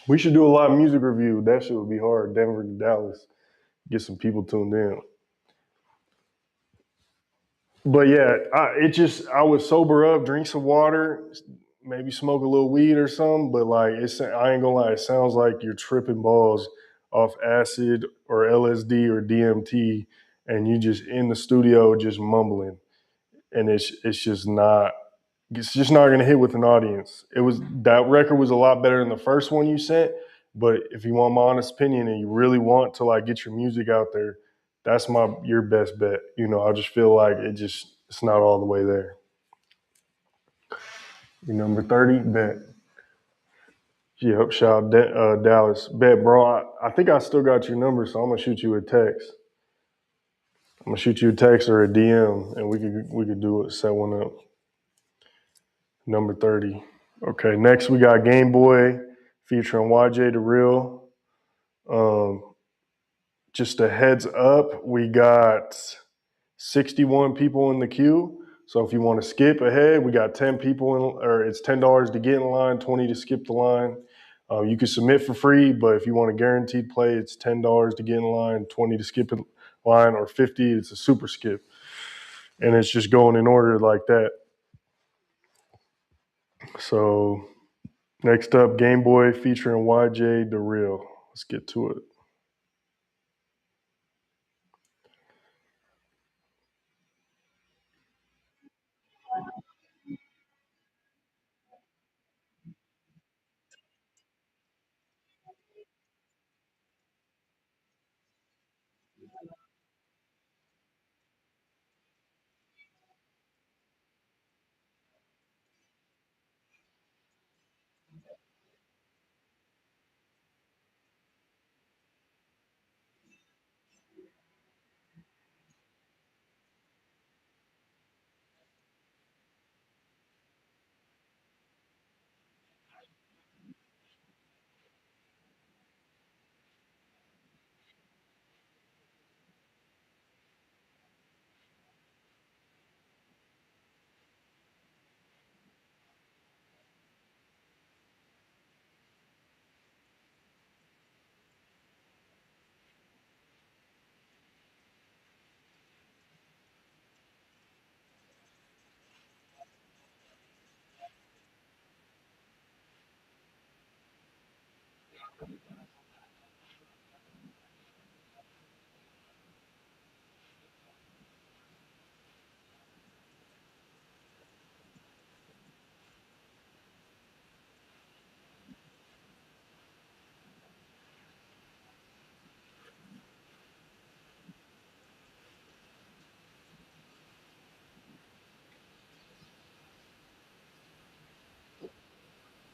We should do a live music review. That shit would be hard. Denver to Dallas. Get some people tuned in. But yeah, I would sober up, drink some water, maybe smoke a little weed or something. But like, I ain't gonna lie, it sounds like you're tripping balls off acid or LSD or DMT, and you just in the studio just mumbling, and it's just not gonna hit with an audience. That record was a lot better than the first one you sent. But if you want my honest opinion and you really want to like get your music out there, that's your best bet. You know, I just feel like it's not all the way there. You number 30, bet. Yep, shout out Dallas. Bet, bro. I think I still got your number, so I'm gonna shoot you a text. I'm gonna shoot you a text or a DM, and we could do it, set one up. Number 30. Okay, next we got Game Boy featuring YJ The Real. Just a heads up, we got 61 people in the queue. So if you want to skip ahead, we got 10 people in, or it's $10 to get in line, 20 to skip the line. You can submit for free, but if you want a guaranteed play, it's $10 to get in line, 20 to skip in line, or 50, it's a super skip. And it's just going in order like that. So next up, Game Boy featuring YJ The Real. Let's get to it.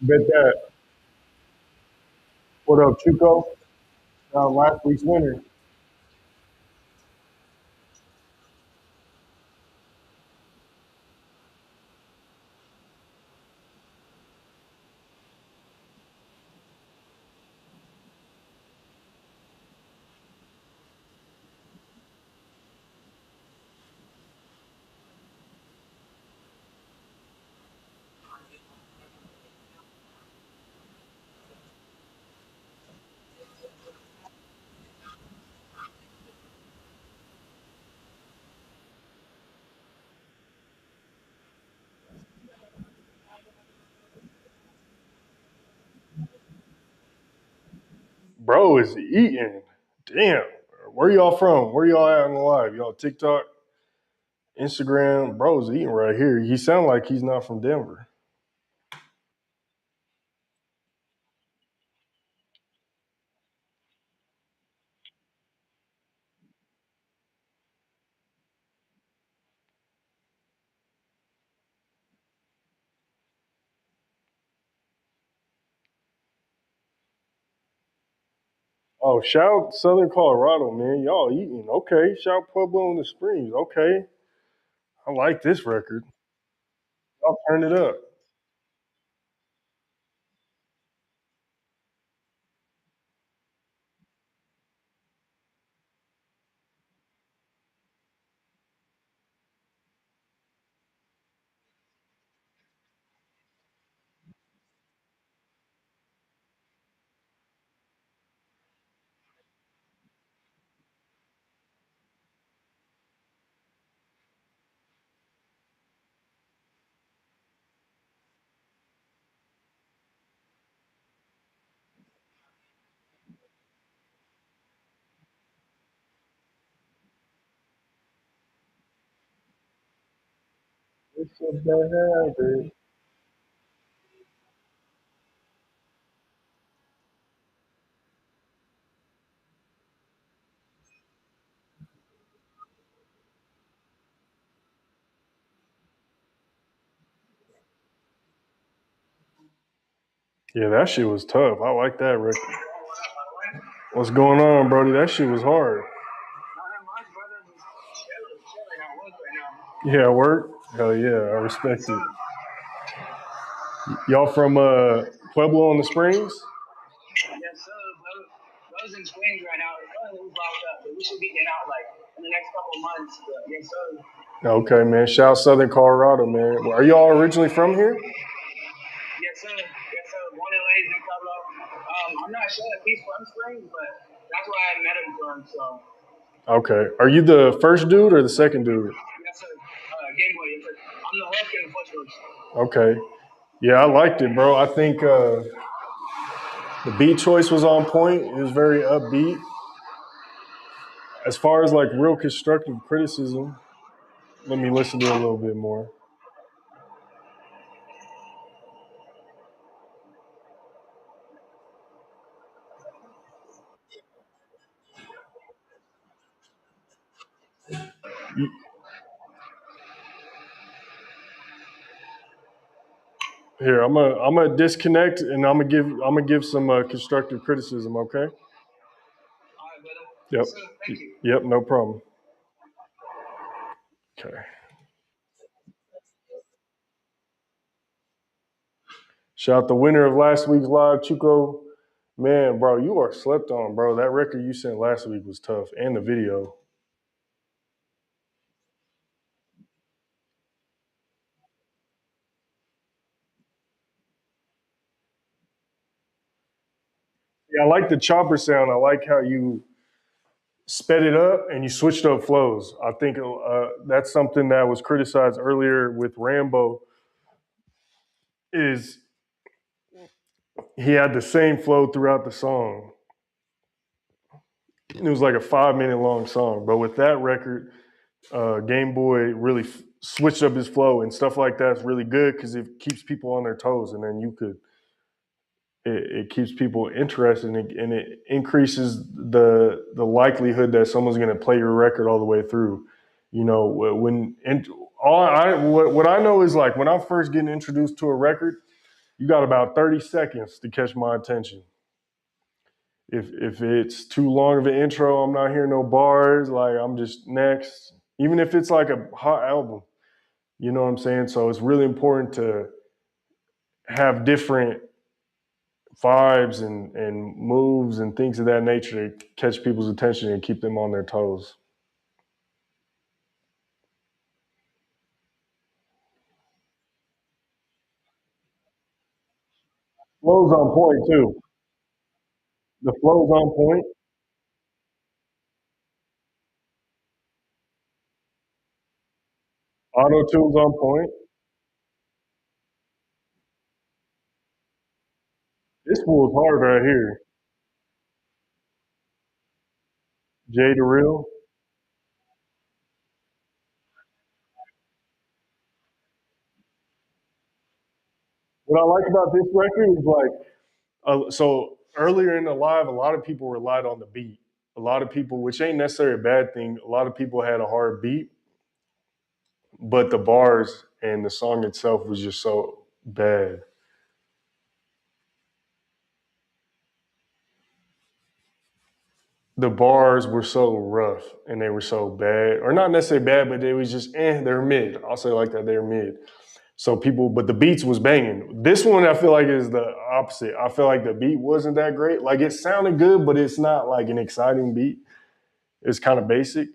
Bet that. What up, Chuco? Last week's winner. Bro is eating. Damn. Where y'all from? Where y'all at in the live? Y'all TikTok, Instagram? Bro's eating right here. He sound like he's not from Denver. Oh, shout Southern Colorado, man. Y'all eating. Okay. Shout Pueblo in the Springs. Okay. I like this record. Y'all turn it up. It's a bad habit. Yeah, that shit was tough. I like that record. What's going on, Brody? That shit was hard. Yeah, work? Hell yeah, I respect it. Y'all from Pueblo on the Springs? Yes, sir, bro. Bro's in Springs right now. It's only locked up, but we should be getting out like in the next couple of months. Yes, sir. Okay, man. Shout Southern Colorado, man. Are you all originally from here? Yes, sir. Yes, sir. Born and raised in Pueblo. I'm not sure if he's from Springs, but that's where I met him from. So. Okay. Are you the first dude or the second dude? Yes, sir. Game Boy. Yes, sir. I'm the hook and the push. Okay. Yeah, I liked it, bro. I think the beat choice was on point. It was very upbeat. As far as like real constructive criticism, let me listen to it a little bit more. Here, I'm gonna disconnect and I'm gonna give some constructive criticism. Okay. All right, brother. Yep. Yes, sir. Thank you. Yep. No problem. Okay. Shout out the winner of last week's live, Chuco. Man, bro, you are slept on, bro. That record you sent last week was tough, and the video. Yeah, I like the chopper sound. I like how you sped it up and you switched up flows. I think that's something that was criticized earlier with Rambo. Is he had the same flow throughout the song? It was like a 5 minute long song, but with that record, Game Boy really switched up his flow and stuff like that's really good because it keeps people on their toes, and then it keeps people interested and it increases the likelihood that someone's going to play your record all the way through. You know, what I know is like when I'm first getting introduced to a record, you got about 30 seconds to catch my attention. If it's too long of an intro, I'm not hearing no bars. Like I'm just next. Even if it's like a hot album, you know what I'm saying. So it's really important to have different vibes and moves and things of that nature to catch people's attention and keep them on their toes. Flow's on point too. The flow's on point. Auto tune's on point. This fool's hard right here. Jay the Real. What I like about this record is like, so earlier in the live, a lot of people relied on the beat. A lot of people, which ain't necessarily a bad thing, a lot of people had a hard beat, but the bars and the song itself was just so bad. The bars were so rough and they were so bad, or not necessarily bad, but they was just they're mid. I'll say like that, they're mid. So people, but the beats was banging. This one I feel like is the opposite. I feel like the beat wasn't that great. Like it sounded good, but it's not like an exciting beat. It's kind of basic,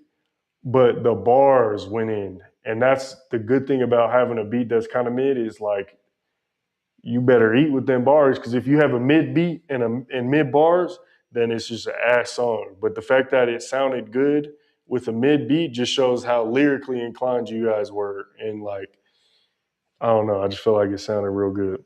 but the bars went in, and that's the good thing about having a beat that's kind of mid is like you better eat with them bars because if you have a mid beat and mid bars, then it's just an ass song. But the fact that it sounded good with a mid beat just shows how lyrically inclined you guys were. And like, I don't know, I just feel like it sounded real good.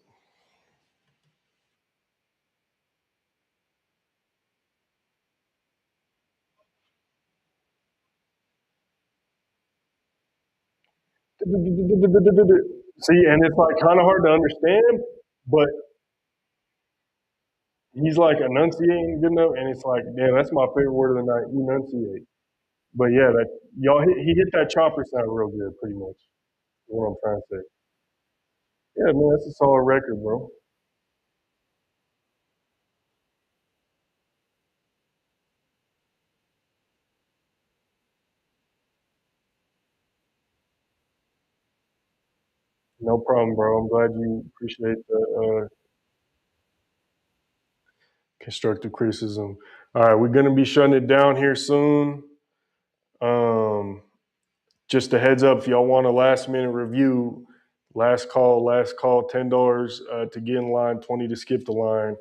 See, and it's like kind of hard to understand, but he's like enunciating good enough, and it's like, damn, that's my favorite word of the night, enunciate. But yeah, that he hit that chopper sound real good, pretty much. What I'm trying to say. Yeah, man, that's a solid record, bro. No problem, bro. I'm glad you appreciate the constructive criticism. All right, we're gonna be shutting it down here soon. Just a heads up, if y'all want a last minute review, last call, $10 to get in line, 20 to skip the line.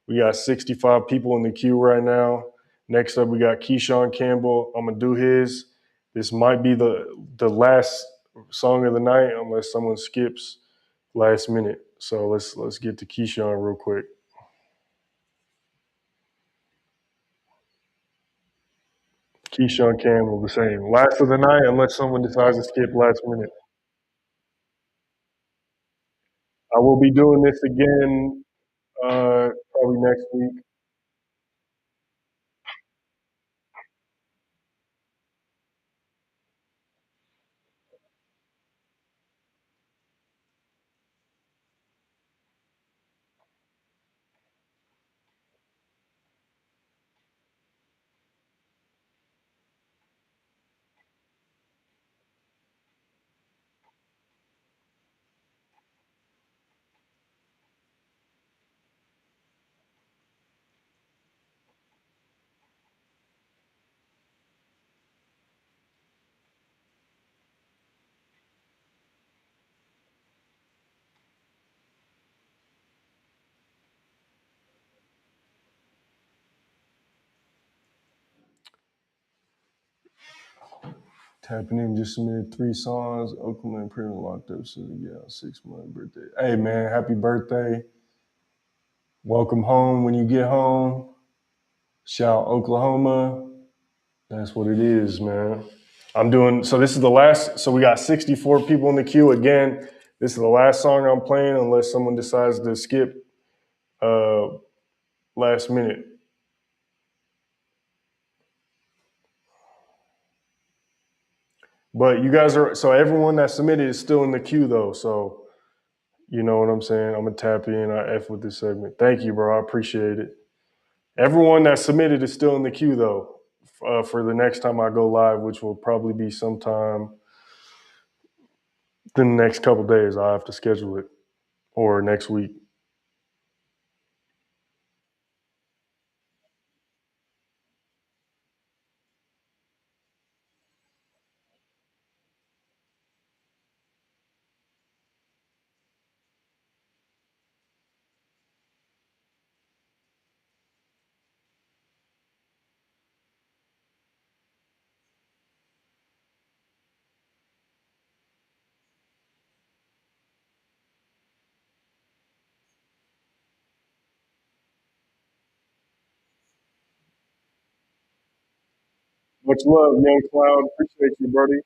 We got 65 people in the queue right now. Next up, we got Keyshawn Campbell. I'm gonna do his. This might be the last song of the night unless someone skips last minute. So let's get to Keyshawn real quick. Keyshawn Campbell, the same. Last of the night unless someone decides to skip last minute. I will be doing this again probably next week. Tapping in, just submitted 3 songs. Oakland Premium locked up, so yeah, 6-month birthday. Hey man, happy birthday. Welcome home when you get home. Shout Oklahoma. That's what it is, man. So this is the last, so we got 64 people in the queue. Again, this is the last song I'm playing unless someone decides to skip last minute. But you guys so everyone that submitted is still in the queue though. So you know what I'm saying? I'm gonna tap in. I F with this segment. Thank you, bro. I appreciate it. Everyone that submitted is still in the queue though for the next time I go live, which will probably be sometime the next couple days. I'll have to schedule it or next week. Much love, Young Cloud. Appreciate you, buddy.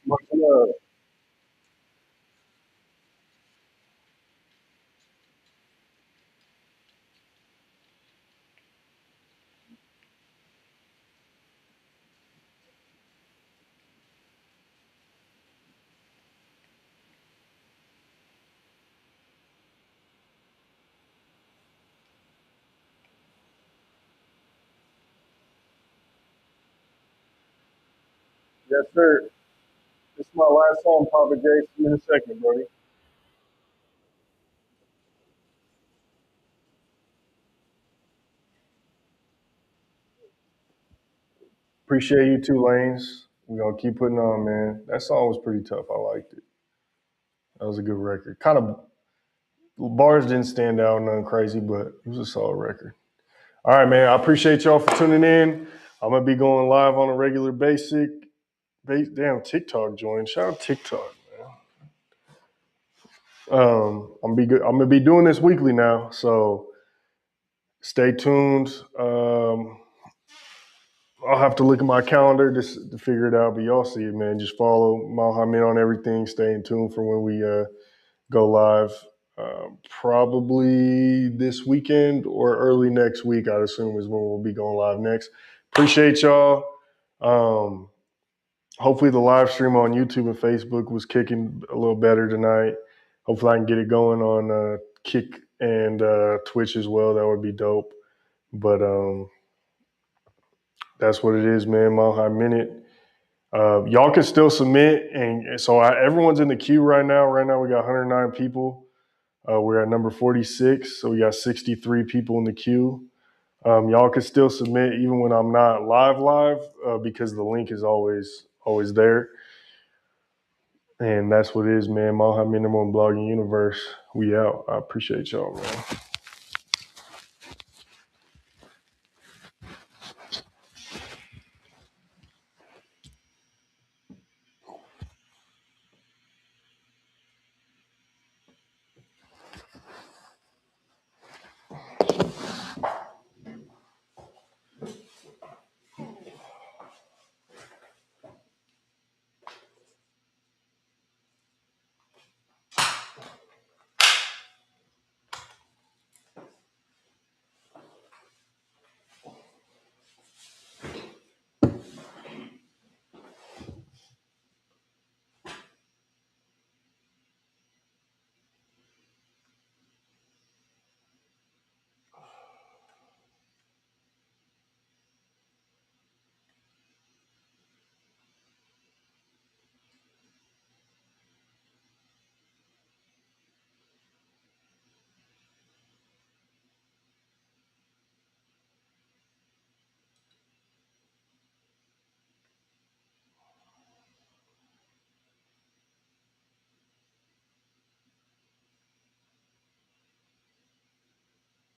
Much love. Yes, sir. This is my last song, Papa J. See you in a second, buddy. Appreciate you too, Lanes. We're gonna keep putting on, man. That song was pretty tough. I liked it. That was a good record. Kind of bars didn't stand out, nothing crazy, but it was a solid record. All right, man. I appreciate y'all for tuning in. I'm gonna be going live on a regular basic. Damn, TikTok joined. Shout out TikTok, man. I'm gonna be doing this weekly now, so stay tuned. I'll have to look at my calendar just to figure it out, but y'all see it, man. Just follow Mohammed on everything. Stay in tune for when we go live. Probably this weekend or early next week, I'd assume, is when we'll be going live next. Appreciate y'all. Hopefully the live stream on YouTube and Facebook was kicking a little better tonight. Hopefully I can get it going on Kick and Twitch as well. That would be dope. But that's what it is, man. Mile High Minute. Y'all can still submit, and so everyone's in the queue right now. Right now, we got 109 people. We're at number 46, so we got 63 people in the queue. Y'all can still submit even when I'm not live, because the link is always there. And that's what it is, man. Mile High Minute on Blogging Universe. We out. I appreciate y'all, man.